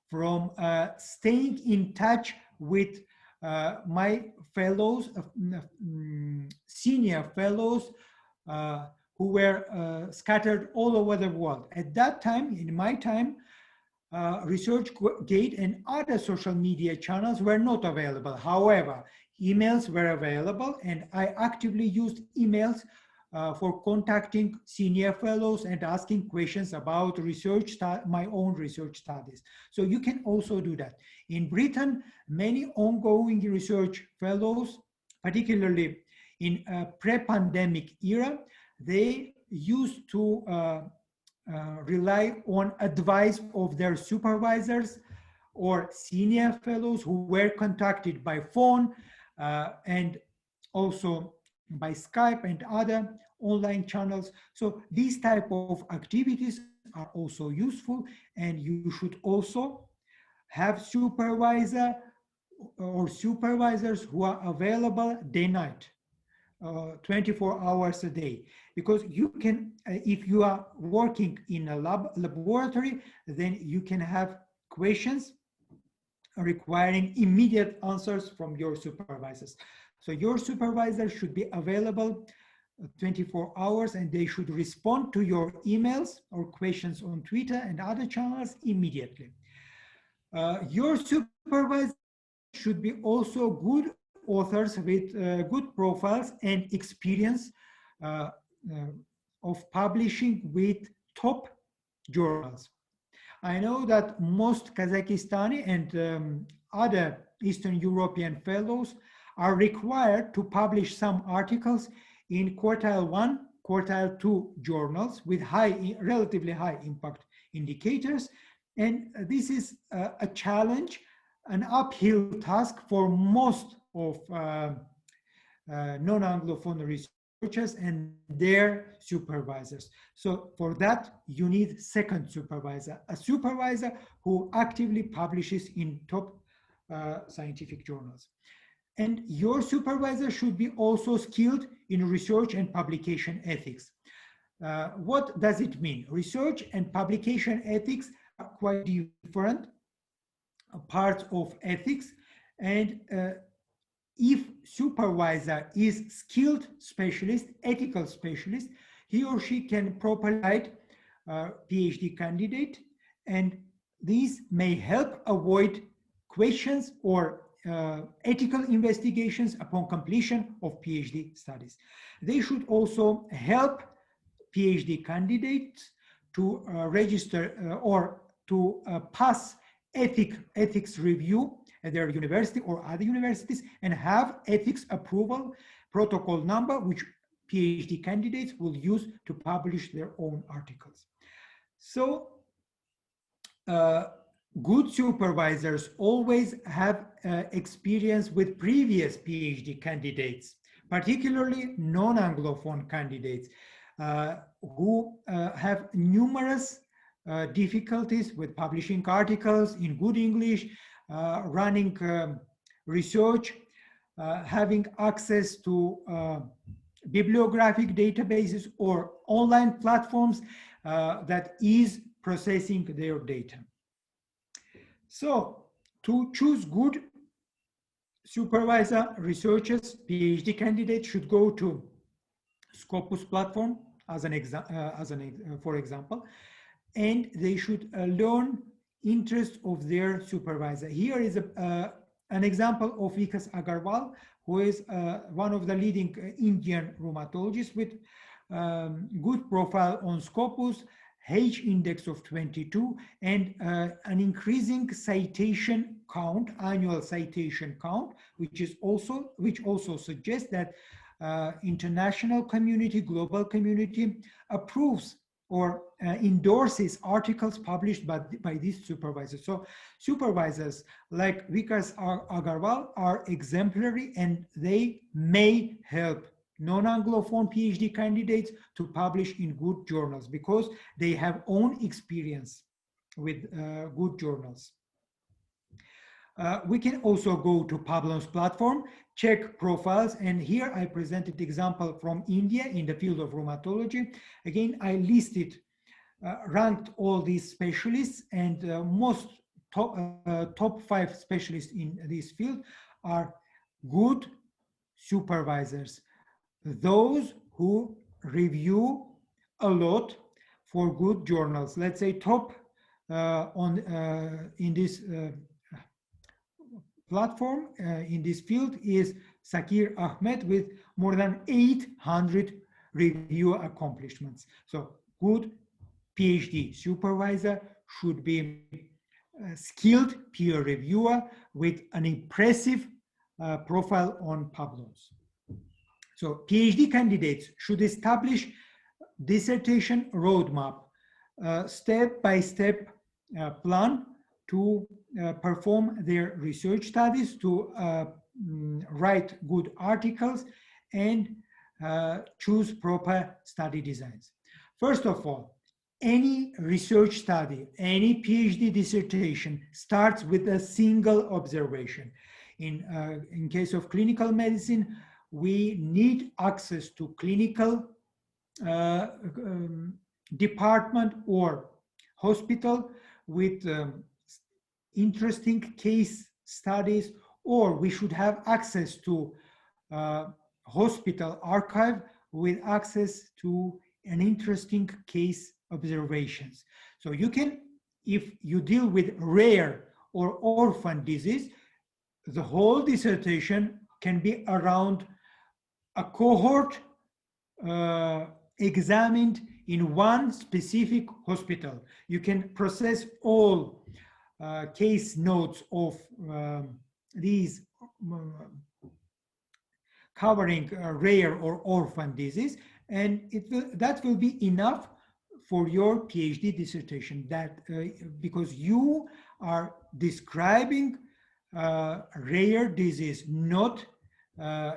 from staying in touch with my fellows, senior fellows who were scattered all over the world. At that time, in my time, ResearchGate and other social media channels were not available. However, emails were available, and I actively used emails for contacting senior fellows and asking questions about my own research studies. So you can also do that. In Britain, many ongoing research fellows, particularly in a pre-pandemic era, they used to rely on advice of their supervisors or senior fellows who were contacted by phone and also by Skype and other online channels. So these type of activities are also useful, and you should also have supervisor or supervisors who are available day-night, 24 hours a day, because you can, if you are working in a laboratory, then you can have questions requiring immediate answers from your supervisors. So your supervisor should be available 24 hours, and they should respond to your emails or questions on Twitter and other channels immediately. Your supervisor should be also good authors with good profiles and experience of publishing with top journals. I know that most Kazakhstani and other Eastern European fellows are required to publish some articles in quartile 1, quartile 2 journals with relatively high impact indicators. And this is a challenge, an uphill task for most of non-Anglophone researchers and their supervisors. So for that, you need second supervisor, a supervisor who actively publishes in top scientific journals. And your supervisor should be also skilled in research and publication ethics. What does it mean? Research and publication ethics are quite different parts of ethics, and if supervisor is skilled specialist, ethical specialist, he or she can properly guide PhD candidate, and these may help avoid questions or ethical investigations upon completion of PhD studies. They should also help PhD candidates to register or to pass ethics review at their university or other universities, and have ethics approval protocol number, which PhD candidates will use to publish their own articles. So good supervisors always have experience with previous PhD candidates, particularly non-Anglophone candidates who have numerous difficulties with publishing articles in good English, running research, having access to bibliographic databases or online platforms that is processing their data. So to choose good supervisor researchers, PhD candidates should go to Scopus platform for example, and they should learn interest of their supervisor. Here is an example of Vikas Agarwal, who is one of the leading Indian rheumatologists with good profile on Scopus, H index of 22, and an increasing citation count, annual citation count, which also suggests that international community, global community approves or endorses articles published by these supervisors. So supervisors like Vikas Agarwal are exemplary, and they may help non-Anglophone PhD candidates to publish in good journals because they have own experience with good journals. We can also go to Pablon's platform, check profiles, and here I presented example from India in the field of rheumatology. Again, I listed, ranked all these specialists, and most top 5 specialists in this field are good supervisors, those who review a lot for good journals. Let's say top in this platform in this field is Sakir Ahmed with more than 800 review accomplishments. So good PhD supervisor should be a skilled peer reviewer with an impressive profile on Pablons. So PhD candidates should establish dissertation roadmap, step-by-step plan to perform their research studies, to write good articles, and choose proper study designs. First of all, any research study, any PhD dissertation starts with a single observation. In case of clinical medicine, we need access to clinical department or hospital with interesting case studies, or we should have access to hospital archive with access to an interesting case observations. So you can, if you deal with rare or orphan disease, the whole dissertation can be around a cohort examined in one specific hospital. You can process all case notes of these covering rare or orphan disease, and that will be enough for your PhD dissertation. That because you are describing rare disease not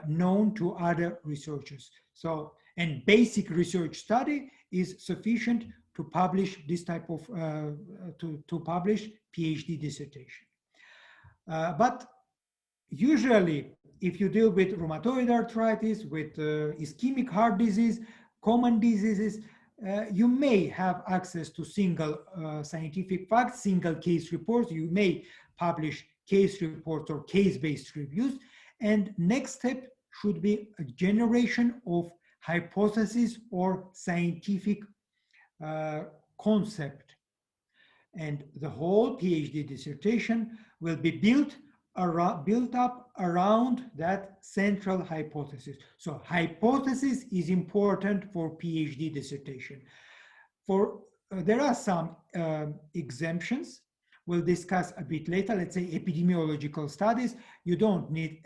known to other researchers. So, and basic research study is sufficient to publish this type of to publish PhD dissertation. But usually, if you deal with rheumatoid arthritis, with ischemic heart disease, common diseases, you may have access to single scientific facts, single case reports. You may publish case reports or case-based reviews. And next step should be a generation of hypothesis or scientific concept. And the whole PhD dissertation will be built up around that central hypothesis. So hypothesis is important for PhD dissertation. There are some exemptions. We'll discuss a bit later. Let's say epidemiological studies. You don't need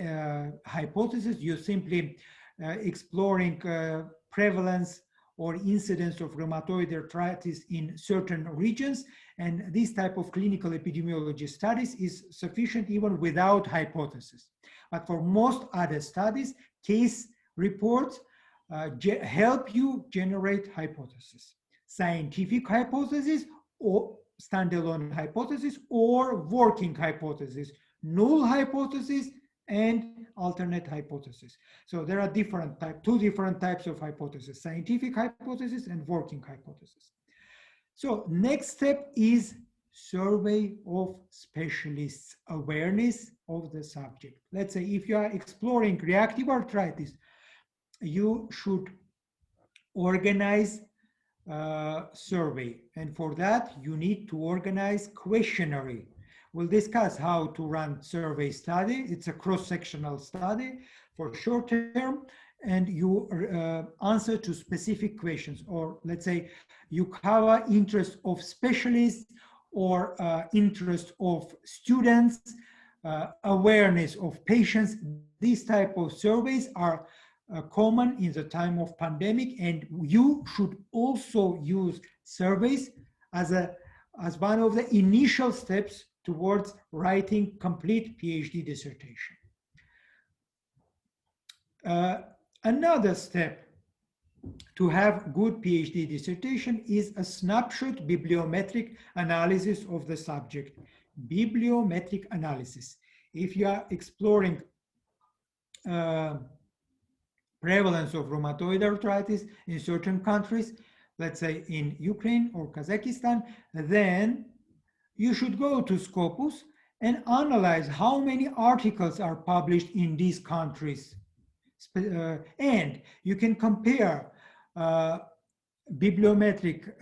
hypothesis. You're simply exploring prevalence or incidence of rheumatoid arthritis in certain regions. And this type of clinical epidemiology studies is sufficient even without hypothesis. But for most other studies, case reports help you generate hypothesis, scientific hypothesis or standalone hypothesis or working hypothesis, null hypothesis and alternate hypothesis. So there are two different types of hypothesis, scientific hypothesis and working hypothesis. So next step is survey of specialists, awareness of the subject. Let's say if you are exploring reactive arthritis, you should organize a survey. And for that, you need to organize questionnaire. We'll discuss how to run survey study. It's a cross-sectional study for short term, and you answer to specific questions, or let's say you cover interest of specialists or interest of students, awareness of patients. These type of surveys are common in the time of pandemic, and you should also use surveys as one of the initial steps towards writing complete PhD dissertation. Another step to have good PhD dissertation is a snapshot bibliometric analysis of the subject. Bibliometric analysis. If you are exploring prevalence of rheumatoid arthritis in certain countries, let's say in Ukraine or Kazakhstan, then you should go to Scopus and analyze how many articles are published in these countries. And you can compare bibliometric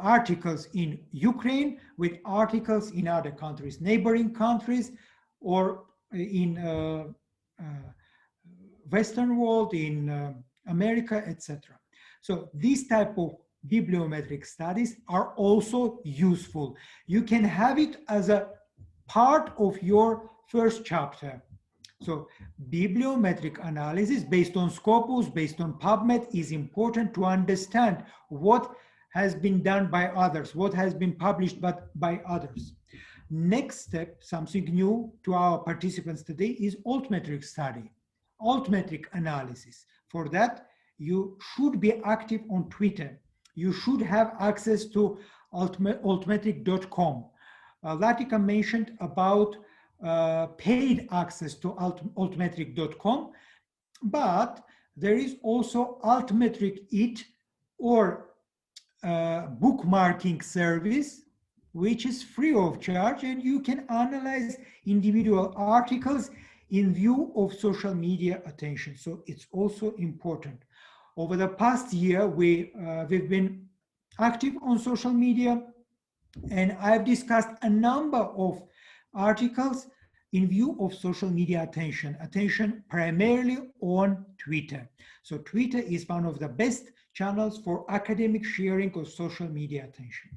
articles in Ukraine with articles in other countries, neighboring countries, or in Western world, in America, etc. So this type of bibliometric studies are also useful. You can have it as a part of your first chapter. So bibliometric analysis based on Scopus, based on PubMed is important to understand what has been done by others, what has been published by others. Next step, something new to our participants today, is Altmetric study, Altmetric analysis. For that, you should be active on Twitter. You should have access to altmetric.com. Latika mentioned about paid access to altmetric.com, but there is also Altmetric It, or bookmarking service, which is free of charge, and you can analyze individual articles in view of social media attention. So it's also important. Over the past year, we've been active on social media, and I've discussed a number of articles in view of social media attention primarily on Twitter. So Twitter is one of the best channels for academic sharing of social media attention.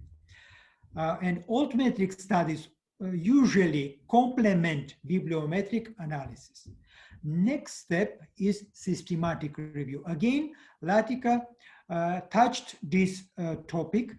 And altmetric studies usually complement bibliometric analysis. Next step is systematic review. Again, Latika touched this topic,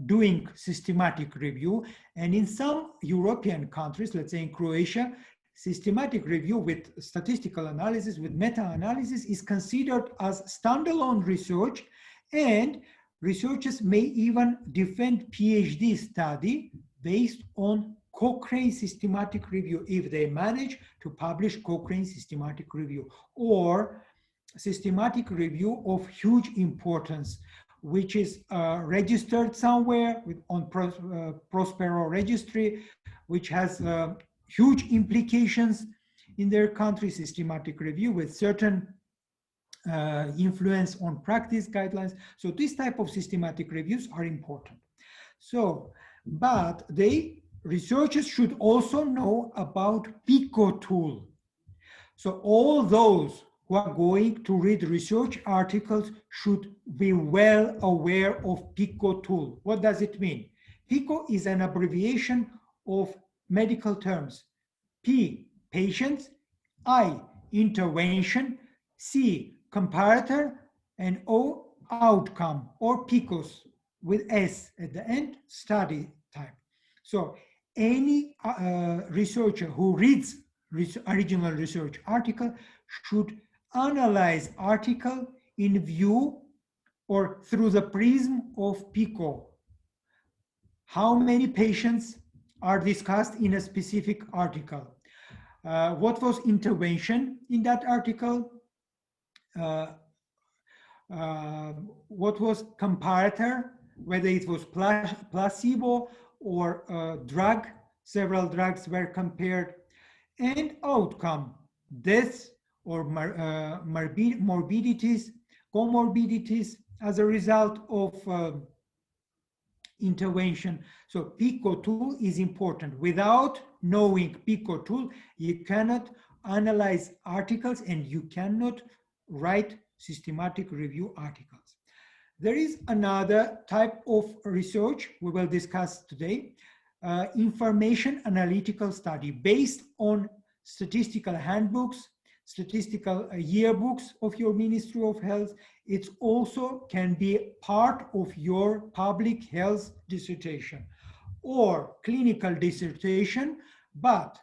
doing systematic review. And in some European countries, let's say in Croatia, systematic review with statistical analysis, with meta-analysis is considered as standalone research, and researchers may even defend PhD study based on Cochrane systematic review if they manage to publish Cochrane systematic review, or systematic review of huge importance, which is registered somewhere on Prospero registry, which has huge implications in their country, systematic review with certain influence on practice guidelines. So this type of systematic reviews are important. So, but researchers should also know about PICO tool. So all those who are going to read research articles should be well aware of PICO tool. What does it mean? PICO is an abbreviation of medical terms. P, patients, I, intervention, C, comparator, and O, outcome or PICOS with S at the end study type. So any researcher who reads original research article should analyze article in view or through the prism of PICO. How many patients are discussed in a specific article? What was intervention in that article? What was comparator, whether it was placebo or drug, several drugs were compared, and outcome, deaths or morbidities, comorbidities as a result of intervention. So PICO tool is important. Without knowing PICO tool, you cannot analyze articles and you cannot write systematic review articles. There is another type of research we will discuss today, information analytical study based on statistical handbooks, statistical yearbooks of your Ministry of Health. It also can be part of your public health dissertation or clinical dissertation, but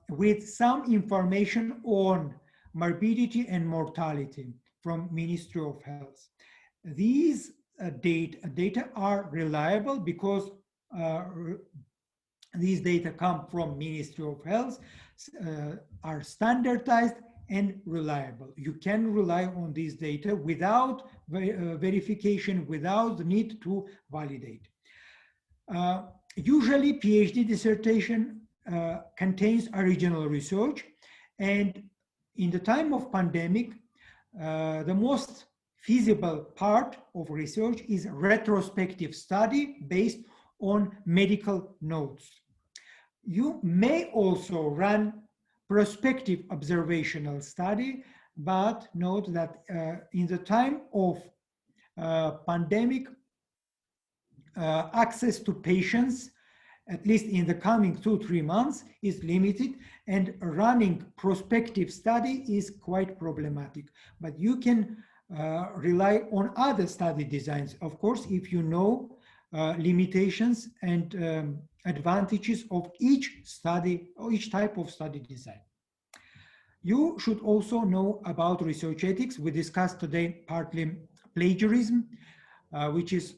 with some information on morbidity and mortality from Ministry of Health. These data are reliable because these data come from Ministry of Health, are standardized and reliable. You can rely on these data without verification, without the need to validate. Usually PhD dissertation contains original research, and in the time of pandemic, the most feasible part of research is retrospective study based on medical notes. You may also run prospective observational study, but note that in the time of pandemic, access to patients, at least in the coming 2-3 months, is limited, and running prospective study is quite problematic. But you can rely on other study designs, of course, if you know limitations and advantages of each study or each type of study design. You should also know about research ethics. We discussed today partly plagiarism, which is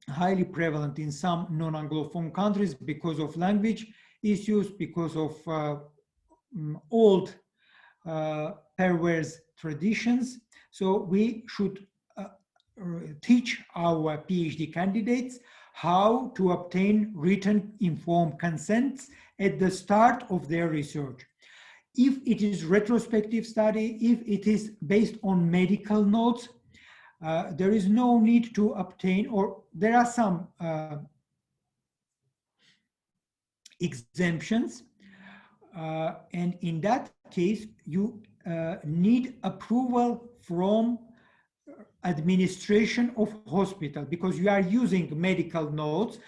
highly prevalent in some non-Anglophone countries because of language issues, because of old perverse traditions. So we should teach our PhD candidates how to obtain written informed consents at the start of their research. If it is retrospective study, if it is based on medical notes, there is no need to obtain, or there are some exemptions, and in that case you need approval from administration of hospital, because you are using medical notes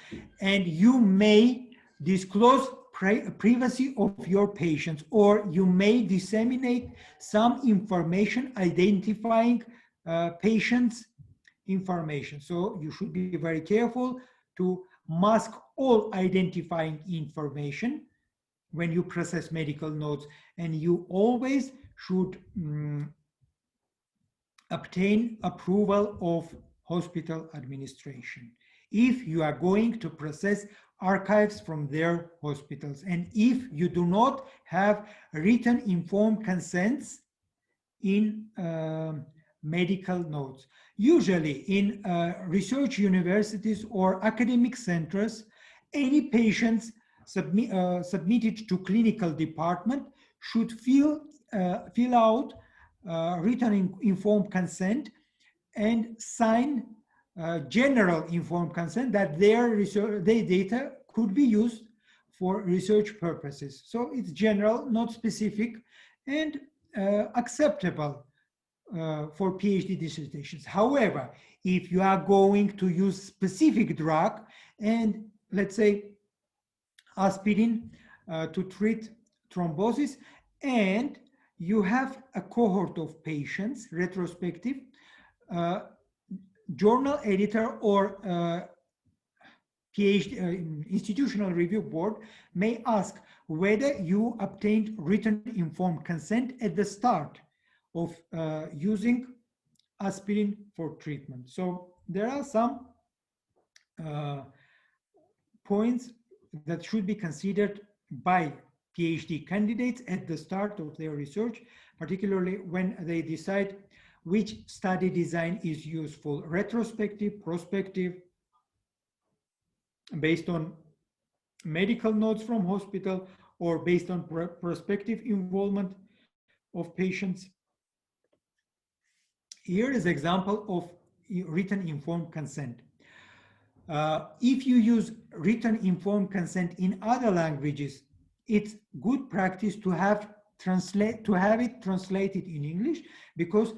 and you may disclose privacy of your patients, or you may disseminate some information identifying patients' information. So you should be very careful to mask all identifying information when you process medical notes, and you always should obtain approval of hospital administration if you are going to process archives from their hospitals, and if you do not have written informed consents in medical notes. Usually in research universities or academic centers, any patients submitted to clinical department should fill out written informed consent and sign general informed consent that their data could be used for research purposes. So it's general, not specific, and acceptable for PhD dissertations. However, if you are going to use specific drug, and let's say aspirin to treat thrombosis, and you have a cohort of patients, retrospective, journal editor or PhD institutional review board may ask whether you obtained written informed consent at the start of using aspirin for treatment. So there are some points that should be considered by PhD candidates at the start of their research, particularly when they decide which study design is useful: retrospective, prospective, based on medical notes from hospital, or based on prospective involvement of patients. Here is an example of written informed consent. If you use written informed consent in other languages, it's good practice to have it translated in English, because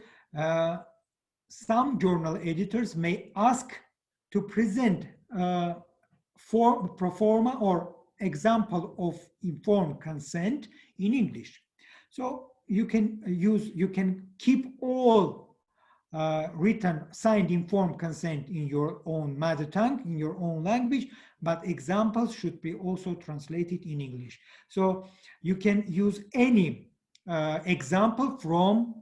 some journal editors may ask to present pro forma or example of informed consent in English. So you can keep all written, signed, informed consent in your own mother tongue, in your own language, but examples should be also translated in English. So you can use any example from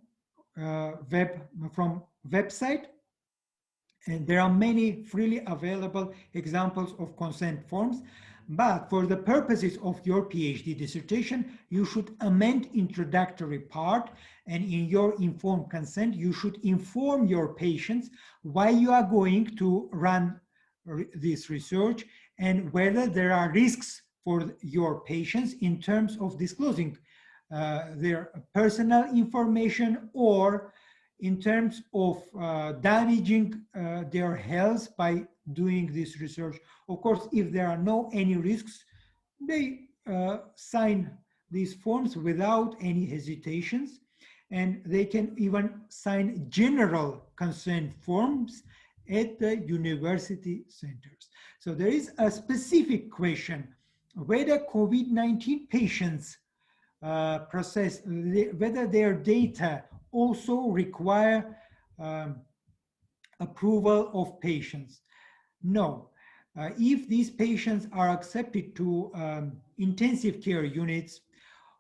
website, and there are many freely available examples of consent forms. But for the purposes of your PhD dissertation, you should amend introductory part, and in your informed consent, you should inform your patients why you are going to run this research and whether there are risks for your patients in terms of disclosing their personal information, or in terms of damaging their health by doing this research. Of course, if there are any risks, they sign these forms without any hesitations, and they can even sign general consent forms at the university centers. So there is a specific question whether COVID-19 patients whether their data also require approval of patients. No. If these patients are accepted to intensive care units,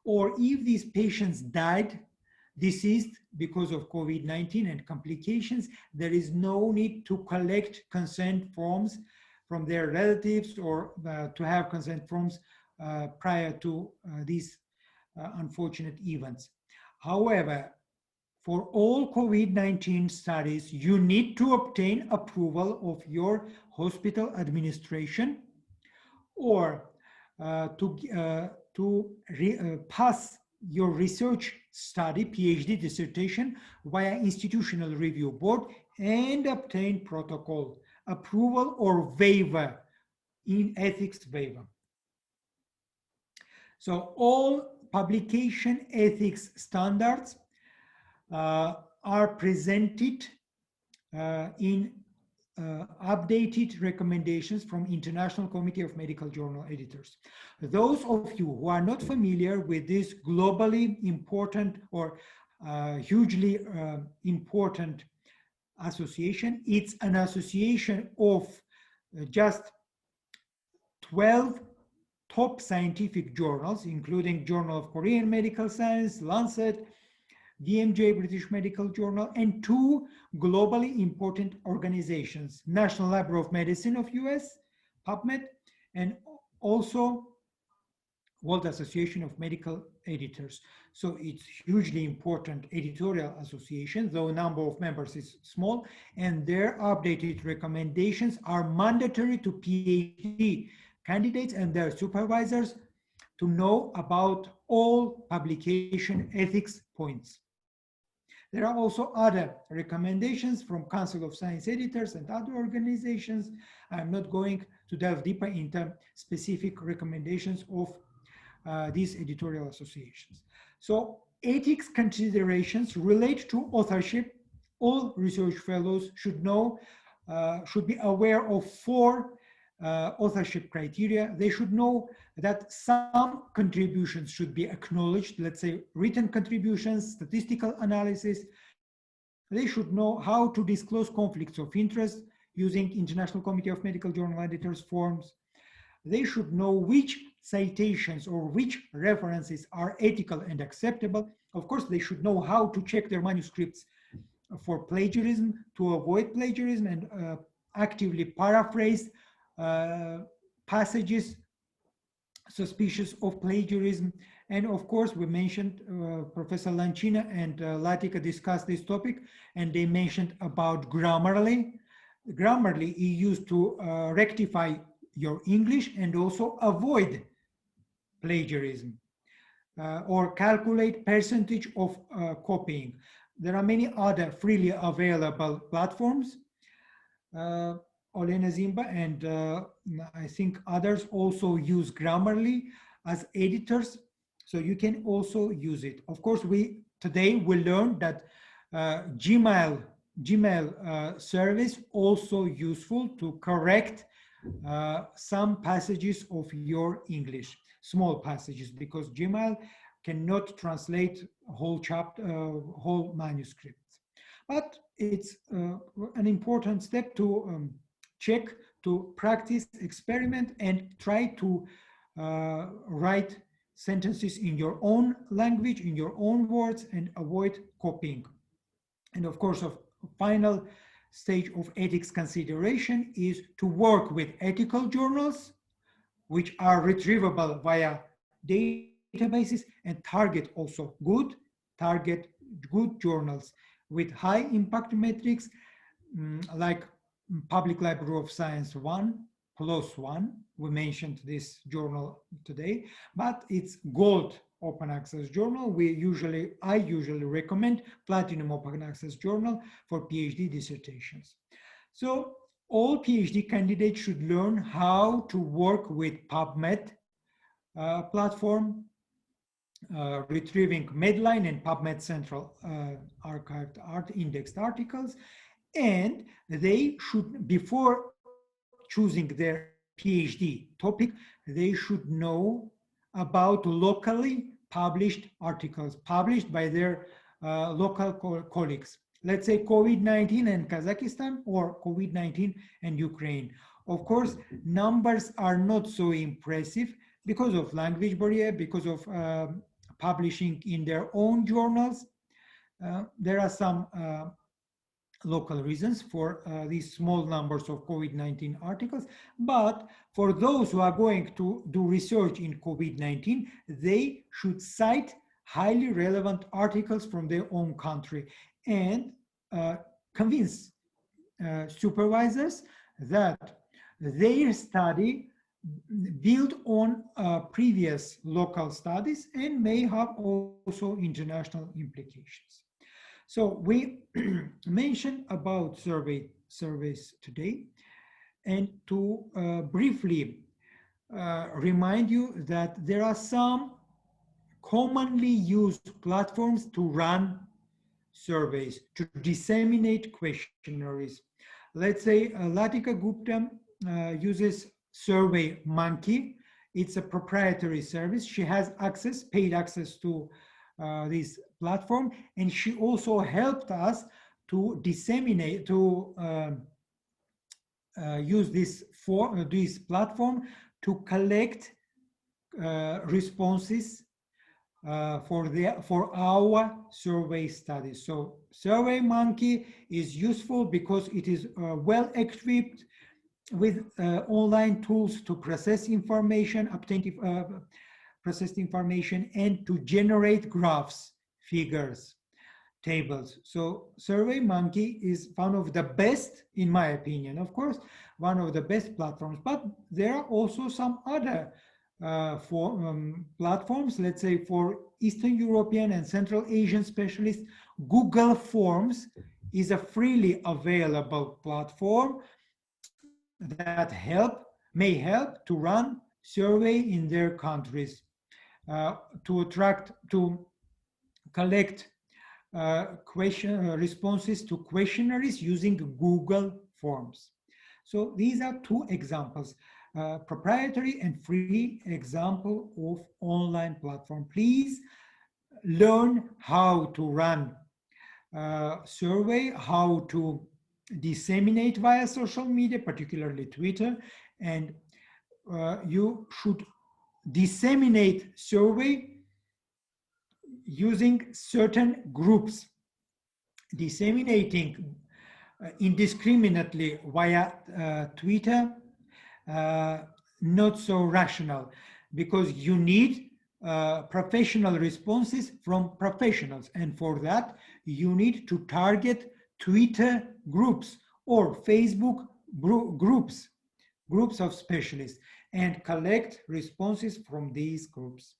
or if these patients died, deceased because of COVID-19 and complications, there is no need to collect consent forms from their relatives, or to have consent forms prior to these unfortunate events. However, for all COVID-19 studies, you need to obtain approval of your hospital administration, or to pass your research study, PhD dissertation, via institutional review board and obtain protocol approval or waiver, in ethics waiver. So all publication ethics standards are presented in updated recommendations from International Committee of Medical Journal Editors. Those of you who are not familiar with this globally important or hugely important association, it's an association of just 12 top scientific journals, including Journal of Korean Medical Science, Lancet, DMJ, British Medical Journal, and 2 globally important organizations, National Library of Medicine of US, PubMed, and also World Association of Medical Editors. So it's hugely important editorial association, though number of members is small, and their updated recommendations are mandatory to PhD candidates and their supervisors to know about all publication ethics points. There are also other recommendations from Council of Science Editors and other organizations. I'm not going to delve deeper into specific recommendations of these editorial associations. So ethics considerations relate to authorship. All research fellows should know, should be aware of 4 authorship criteria. They should know that some contributions should be acknowledged, let's say written contributions, statistical analysis, They should know how to disclose conflicts of interest using International Committee of Medical Journal Editors forms. They should know which citations or which references are ethical and acceptable. Of course, they should know how to check their manuscripts for plagiarism, to avoid plagiarism, and actively paraphrase passages suspicious of plagiarism. And of course, we mentioned Professor Lancina and Latika discussed this topic, and they mentioned about Grammarly. Grammarly is used to rectify your English and also avoid plagiarism or calculate percentage of copying. There are many other freely available platforms. Olena Zimba and I think others also use Grammarly as editors, so you can also use it. Of course, today we learned that Gmail service also useful to correct some passages of your English, small passages, because Gmail cannot translate whole chapter, whole manuscripts. But it's an important step to check, to practice, experiment, and try to write sentences in your own language, in your own words, and avoid copying. And of course, a final stage of ethics consideration is to work with ethical journals, which are retrievable via databases, and target good journals with high impact metrics, like Public Library of Science 1+1. We mentioned this journal today, but it's gold open access journal. I usually recommend platinum open access journal for PhD dissertations. So all PhD candidates should learn how to work with PubMed platform, retrieving Medline and PubMed Central archived indexed articles. And they should, before choosing their PhD topic, they should know about locally published articles published by their local colleagues. Let's say COVID-19 and Kazakhstan, or COVID-19 and Ukraine. Of course, numbers are not so impressive because of language barrier, because of publishing in their own journals. There are some local reasons for these small numbers of COVID-19 articles, but for those who are going to do research in COVID-19, they should cite highly relevant articles from their own country and convince supervisors that their study built on previous local studies and may have also international implications. So we mentioned about surveys today, and to briefly remind you that there are some commonly used platforms to run surveys, to disseminate questionnaires. Let's say Latika Gupta uses SurveyMonkey. It's a proprietary service. She has access, paid access to this platform, and she also helped us to disseminate, to use this platform to collect responses for our survey studies. So SurveyMonkey is useful because it is well equipped with online tools to process information, processed information, and to generate graphs, figures, tables. So SurveyMonkey is one of the best, in my opinion, of course, one of the best platforms, but there are also some other platforms. Let's say for Eastern European and Central Asian specialists, Google Forms is a freely available platform that may help to run survey in their countries, to collect responses to questionnaires using Google Forms. So these are two examples, proprietary and free example of online platform. Please learn how to run survey how to disseminate via social media, particularly Twitter, and you should disseminate survey using certain groups. Disseminating indiscriminately via Twitter, not so rational, because you need professional responses from professionals, and for that you need to target Twitter groups or Facebook groups of specialists and collect responses from these groups.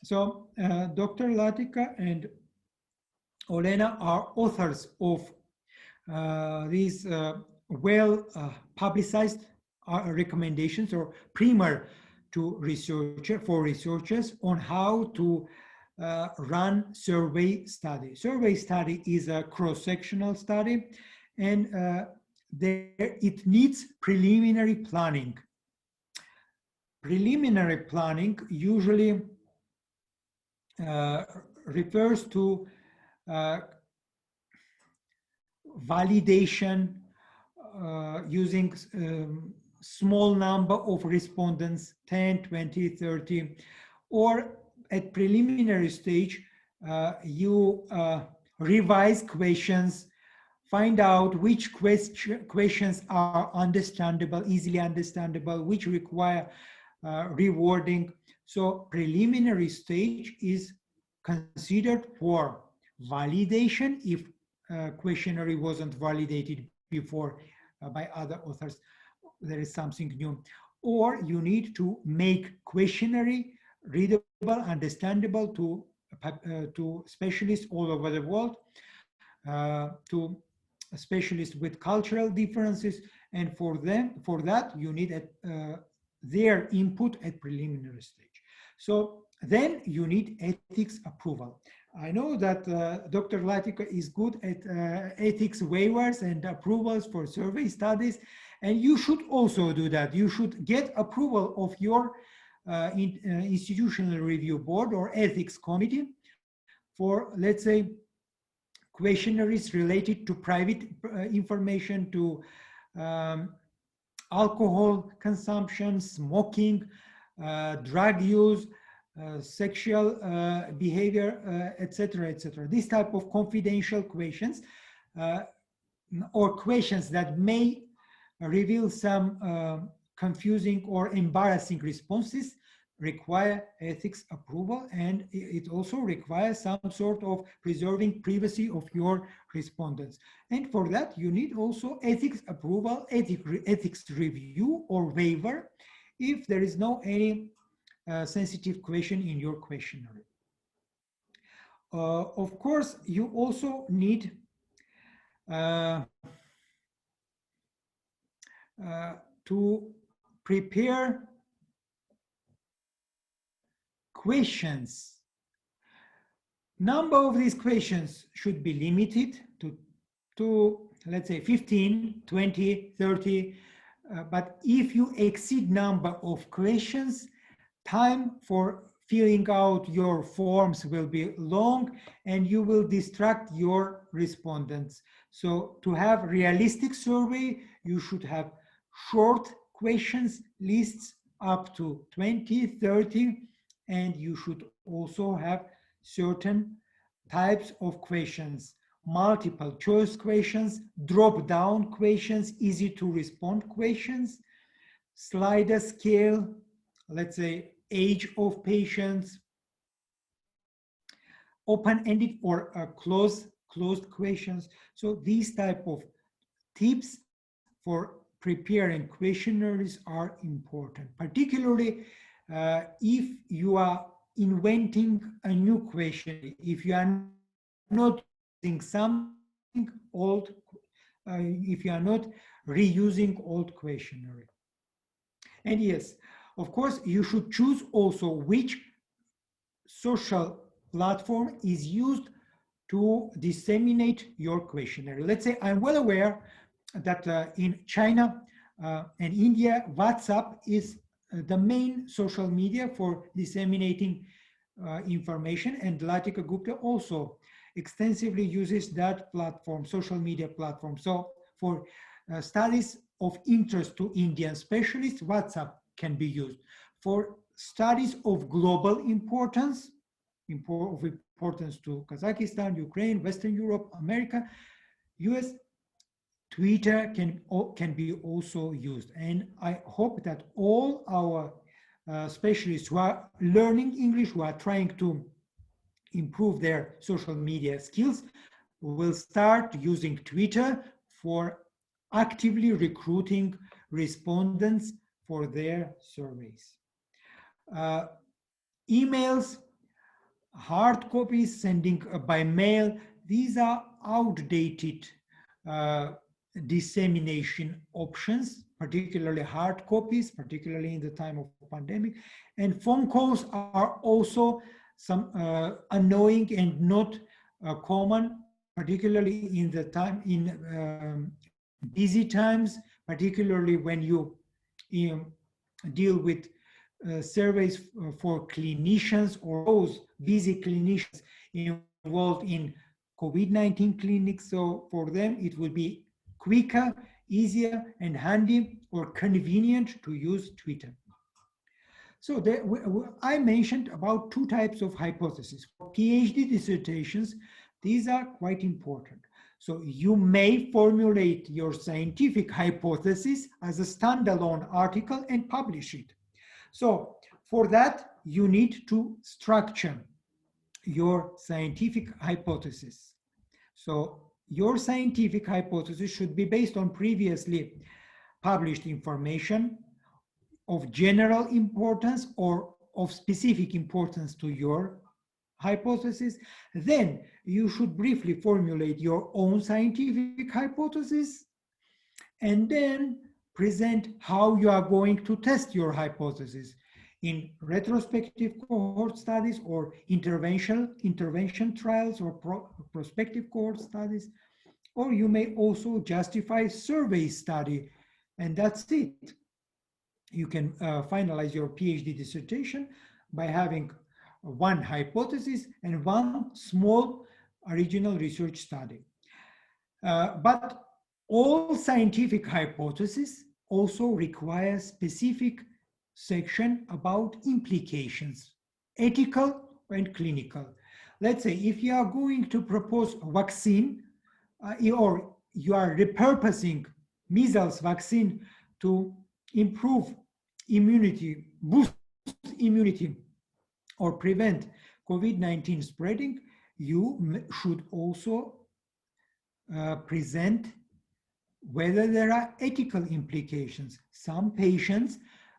So Dr. Latika and Olena are authors of these well publicized recommendations or primer to researchers on how to run survey study. Survey study is a cross-sectional study, and it needs preliminary planning. Preliminary planning usually refers to validation using small number of respondents, 10, 20, 30, or at preliminary stage, you revise questions, find out which questions are understandable, easily understandable, which require rewarding. So preliminary stage is considered for validation if questionnaire wasn't validated before by other authors, there is something new. Or you need to make questionnaire readable, understandable to specialists all over the world, to specialists with cultural differences, and for that you need their input at preliminary stage. So then you need ethics approval. I know that Dr. Latika is good at ethics waivers and approvals for survey studies, and you should also do that. You should get approval of your institutional review board or ethics committee for, let's say, questionnaires related to private information, to alcohol consumption, smoking, drug use, sexual behavior, etc., etc. This type of confidential questions or questions that may reveal some confusing or embarrassing responses require ethics approval, and it also requires some sort of preserving privacy of your respondents. And for that, you need also ethics approval, ethics review or waiver if there is no any sensitive question in your questionnaire. Of course, you also need to prepare questions. Number of these questions should be limited to let's say 15, 20, 30. But if you exceed number of questions, time for filling out your forms will be long and you will distract your respondents. So to have realistic survey, you should have short questions lists up to 20, 30, and you should also have certain types of questions, multiple choice questions, drop-down questions, easy to respond questions, slider scale, let's say age of patients, open-ended or closed questions. So these type of tips for preparing questionnaires are important, particularly if you are inventing a new question, if you are not using something old, if you are not reusing old questionnaire. And yes, of course, you should choose also which social platform is used to disseminate your questionnaire. Let's say I'm well aware that in China and India, WhatsApp is the main social media for disseminating information, and Latika Gupta also extensively uses that platform, social media platform. So for studies of interest to Indian specialists, WhatsApp can be used. For studies of global importance, of importance to Kazakhstan, Ukraine, Western Europe, America, US, Twitter can be also used. And I hope that all our specialists who are learning English, who are trying to improve their social media skills, will start using Twitter for actively recruiting respondents for their surveys. Emails, hard copies, sending by mail, these are outdated dissemination options, particularly hard copies, particularly in the time of pandemic. And phone calls are also some annoying and not common, particularly in the time in busy times, particularly when you deal with surveys for clinicians or those busy clinicians involved in COVID-19 clinics. So for them, it will be quicker, easier, and handy or convenient to use Twitter. So I mentioned about two types of hypotheses. For PhD dissertations, these are quite important. So you may formulate your scientific hypothesis as a standalone article and publish it. So for that, you need to structure your scientific hypothesis. So your scientific hypothesis should be based on previously published information of general importance or of specific importance to your hypothesis. Then you should briefly formulate your own scientific hypothesis and then present how you are going to test your hypothesis in retrospective cohort studies or intervention trials or prospective cohort studies, or you may also justify survey study, and that's it. You can finalize your PhD dissertation by having one hypothesis and one small original research study. But all scientific hypotheses also require specific section about implications, ethical and clinical. Let's say if you are going to propose a vaccine or you are repurposing measles vaccine to improve immunity, boost immunity, or prevent COVID-19 spreading, you should also present whether there are ethical implications. Some patients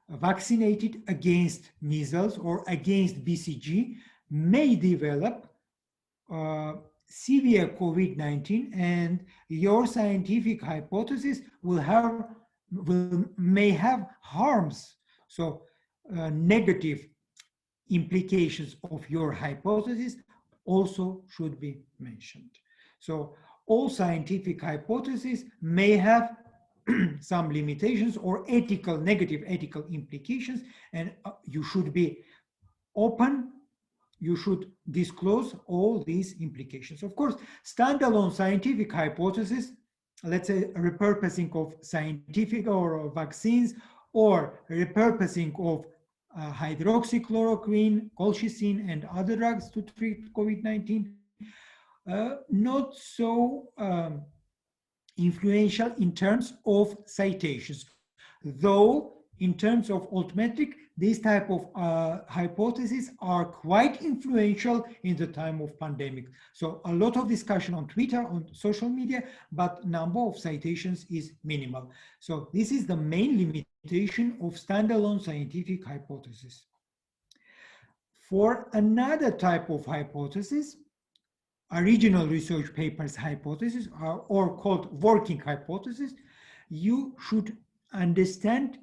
vaccinated against measles or against BCG may develop severe COVID-19, and your scientific hypothesis may have harms. So negative implications of your hypothesis also should be mentioned. So all scientific hypotheses may have some limitations or negative ethical implications, and you should be open. You should disclose all these implications. Of course, standalone scientific hypothesis, let's say repurposing of scientific or vaccines, or repurposing of hydroxychloroquine, colchicine, and other drugs to treat COVID-19, not so influential in terms of citations. Though in terms of Altmetric, these type of hypotheses are quite influential in the time of pandemic. So a lot of discussion on Twitter, on social media, but number of citations is minimal. So this is the main limitation of standalone scientific hypothesis. For another type of hypothesis, original research papers hypothesis, or called working hypothesis, you should understand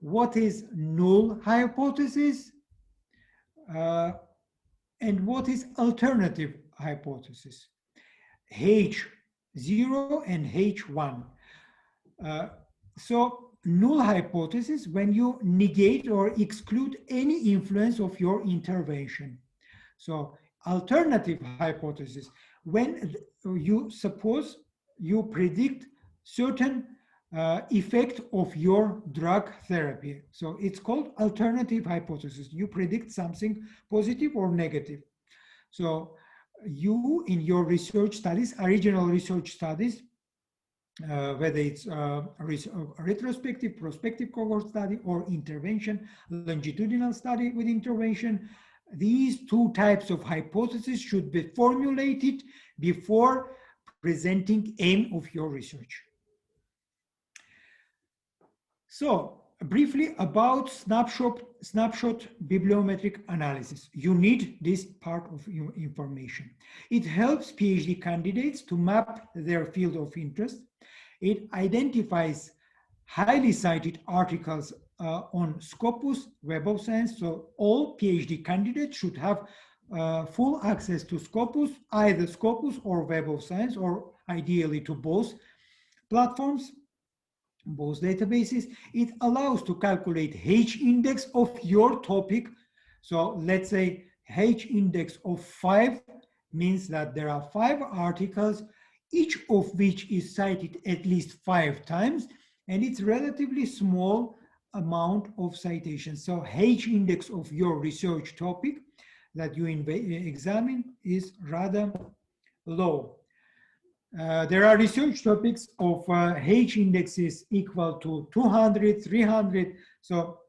what is null hypothesis and what is alternative hypothesis, H0 and H1. So null hypothesis, when you negate or exclude any influence of your intervention. So alternative hypothesis, when you suppose you predict certain effect of your drug therapy. So it's called alternative hypothesis. You predict something positive or negative. So you, in your research studies, original research studies, whether it's a retrospective, prospective cohort study, or intervention, longitudinal study with intervention, these two types of hypotheses should be formulated before presenting aim of your research. So briefly about snapshot bibliometric analysis. You need this part of your information. It helps PhD candidates to map their field of interest. It identifies highly cited articles on Scopus, Web of Science. So all PhD candidates should have full access to Scopus, either Scopus or Web of Science, or ideally to both platforms, both databases. It allows to calculate H-index of your topic. So let's say H-index of 5 means that there are 5 articles, each of which is cited at least 5 times, and it's relatively small amount of citations. So H-index of your research topic that you examine is rather low. There are research topics of H indexes equal to 200, 300. So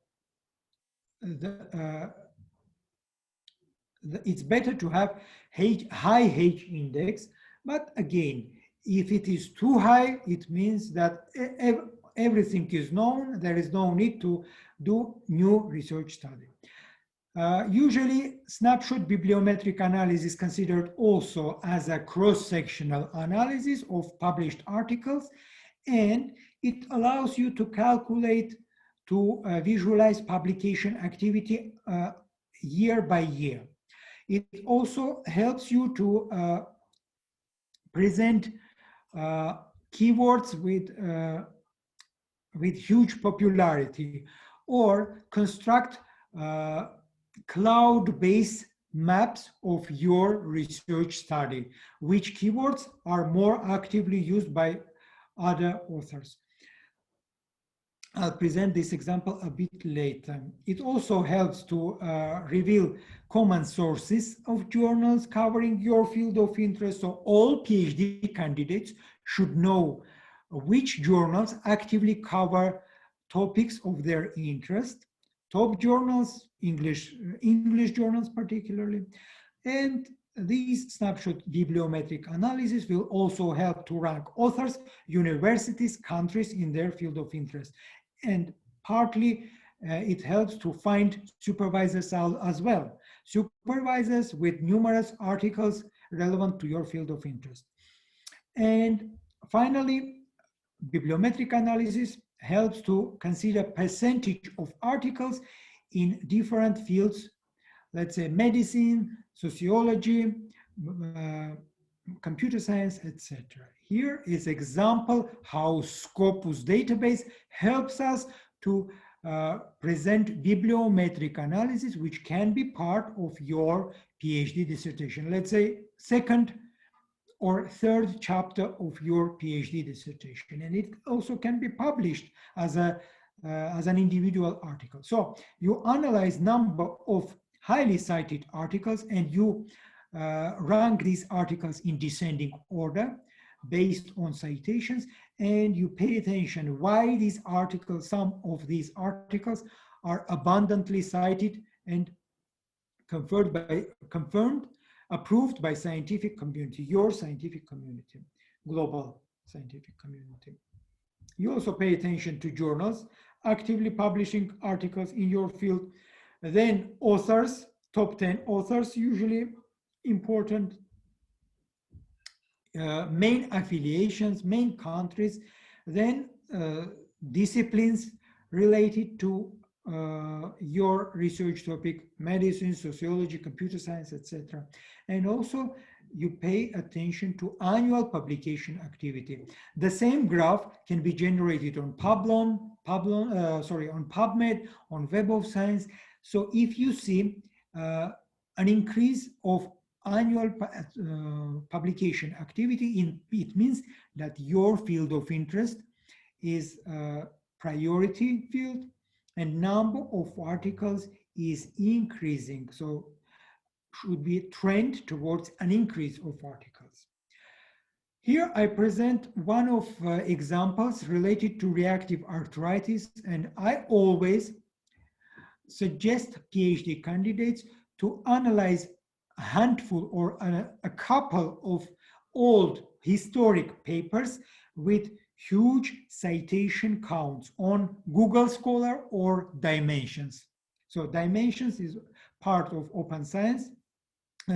it's better to have high H index. But again, if it is too high, it means that everything is known. There is no need to do new research study. Usually, snapshot bibliometric analysis is considered also as a cross-sectional analysis of published articles, and it allows you to calculate, to visualize publication activity year by year. It also helps you to present keywords with huge popularity, or construct cloud-based maps of your research study, which keywords are more actively used by other authors. I'll present this example a bit later. It also helps to reveal common sources of journals covering your field of interest. So all PhD candidates should know which journals actively cover topics of their interest, top journals, English journals particularly. And these snapshot bibliometric analysis will also help to rank authors, universities, countries in their field of interest. And partly it helps to find supervisors as well, supervisors with numerous articles relevant to your field of interest. And finally, bibliometric analysis helps to consider percentage of articles in different fields, let's say medicine, sociology, computer science, etc. Here is example how Scopus database helps us to present bibliometric analysis, which can be part of your PhD dissertation. Let's say second or third chapter of your PhD dissertation, and it also can be published as an individual article. So you analyze number of highly cited articles, and you rank these articles in descending order based on citations, and you pay attention why these articles, some of these articles are abundantly cited and approved by scientific community, your scientific community, global scientific community. You also pay attention to journals actively publishing articles in your field. Then authors, top 10 authors, usually important, main affiliations, main countries, then disciplines related to your research topic, medicine, sociology, computer science, etc. And also you pay attention to annual publication activity. The same graph can be generated on on PubMed, on Web of Science. So if you see an increase of annual publication activity. It means that your field of interest is a priority field and number of articles is increasing. So should be a trend towards an increase of articles. Here I present one of examples related to reactive arthritis, and I always suggest PhD candidates to analyze a handful or a couple of old historic papers with huge citation counts on Google Scholar or Dimensions. So Dimensions is part of Open Science,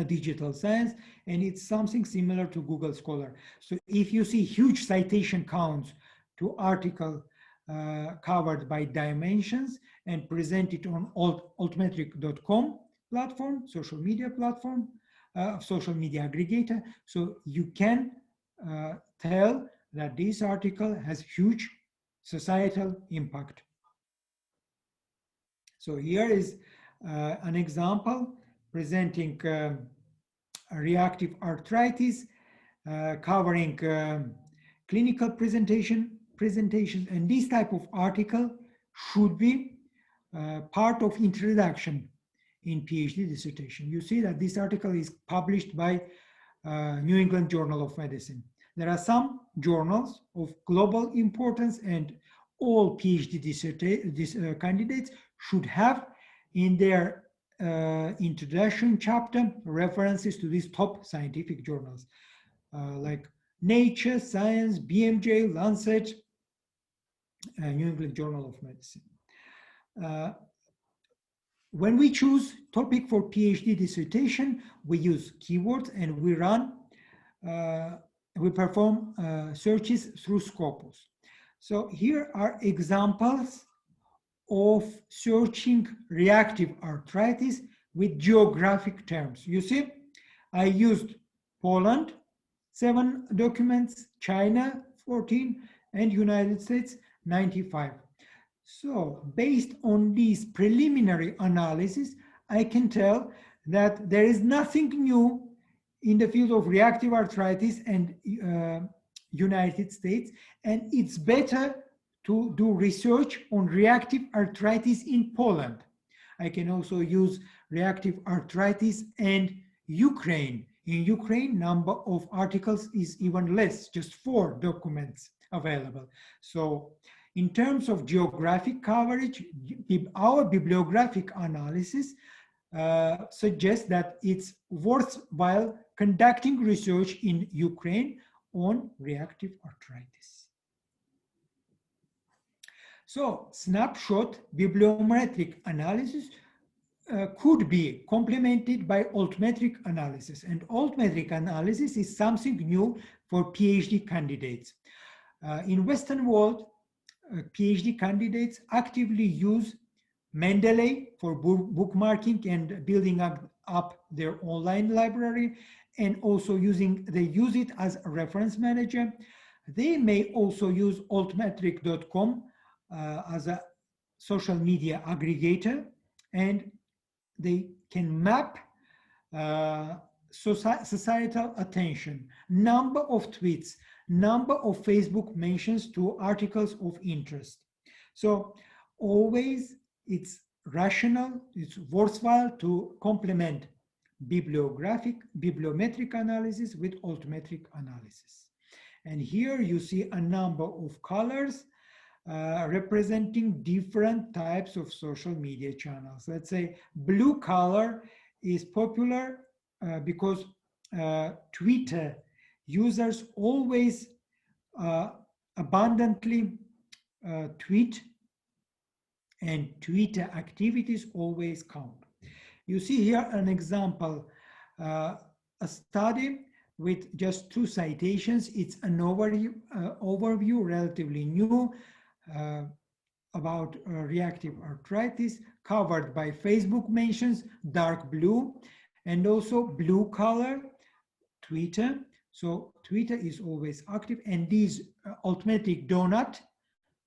digital science, and it's something similar to Google Scholar. So if you see huge citation counts to article covered by Dimensions and presented on altmetric.com platform, social media platform, social media aggregator, so you can tell that this article has huge societal impact. So here is an example presenting reactive arthritis, covering clinical presentations, and this type of article should be part of introduction in PhD dissertation. You see that this article is published by New England Journal of Medicine. There are some journals of global importance, and all PhD candidates should have in their introduction chapter references to these top scientific journals like Nature, Science, BMJ, Lancet, New England Journal of Medicine. When we choose topic for PhD dissertation, we use keywords and we perform searches through Scopus. So here are examples of searching reactive arthritis with geographic terms. You see, I used Poland, 7 documents, China, 14, and United States, 95. So based on these preliminary analysis, I can tell that there is nothing new in the field of reactive arthritis and United States, and it's better to do research on reactive arthritis in Poland. I can also use reactive arthritis and Ukraine. In Ukraine, number of articles is even less, just 4 documents available. So in terms of geographic coverage, our bibliographic analysis suggests that it's worthwhile conducting research in Ukraine on reactive arthritis. So snapshot bibliometric analysis could be complemented by altmetric analysis, and altmetric analysis is something new for PhD candidates. In Western world, PhD candidates actively use Mendeley for bookmarking and building up their online library, and also they use it as a reference manager. They may also use altmetric.com as a social media aggregator, and they can map societal attention, number of tweets, number of Facebook mentions to articles of interest. So always it's rational, it's worthwhile to complement bibliometric analysis with altmetric analysis. And here you see a number of colors representing different types of social media channels. Let's say blue color is popular because Twitter users always abundantly tweet, and Twitter activities always count. You see here an example, a study with just 2 citations. It's an overview, relatively new, about reactive arthritis, covered by Facebook mentions, dark blue, and also blue color, Twitter. So Twitter is always active, and this altmetric donut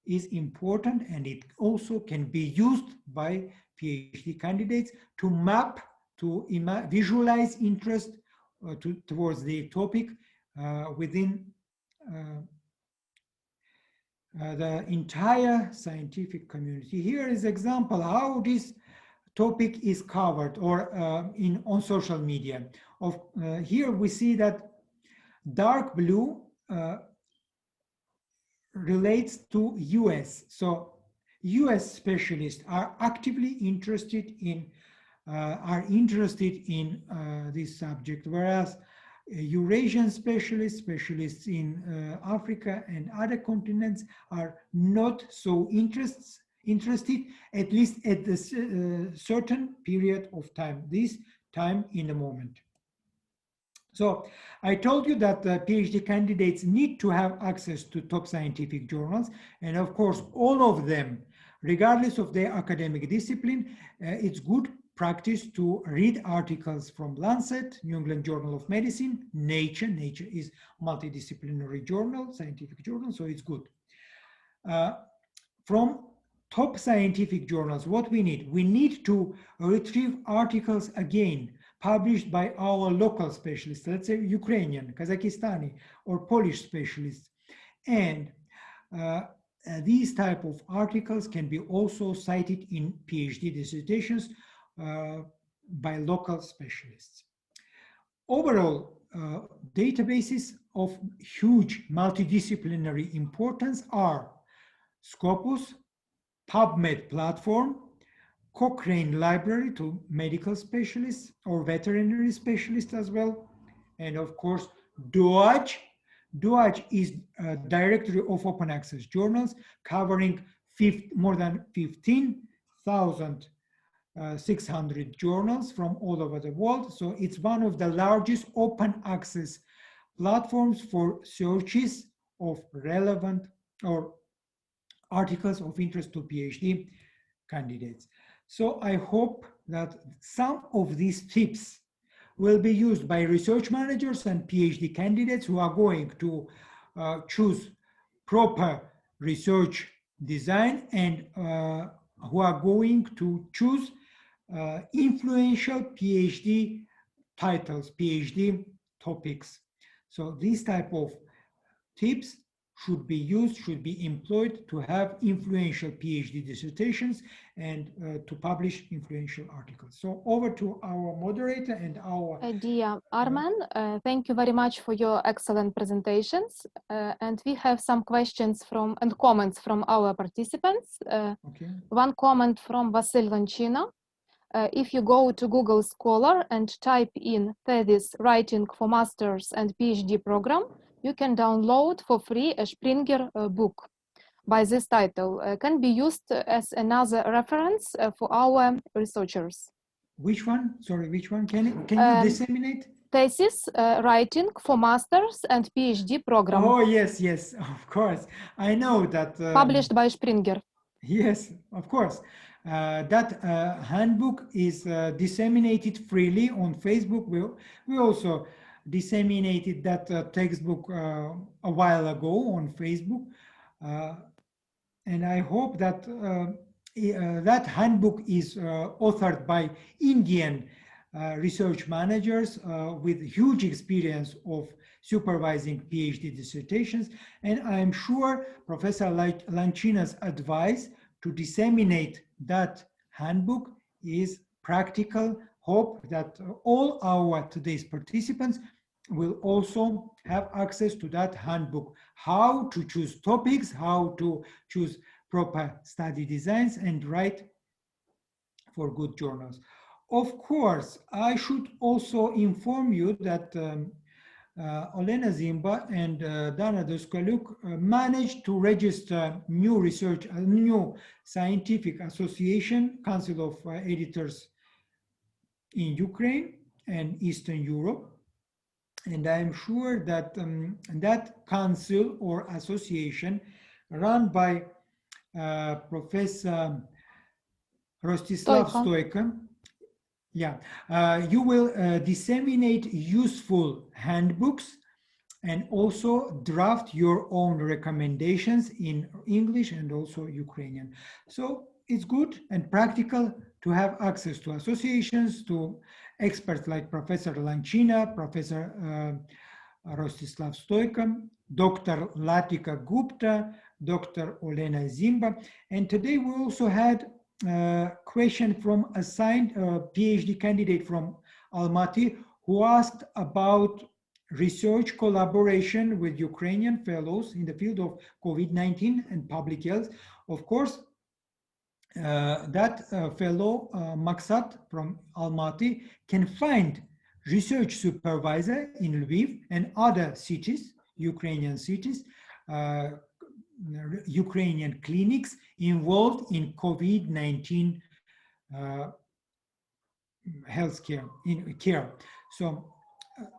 is important, and it also can be used by PhD candidates to map to visualize interest towards the topic within the entire scientific community. Here is example how this topic is covered or on social media. Here we see that dark blue relates to US. So US specialists are actively interested in this subject, whereas Eurasian specialists in Africa and other continents are not so interested, at least at a certain period of time, this time in a moment. So I told you that PhD candidates need to have access to top scientific journals, and of course all of them, regardless of their academic discipline, it's good practice to read articles from Lancet, New England Journal of Medicine, Nature. Nature is multidisciplinary journal, scientific journal, so it's good. From top scientific journals, what we need to retrieve articles again published by our local specialists, let's say Ukrainian, Kazakhstani, or Polish specialists. And these type of articles can be also cited in PhD dissertations by local specialists. Overall, databases of huge multidisciplinary importance are Scopus, PubMed platform, Cochrane Library to medical specialists or veterinary specialists as well, and of course DOAJ. DOAJ is a directory of open access journals covering more than 15,600 journals from all over the world. So it's one of the largest open access platforms for searches of relevant or articles of interest to PhD candidates. So I hope that some of these tips will be used by research managers and PhD candidates who are going to choose proper research design and who are going to choose influential PhD titles, PhD topics. So these type of tips should be used, should be employed to have influential PhD dissertations and to publish influential articles. So over to our moderator and our... Dear Arman, thank you very much for your excellent presentations. And we have some questions and comments from our participants. Okay. One comment from Vasil Lanchina. If you go to Google Scholar and type in thesis writing for master's and PhD program, you can download for free a Springer book by this title. Can be used as another reference for our researchers. Which one? Sorry, which one? Can you disseminate? Thesis writing for master's and PhD program. Oh, yes, yes, of course. I know that. Published by Springer. Yes, of course. That handbook is disseminated freely on Facebook. We also disseminated that textbook a while ago on Facebook. And I hope that that handbook is authored by Indian research managers with huge experience of supervising PhD dissertations. And I'm sure Professor Lanchina's advice to disseminate that handbook is practical. Hope that all our today's participants will also have access to that handbook, how to choose topics, how to choose proper study designs and write for good journals. Of course, I should also inform you that Olena Zimba and Dana Doskaluk managed to register a new scientific association, Council of Editors in Ukraine and Eastern Europe. And I'm sure that that council or association run by Professor Rostislav Stoico, you will disseminate useful handbooks and also draft your own recommendations in English and also Ukrainian. So it's good and practical to have access to associations, to experts like Professor Lanchina, Professor Rostislav Stoico, Dr. Latika Gupta, Dr. Olena Zimba. And today we also had a question from a signed PhD candidate from Almaty who asked about research collaboration with Ukrainian fellows in the field of COVID-19 and public health. Of course, that fellow, Maksat from Almaty, can find research supervisor in Lviv and other cities, Ukrainian cities, Ukrainian clinics involved in COVID-19 healthcare, in care. So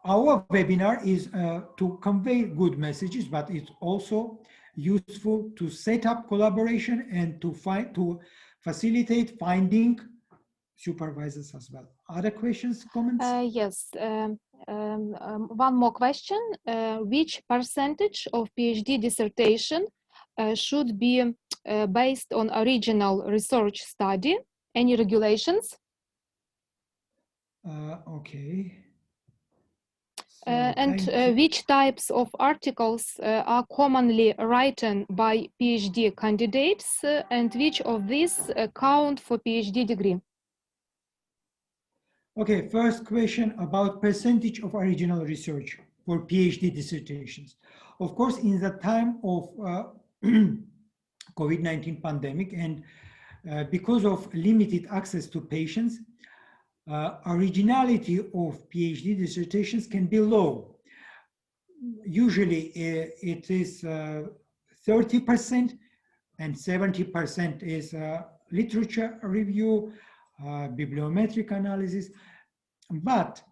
our webinar is to convey good messages, but it's also useful to set up collaboration and to facilitate finding supervisors as well. Other questions, comments? Yes. One more question. Which percentage of PhD dissertation should be based on original research study? Any regulations? Okay. So, And which types of articles are commonly written by PhD candidates, and which of these count for PhD degree? Okay, first question about percentage of original research for PhD dissertations. Of course, in the time of COVID-19 pandemic and because of limited access to patients, originality of PhD dissertations can be low. Usually it is 30% and 70% is literature review, bibliometric analysis, but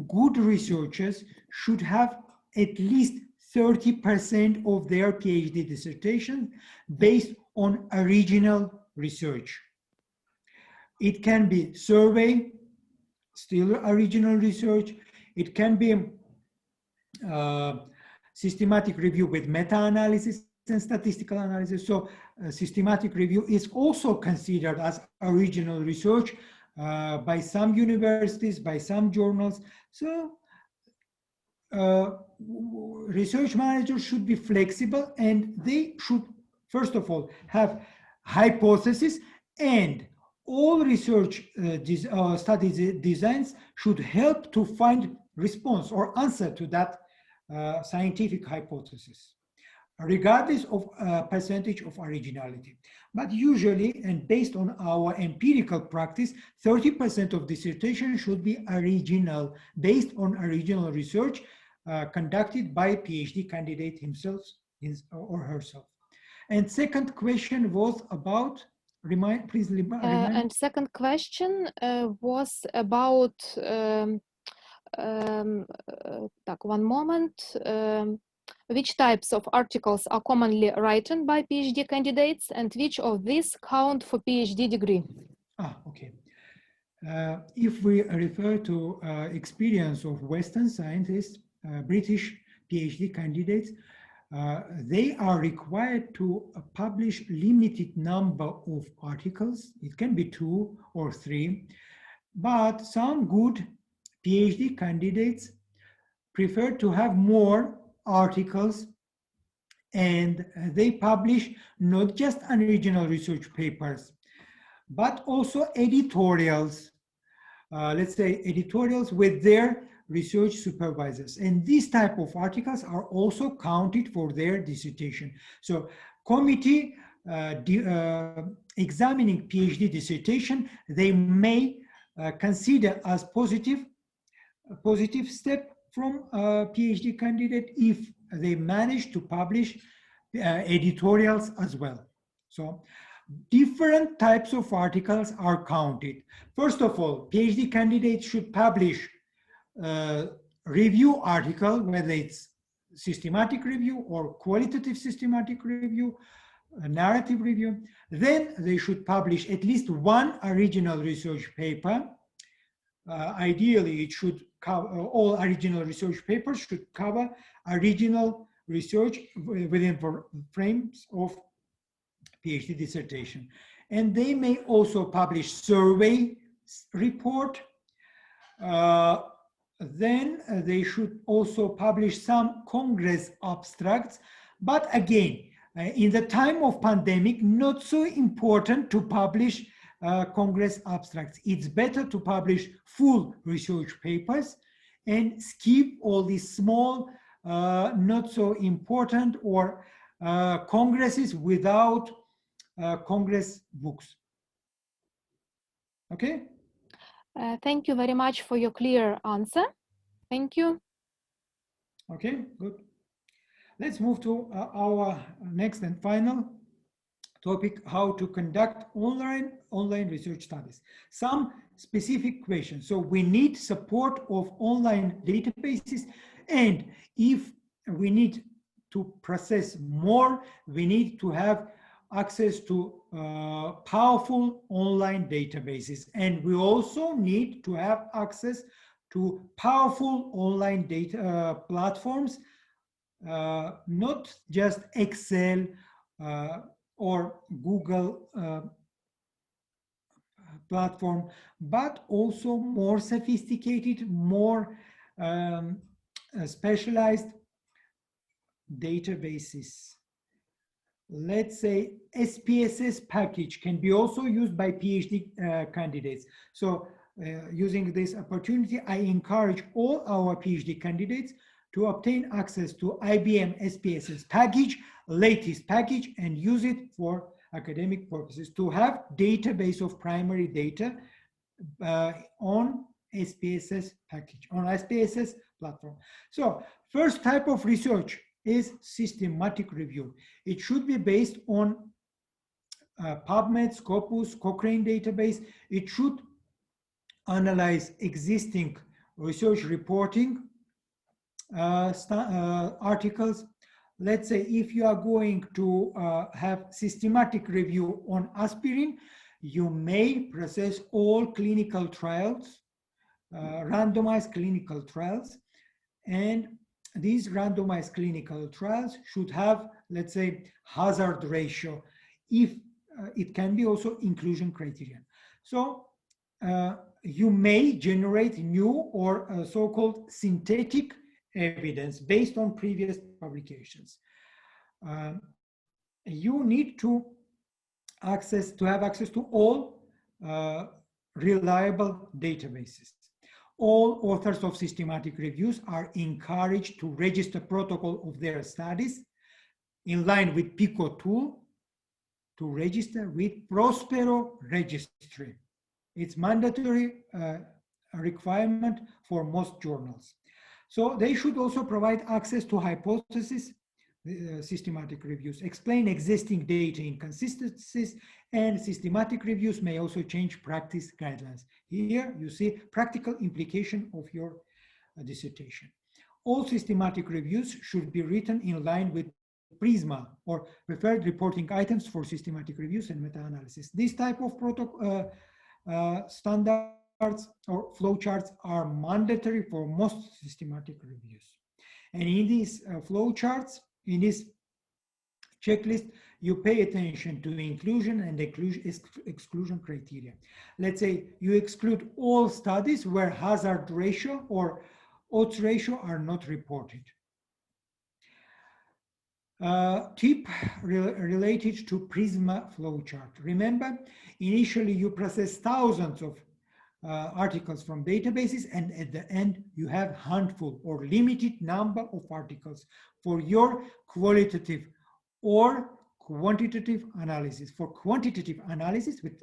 good researchers should have at least 30% of their PhD dissertation based on original research. It can be survey, still original research. It can be systematic review with meta-analysis and statistical analysis. So systematic review is also considered as original research by some universities, by some journals. So research managers should be flexible, and they should, first of all, have hypothesis, and all research study designs should help to find response or answer to that scientific hypothesis, regardless of percentage of originality. But usually, and based on our empirical practice, 30% of dissertation should be original, based on original research conducted by PhD candidate himself or herself. And second question was about, please remind. And second question was about, one moment, which types of articles are commonly written by PhD candidates, and which of these count for PhD degree? Okay. If we refer to experience of Western scientists, British PhD candidates, they are required to publish limited number of articles. It can be 2 or 3, but some good PhD candidates prefer to have more articles, and they publish not just original research papers, but also editorials, let's say editorials with their research supervisors. And these type of articles are also counted for their dissertation. So committee examining PhD dissertation, they may consider as a positive step from a PhD candidate if they manage to publish editorials as well. So different types of articles are counted. First of all, PhD candidates should publish review article, whether it's systematic review or qualitative systematic review, narrative review. Then they should publish at least one original research paper. Ideally, it should cover, all original research papers should cover original research within frames of PhD dissertation. And they may also publish survey report, Then they should also publish some Congress abstracts. But again, in the time of pandemic, not so important to publish Congress abstracts. It's better to publish full research papers and skip all these small, not so important or congresses without Congress books. Okay? Thank you very much for your clear answer. Thank you. Okay, good. Let's move to our next and final topic, how to conduct online research studies. Some specific questions. So we need support of online databases, and if we need to process more, we need to have access to powerful online databases, and we also need to have access to powerful online data platforms, not just Excel or Google platform, but also more sophisticated, more specialized databases. Let's say SPSS package can be also used by PhD candidates. So using this opportunity, I encourage all our PhD candidates to obtain access to IBM SPSS package, latest package, and use it for academic purposes, to have database of primary data on SPSS package, on SPSS platform. So first type of research is systematic review. It should be based on PubMed, Scopus, Cochrane database. It should analyze existing research reporting articles. Let's say if you are going to have systematic review on aspirin, you may process all clinical trials, randomized clinical trials, and these randomized clinical trials should have, let's say, hazard ratio. If it can be also inclusion criterion. So you may generate new or so-called synthetic evidence based on previous publications. You need to have access to all reliable databases. All authors of systematic reviews are encouraged to register protocol of their studies in line with PICO tool, to register with Prospero registry. It's mandatory requirement for most journals. So they should also provide access to hypothesis systematic reviews, explain existing data inconsistencies, and systematic reviews may also change practice guidelines. Here you see practical implication of your dissertation. All systematic reviews should be written in line with PRISMA, or preferred reporting items for systematic reviews and meta-analysis. This type of protocol standards or flowcharts are mandatory for most systematic reviews. And in these flowcharts, in this checklist, you pay attention to inclusion and exclusion criteria. Let's say you exclude all studies where hazard ratio or odds ratio are not reported. Tip related to PRISMA flowchart. Remember, initially you process thousands of articles from databases, and at the end you have handful or limited number of articles for your qualitative or quantitative analysis. For quantitative analysis with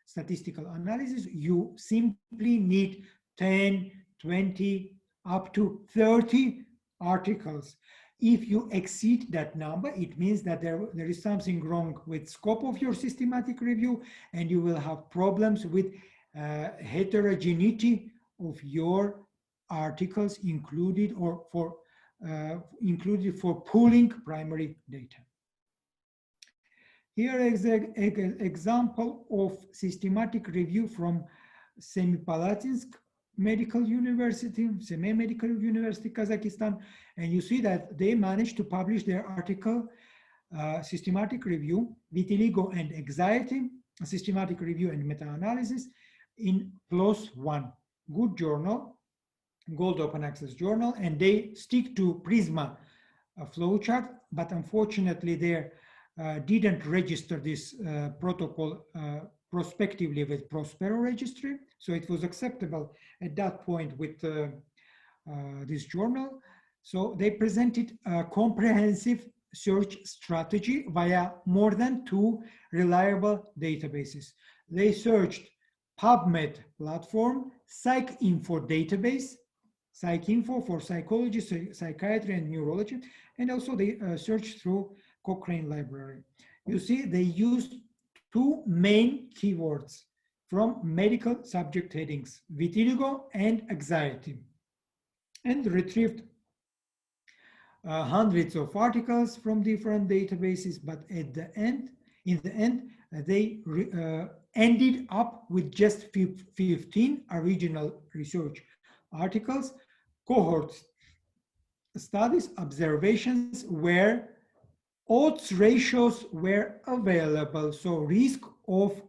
statistical analysis, you simply need 10, 20, up to 30 articles. If you exceed that number, it means that there is something wrong with scope of your systematic review, and you will have problems with heterogeneity of your articles included, or for included for pooling primary data. Here is an example of systematic review from Semipalatinsk Medical University, Semey Medical University, Kazakhstan, and you see that they managed to publish their article, systematic review, vitiligo and anxiety, systematic review and meta-analysis in PLOS ONE. good journal, gold open access journal, and they stick to Prisma flowchart, but unfortunately they didn't register this protocol prospectively with Prospero registry. So it was acceptable at that point with this journal. So they presented a comprehensive search strategy via more than 2 reliable databases. They searched PubMed platform, PsycInfo database, PsycInfo for psychology, psychiatry, and neurology, and also they searched through Cochrane library. You see, they used 2 main keywords from medical subject headings, vitiligo and anxiety, and retrieved hundreds of articles from different databases, but in the end, they ended up with just 15 original research articles, cohort studies, observations where odds ratios were available, so risk of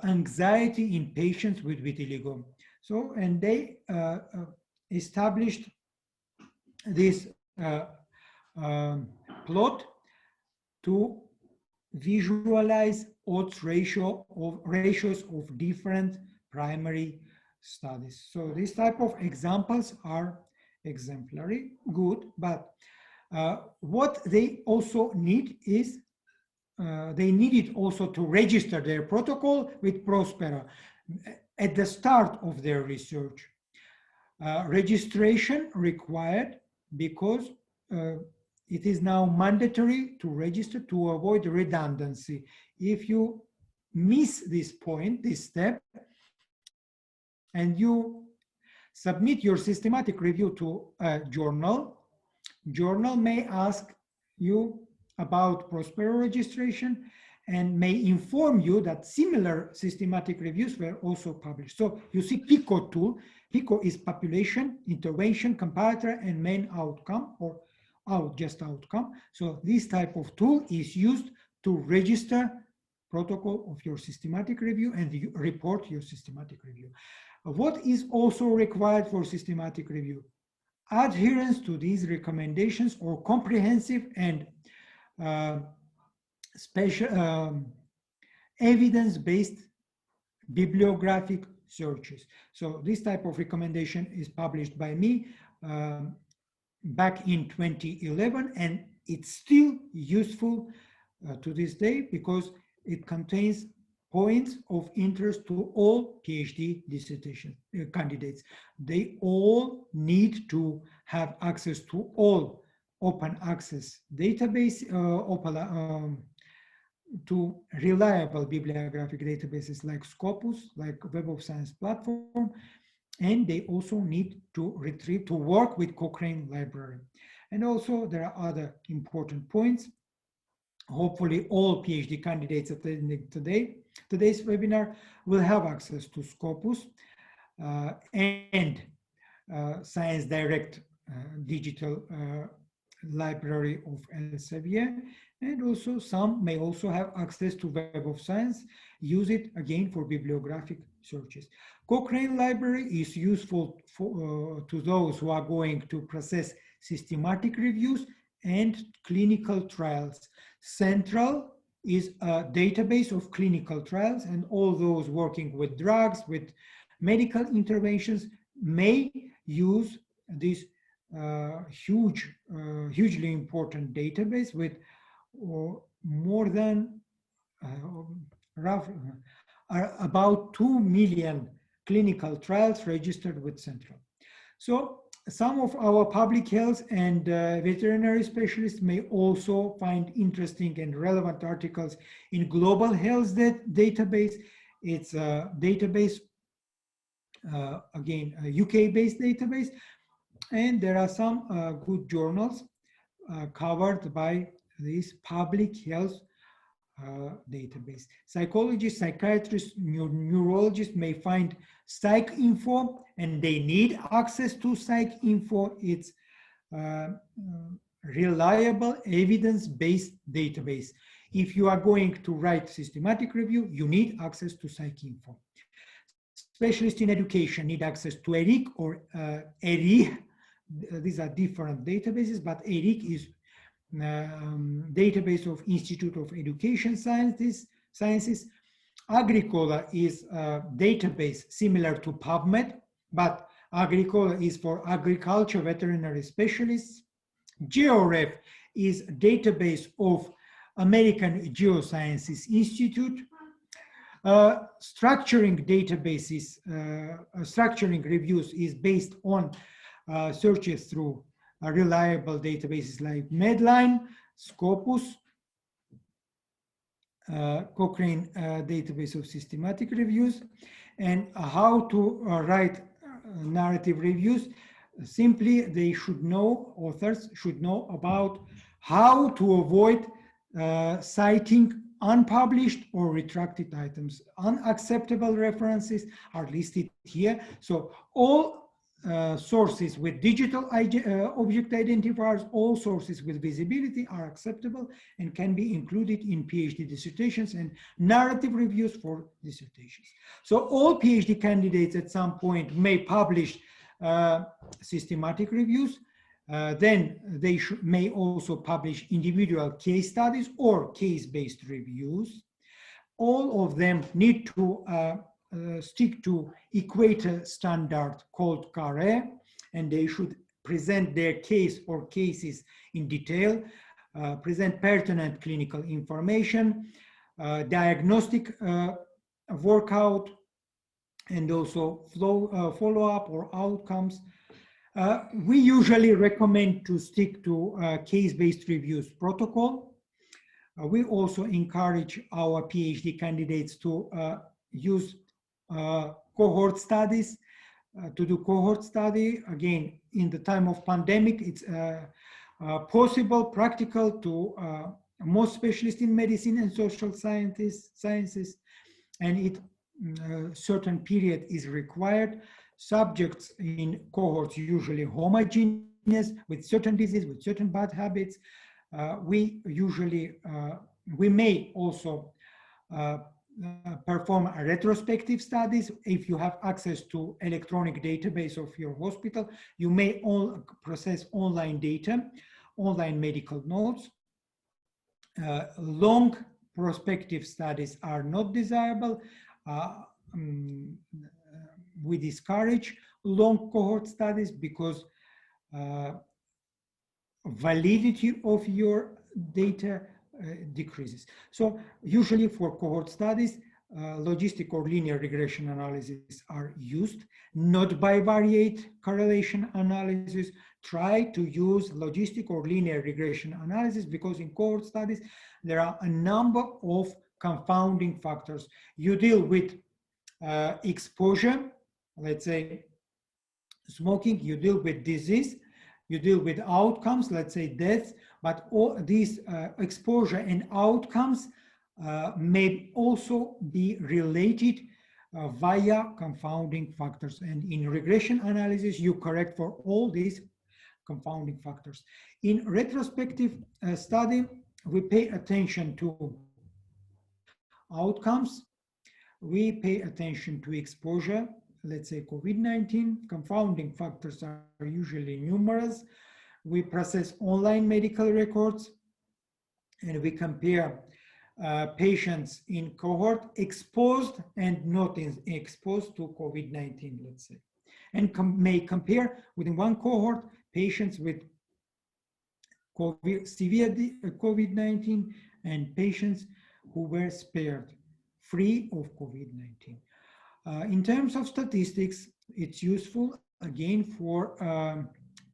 anxiety in patients with vitiligo. So, and they established this plot to visualize odds ratios of different primary studies. So these type of examples are exemplary, good, but what they also need is they needed also to register their protocol with Prospero at the start of their research. Registration required because it is now mandatory to register to avoid redundancy. If you miss this point, this step, and you submit your systematic review to a journal may ask you about Prospero registration and may inform you that similar systematic reviews were also published. So you see PICO tool. PICO is population, intervention, comparator, and main outcome, or just outcome. So this type of tool is used to register protocol of your systematic review and you report your systematic review. What is also required for systematic review? Adherence to these recommendations or comprehensive and special evidence-based bibliographic searches. So this type of recommendation is published by me back in 2011, and it's still useful to this day because it contains points of interest to all PhD dissertation candidates. They all need to have access to all open access database, to reliable bibliographic databases like Scopus, like Web of Science platform, and they also need to retrieve, to work with Cochrane library. And also there are other important points. Hopefully all PhD candidates attending today's webinar will have access to Scopus and Science Direct digital library of Elsevier, and also some may also have access to Web of Science, use it again for bibliographic searches. Cochrane library is useful for, to those who are going to process systematic reviews and clinical trials. Central is a database of clinical trials, and all those working with drugs, with medical interventions may use this hugely important database with more than about 2 million clinical trials registered with Central. So some of our public health and veterinary specialists may also find interesting and relevant articles in Global Health database. It's a database, again, a UK-based database. And there are some good journals covered by this public health database. Psychologists, psychiatrists, neurologists may find PsycInfo, and they need access to PsycInfo. It's reliable, evidence-based database. If you are going to write systematic review, you need access to PsycInfo. Specialists in education need access to ERIC or ERI. These are different databases, but ERIC is database of Institute of Education Sciences. Agricola is a database similar to PubMed, but Agricola is for agriculture veterinary specialists. GeoRef is a database of American Geosciences Institute. Structuring databases, structuring reviews is based on searches through reliable databases like Medline, Scopus, Cochrane database of systematic reviews. And how to write narrative reviews. Simply, they should know, authors should know about how to avoid citing unpublished or retracted items. Unacceptable references are listed here. So all sources with digital object identifiers, all sources with visibility are acceptable and can be included in PhD dissertations and narrative reviews for dissertations. So all PhD candidates at some point may publish systematic reviews. Then they may also publish individual case studies or case-based reviews. All of them need to stick to equator standard called CARE, and they should present their case or cases in detail, present pertinent clinical information, diagnostic workout, and also follow-up or outcomes. We usually recommend to stick to case-based reviews protocol. We also encourage our PhD candidates to use cohort studies, to do cohort study. Again, in the time of pandemic, it's possible, practical to most specialists in medicine and social sciences, and it certain period is required. Subjects in cohorts usually homogeneous with certain disease, with certain bad habits. We may also perform retrospective studies. If you have access to electronic database of your hospital, you may all process online data, online medical notes. Long prospective studies are not desirable. We discourage long cohort studies because validity of your data decreases. So usually for cohort studies, logistic or linear regression analysis are used, not bivariate correlation analysis. Try to use logistic or linear regression analysis because in cohort studies, there are a number of confounding factors. You deal with exposure, let's say smoking, you deal with disease, you deal with outcomes, let's say death, but all these exposure and outcomes may also be related via confounding factors. And in regression analysis, you correct for all these confounding factors. In retrospective study, we pay attention to outcomes, we pay attention to exposure, let's say COVID-19. Confounding factors are usually numerous. We process online medical records, and we compare patients in cohort exposed and not exposed to COVID-19, let's say, and may compare within one cohort patients with severe COVID-19 and patients who were spared, free of COVID-19. In terms of statistics, it's useful again for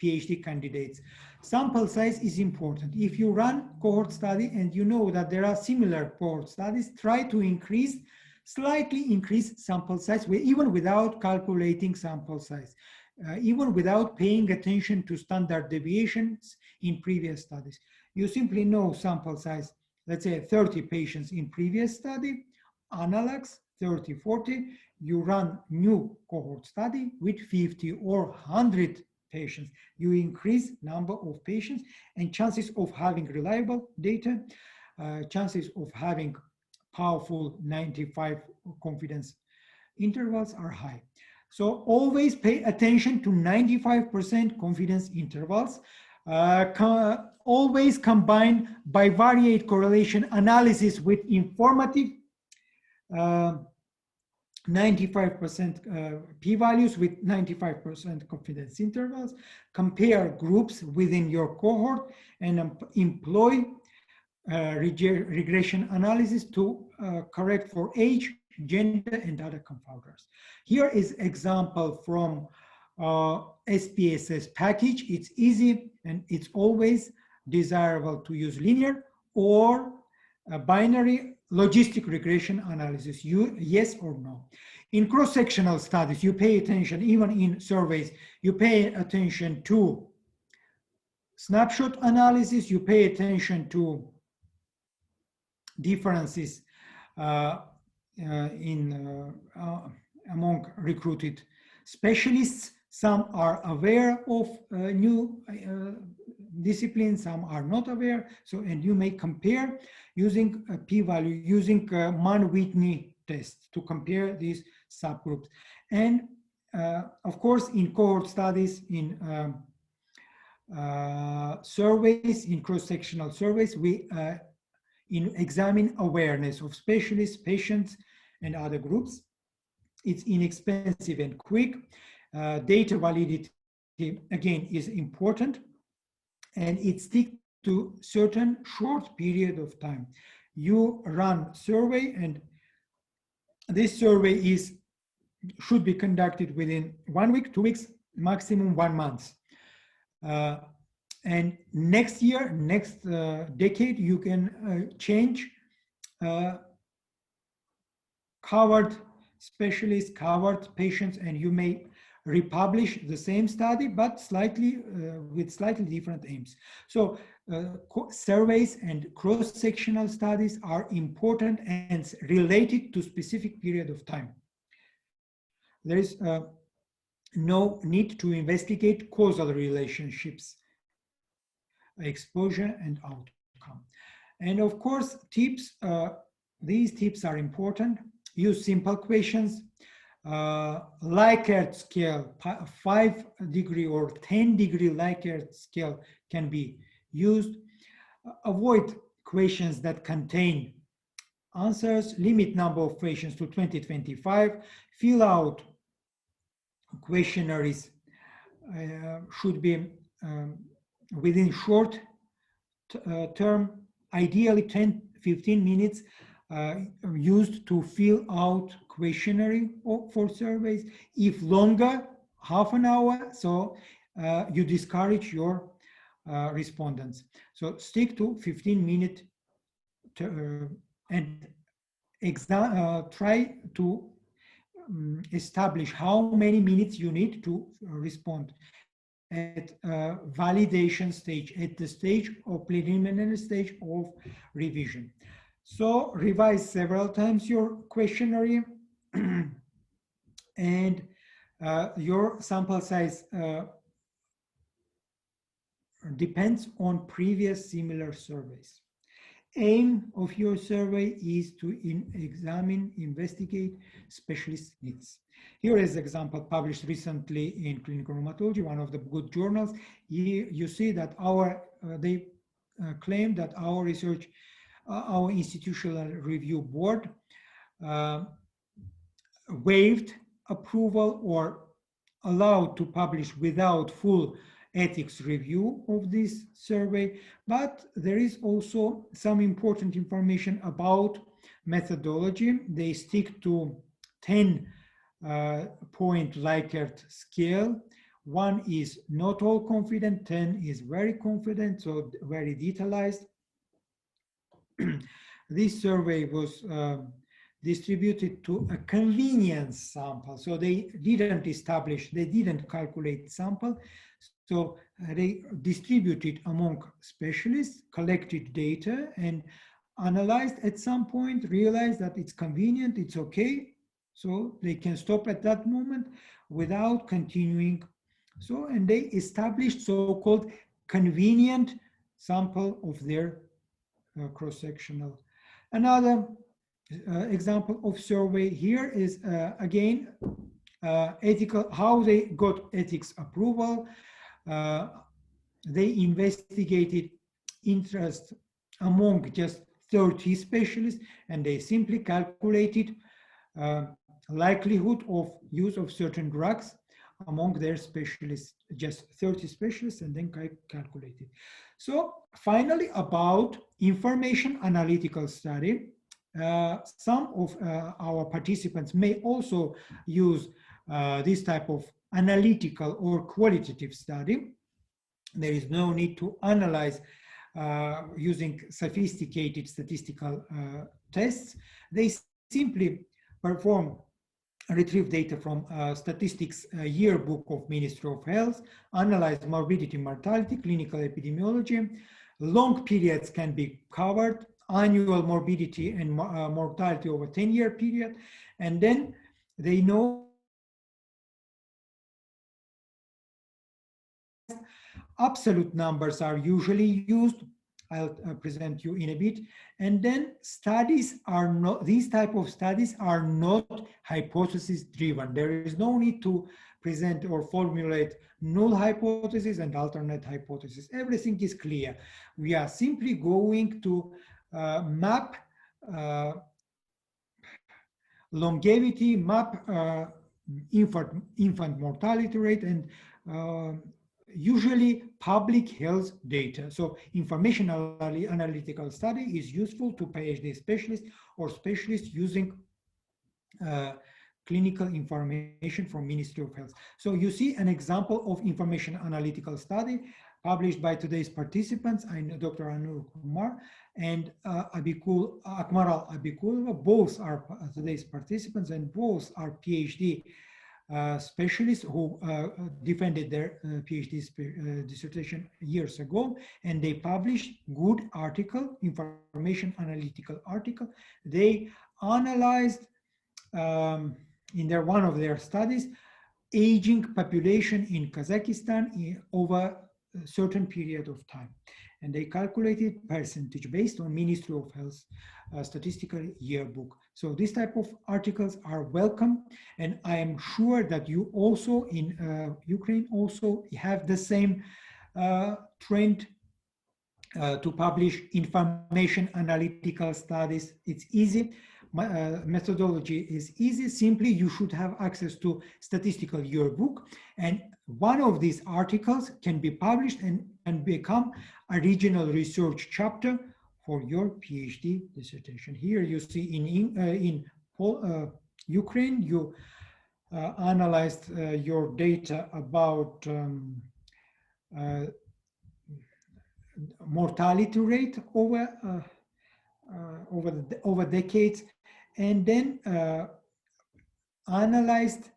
PhD candidates. Sample size is important. If you run cohort study and you know that there are similar cohort studies, try to slightly increase sample size, even without calculating sample size, even without paying attention to standard deviations in previous studies. You simply know sample size, let's say 30 patients in previous study, analogs 30, 40, you run new cohort study with 50 or 100 patients. You increase number of patients and chances of having reliable data, chances of having powerful 95% confidence intervals are high. So always pay attention to 95% confidence intervals. Always combine bivariate correlation analysis with informative 95% p-values with 95% confidence intervals. Compare groups within your cohort and employ regression analysis to correct for age, gender, and other confounders. Here is example from SPSS package. It's easy and it's always desirable to use linear or binary logistic regression analysis, yes or no. In cross-sectional studies, you pay attention, even in surveys, you pay attention to snapshot analysis, you pay attention to differences among recruited specialists. Some are aware of new disciplines, some are not aware. So, and you may compare using a p-value, using Mann-Whitney test to compare these subgroups. And of course, in cohort studies, in surveys, in cross-sectional surveys, we examine awareness of specialists, patients, and other groups. It's inexpensive and quick. Data validity, again, is important, and it sticks to certain short period of time. You run survey, and this survey should be conducted within 1 week, 2 weeks, maximum 1 month. And next year, next decade, you can change covered specialists, covered patients, and you may republish the same study, but slightly with slightly different aims. So surveys and cross-sectional studies are important and related to specific period of time. There is no need to investigate causal relationships, exposure and outcome. And of course, tips, these tips are important. Use simple questions. Likert scale, 5-degree or 10-degree Likert scale can be used. Avoid questions that contain answers. Limit number of questions to 20-25. Fill out questionnaires should be within short term, ideally 10-15 minutes used to fill out questionnaire for surveys. If longer, half an hour, so you discourage your respondents. So stick to 15-minute and try to establish how many minutes you need to respond at validation stage, at the stage of preliminary stage of revision. So revise several times your questionnaire and your sample size depends on previous similar surveys. Aim of your survey is to examine, investigate specialist needs. Here is an example published recently in Clinical Rheumatology, one of the good journals. You see that they claim that our research, our institutional review board waived approval or allowed to publish without full ethics review of this survey, but there is also some important information about methodology. They stick to 10-point Likert scale. 1 is not all confident, 10 is very confident, so very detailized. This survey was distributed to a convenience sample, so they didn't calculate sample. So they distributed among specialists, collected data, and analyzed at some point, realized that it's convenient, it's okay. So they can stop at that moment without continuing. So, and they established so-called convenient sample of their cross-sectional. Another example of survey. Here is again ethical, how they got ethics approval. They investigated interest among just 30 specialists, and they simply calculated likelihood of use of certain drugs among their specialists, just 30 specialists, and then calculated. So finally, about information analytical study, some of our participants may also use this type of analytical or qualitative study. There is no need to analyze using sophisticated statistical tests. They simply retrieve data from statistics yearbook of Ministry of Health, analyze morbidity, mortality, clinical epidemiology. Long periods can be covered, annual morbidity and mortality over 10-year period, and then they know absolute numbers are usually used. I'll present you in a bit. And then studies are not, these type of studies are not hypothesis driven. There is no need to present or formulate null hypothesis and alternate hypothesis. Everything is clear. We are simply going to map longevity, map infant mortality rate, and usually public health data. So information analytical study is useful to PhD specialists or specialists using clinical information from Ministry of Health. So you see an example of information analytical study published by today's participants, Dr. Anur Kumar and Akmaral Abikulova. Both are today's participants and both are PhD specialists who defended their PhD dissertation years ago, and they published good article, information analytical article. They analyzed in one of their studies aging population in Kazakhstan over a certain period of time, and they calculated percentage based on Ministry of Health statistical yearbook. So this type of articles are welcome, and I am sure that you also in Ukraine also have the same trend to publish information analytical studies. It's easy. Methodology is easy. Simply you should have access to statistical yearbook, and one of these articles can be published and become a regional research chapter for your PhD dissertation. Here you see in Ukraine, you analyzed your data about mortality rate over decades, and then analyzed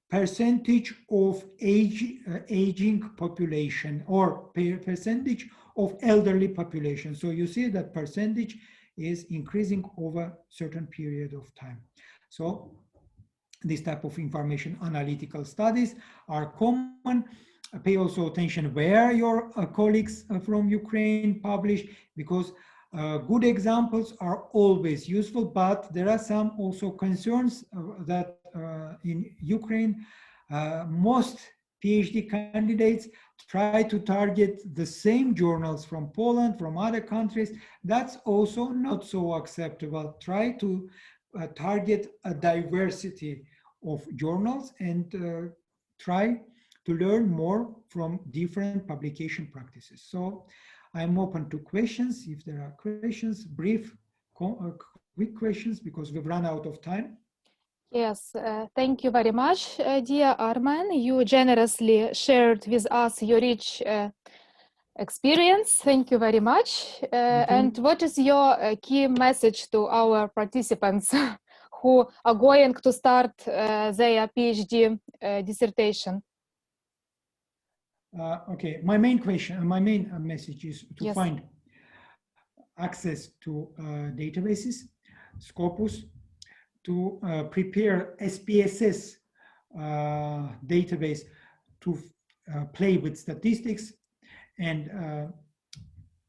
percentage of aging population or percentage of elderly population. So you see that percentage is increasing over certain period of time. So this type of information analytical studies are common. Pay also attention where your colleagues from Ukraine publish, because good examples are always useful, but there are some also concerns that in Ukraine, most PhD candidates try to target the same journals from Poland, from other countries. That's also not so acceptable. Try to target a diversity of journals and try to learn more from different publication practices. So I'm open to questions. If there are questions, brief, quick questions, because we've run out of time. Yes, thank you very much, dear Armen. You generously shared with us your rich experience. Thank you very much. And what is your key message to our participants who are going to start their PhD dissertation? Okay, my main message is to find access to databases, Scopus, to prepare SPSS database to play with statistics and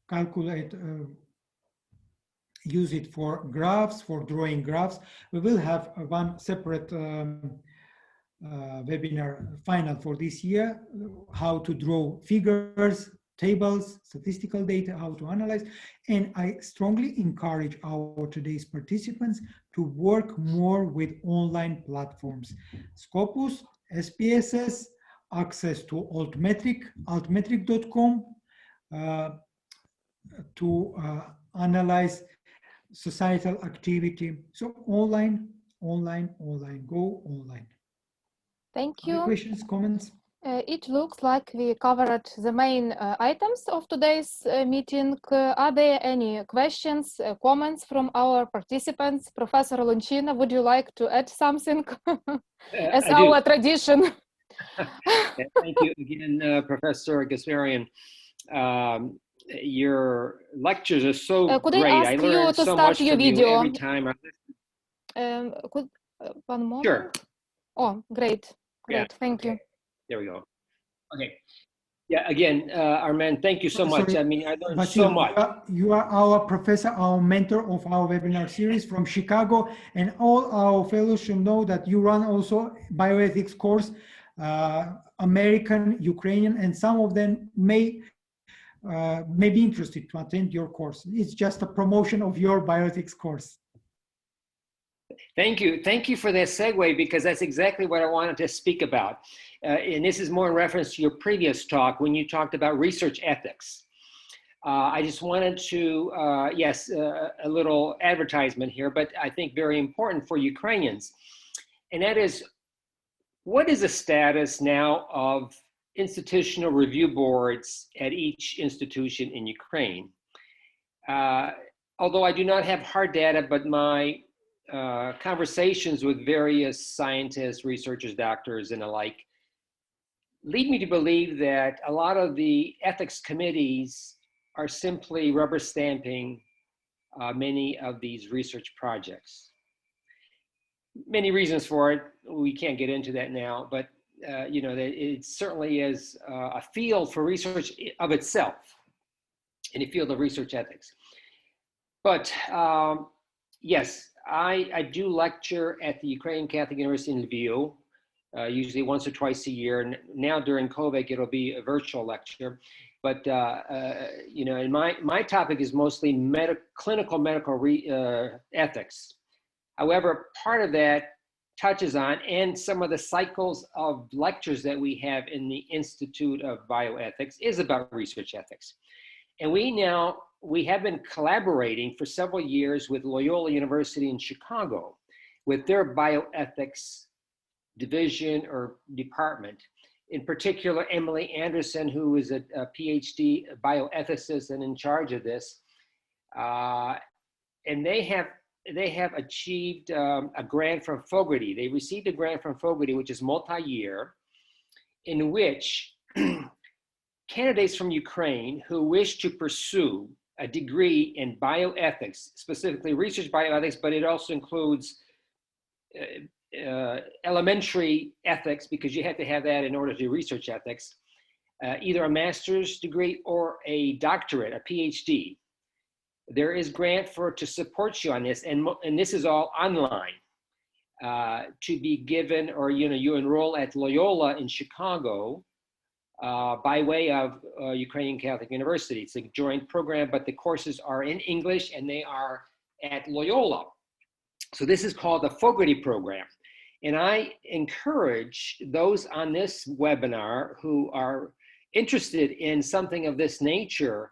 calculate use it for graphs, for drawing graphs. We will have one separate webinar final for this year, how to draw figures, tables, statistical data, how to analyze. And I strongly encourage our today's participants to work more with online platforms. Scopus, SPSS, access to Altmetric, altmetric.com, to analyze societal activity. So online, online, online, go online. Thank Other you. questions, comments? It looks like we covered the main items of today's meeting. Are there any questions, comments from our participants? Professor Loncina, would you like to add something as our tradition? Thank you again, Professor Gasparian. Your lectures are so could great. I ask you to start your video? Every time I listen. One moment. Sure. Oh, great. Great. Yeah. Thank you. There we go. Okay. Yeah, again, Armen, thank you so much. Sorry, I mean, I learned Vasil, so much. You are our professor, our mentor of our webinar series from Chicago, and all our fellows should know that you run also bioethics course, American, Ukrainian, and some of them may be interested to attend your course. It's just a promotion of your bioethics course. Thank you. Thank you for that segue, because that's exactly what I wanted to speak about. And this is more in reference to your previous talk when you talked about research ethics. I just wanted to, yes, a little advertisement here, but I think very important for Ukrainians. And that is, what is the status now of institutional review boards at each institution in Ukraine? Although I do not have hard data, but my conversations with various scientists, researchers, doctors, and the like lead me to believe that a lot of the ethics committees are simply rubber stamping many of these research projects. Many reasons for it. We can't get into that now, but you know, it certainly is a field for research of itself, in the field of research ethics. But yes, I do lecture at the Ukrainian Catholic University in Lviv, usually once or twice a year. And now during COVID, it'll be a virtual lecture. But you know, and my topic is mostly clinical medical ethics. However, part of that touches on, and some of the cycles of lectures that we have in the Institute of Bioethics is about research ethics. And we have been collaborating for several years with Loyola University in Chicago with their bioethics division or department. In particular, Emily Anderson, who is a PhD bioethicist and in charge of this. And they have achieved a grant from Fogarty. They received a grant from Fogarty, which is multi-year, in which candidates from Ukraine who wish to pursue a degree in bioethics, specifically research bioethics, but it also includes elementary ethics, because you have to have that in order to do research ethics, either a master's degree or a doctorate, a PhD. There is grant to support you on this, and this is all online to be given, or you enroll at Loyola in Chicago by way of Ukrainian Catholic University. It's a joint program, but the courses are in English and they are at Loyola. So this is called the Fogarty program. And I encourage those on this webinar who are interested in something of this nature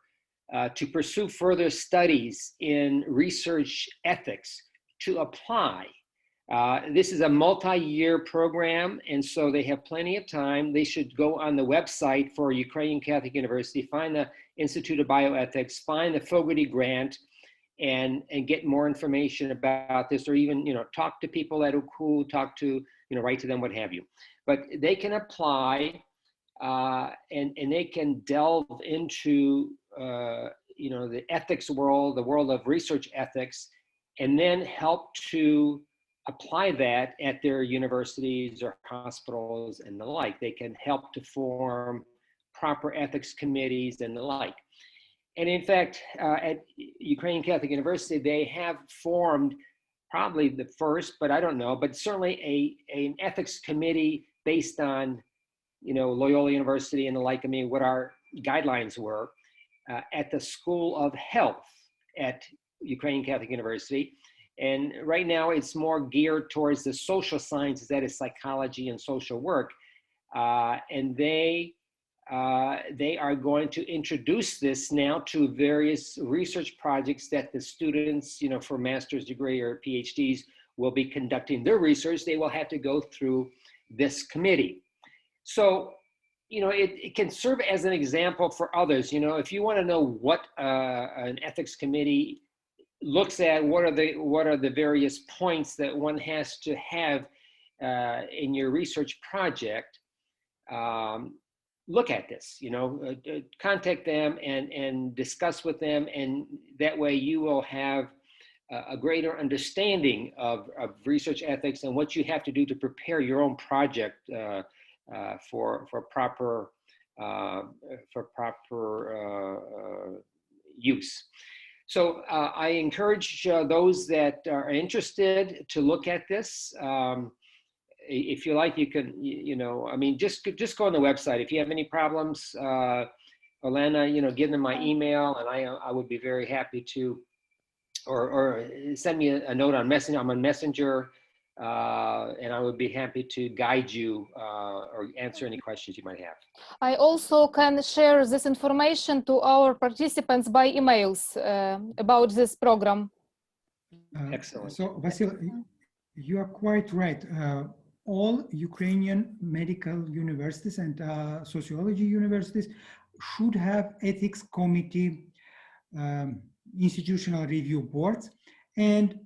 to pursue further studies in research ethics to apply. This is a multi-year program, and so they have plenty of time. They should go on the website for Ukrainian Catholic University, find the Institute of Bioethics, find the Fogarty grant, and get more information about this, or even talk to people that who talk to write to them, what have you. But they can apply, and they can delve into the ethics world, the world of research ethics, and then help to apply that at their universities or hospitals and the like. They can help to form proper ethics committees and the like. And in fact, at Ukrainian Catholic University, they have formed probably the first, but I don't know, but certainly an ethics committee based on, Loyola University and the like. I mean, what our guidelines were at the School of Health at Ukrainian Catholic University. And right now it's more geared towards the social sciences, that is psychology and social work. And they are going to introduce this now to various research projects that the students, for master's degree or PhDs will be conducting their research. They will have to go through this committee. So, it can serve as an example for others. If you want to know what an ethics committee looks at, what are the various points that one has to have in your research project, look at this, contact them and discuss with them, and that way you will have a greater understanding of research ethics and what you have to do to prepare your own project for proper use. So I encourage those that are interested to look at this. If you like, you can, just go on the website. If you have any problems, Olena, give them my email, and I would be very happy to, or send me a note on Messenger. I'm on Messenger, and I would be happy to guide you or answer any questions you might have. I also can share this information to our participants by emails about this program. Excellent. So, Vasil, you are quite right. All Ukrainian medical universities and sociology universities should have ethics committee, institutional review boards, and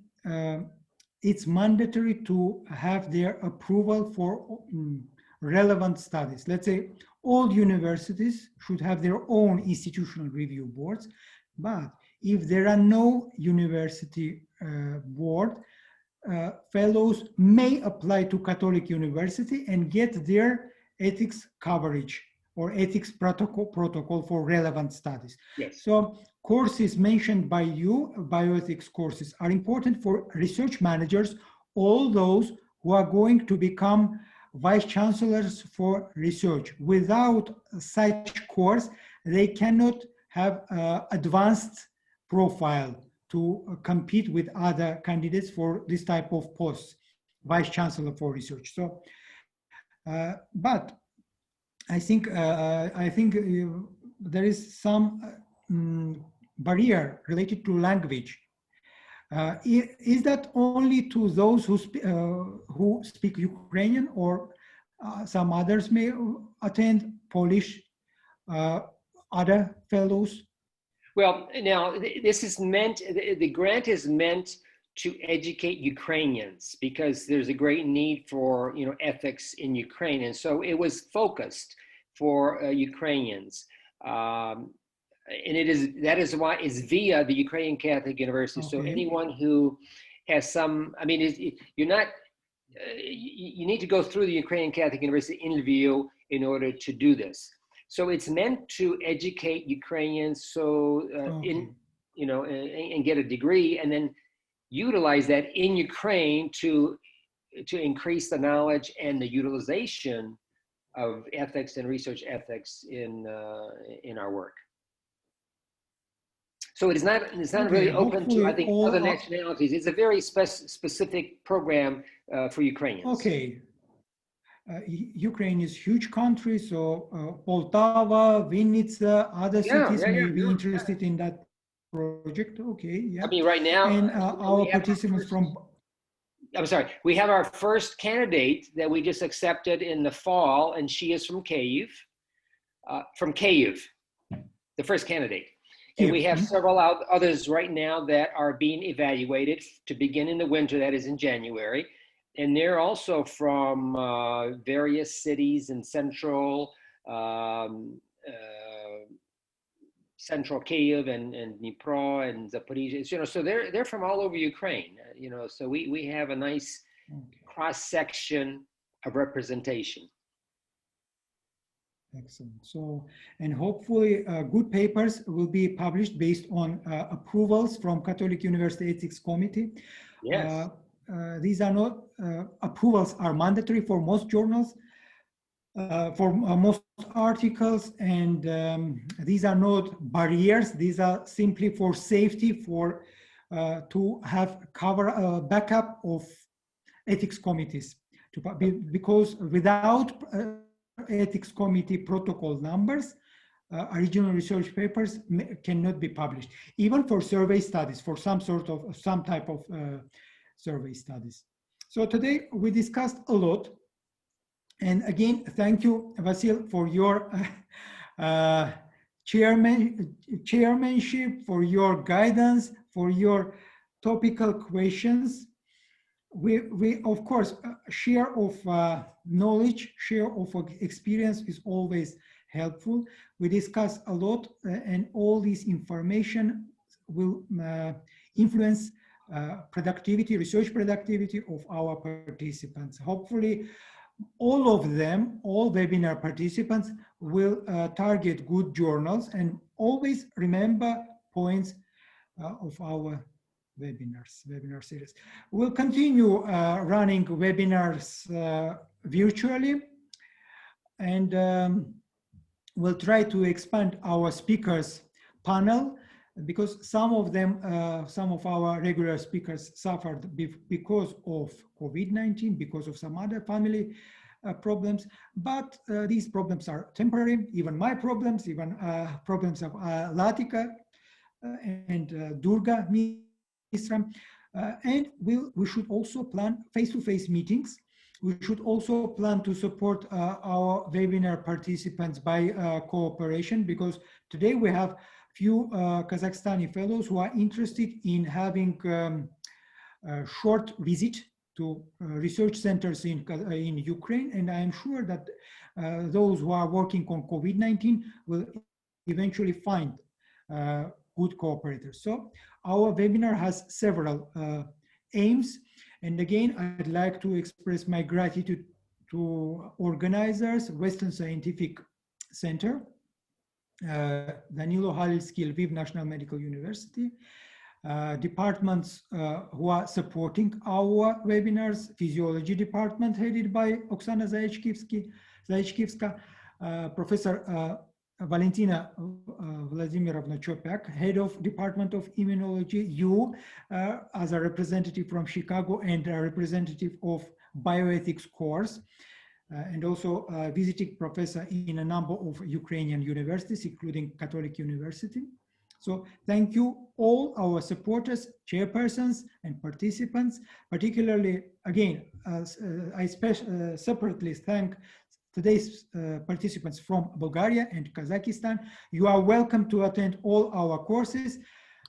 it's mandatory to have their approval for relevant studies. Let's say all universities should have their own institutional review boards, but if there are no university board, fellows may apply to Catholic University and get their ethics coverage or ethics protocol for relevant studies. Yes. So courses mentioned by you, bioethics courses, are important for research managers, all those who are going to become vice chancellors for research. Without such course, they cannot have advanced profile to compete with other candidates for this type of posts, vice chancellor for research. So, but I think there is some barrier related to language. Is that only to those who speak Ukrainian, or some others may attend Polish, other fellows? Well, now this is meant, the grant is meant to educate Ukrainians because there's a great need for, ethics in Ukraine. And so it was focused for Ukrainians. And that is why it's via the Ukrainian Catholic University. Okay. So anyone who has some, you need to go through the Ukrainian Catholic University interview in order to do this. So it's meant to educate Ukrainians, and get a degree, and then utilize that in Ukraine to increase the knowledge and the utilization of ethics and research ethics in our work. So it's not really open to, I think, other nationalities. It's a very specific program for Ukrainians. Okay. Ukraine is a huge country, so Poltava, Vinnytsia, other cities may be interested in that project. Okay, yeah. I mean, right now, and our participants from. I'm sorry. We have our first candidate that we just accepted in the fall, and she is from Kyiv. The first candidate. And we have several others right now that are being evaluated to begin in the winter, that is in January. And they're also from various cities in central Kyiv and Dnipro and Zaporizhia. So they're from all over Ukraine. So we have a nice cross section of representation. Excellent. So, and hopefully good papers will be published based on approvals from Catholic University Ethics Committee. Yes. These are not, approvals are mandatory for most journals, for most articles, and these are not barriers. These are simply for safety, for to have backup of ethics committees, because without ethics committee protocol numbers, original research papers cannot be published, even for survey studies, for some type of survey studies. So today we discussed a lot. And again, thank you, Vasil, for your chairmanship, for your guidance, for your topical questions. We of course, share of knowledge, share of experience is always helpful. We discuss a lot, and all this information will influence productivity, research productivity of our participants. Hopefully, all of them, all webinar participants will target good journals, and always remember points of our webinar series. We'll continue running webinars virtually, and we'll try to expand our speakers panel, because some of them, some of our regular speakers suffered because of COVID-19, because of some other family problems, but these problems are temporary. Even my problems, even problems of Latika and Durga Misra, and we should also plan face-to-face meetings. We should also plan to support our webinar participants by cooperation, because today we have few Kazakhstani fellows who are interested in having a short visit to research centers in Ukraine, and I am sure that those who are working on COVID-19 will eventually find good cooperators. So our webinar has several aims, and again, I'd like to express my gratitude to organizers, Western Scientific Center, Danilo Halilski, Lviv National Medical University, departments who are supporting our webinars, Physiology Department headed by Oksana Zayachkivska, Professor Valentina Vladimirovna Chopyak, head of Department of Immunology, you as a representative from Chicago and a representative of bioethics course, and also a visiting professor in a number of Ukrainian universities, including Catholic University. So thank you all our supporters, chairpersons, and participants. Particularly, again, I separately thank today's participants from Bulgaria and Kazakhstan. You are welcome to attend all our courses,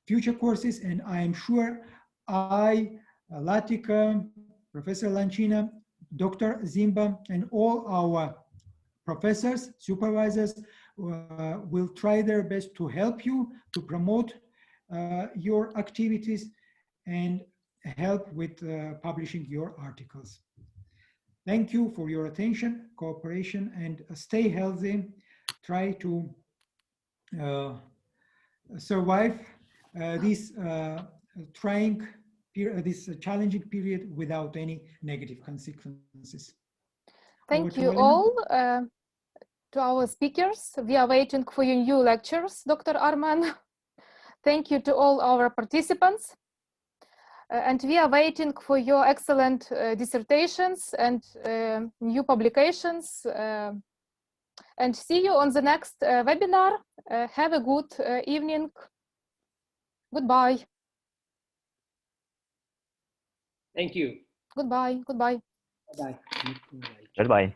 future courses, and I am sure Latika, Professor Lanchina, Dr. Zimba, and all our professors, supervisors will try their best to help you, to promote your activities and help with publishing your articles. Thank you for your attention, cooperation, and stay healthy. Try to survive this this challenging period without any negative consequences. Thank you all to our speakers. We are waiting for your new lectures, Dr. Arman. Thank you to all our participants. And we are waiting for your excellent dissertations and new publications. And see you on the next webinar. Have a good evening. Goodbye. Thank you. Goodbye. Goodbye. Bye-bye. Goodbye.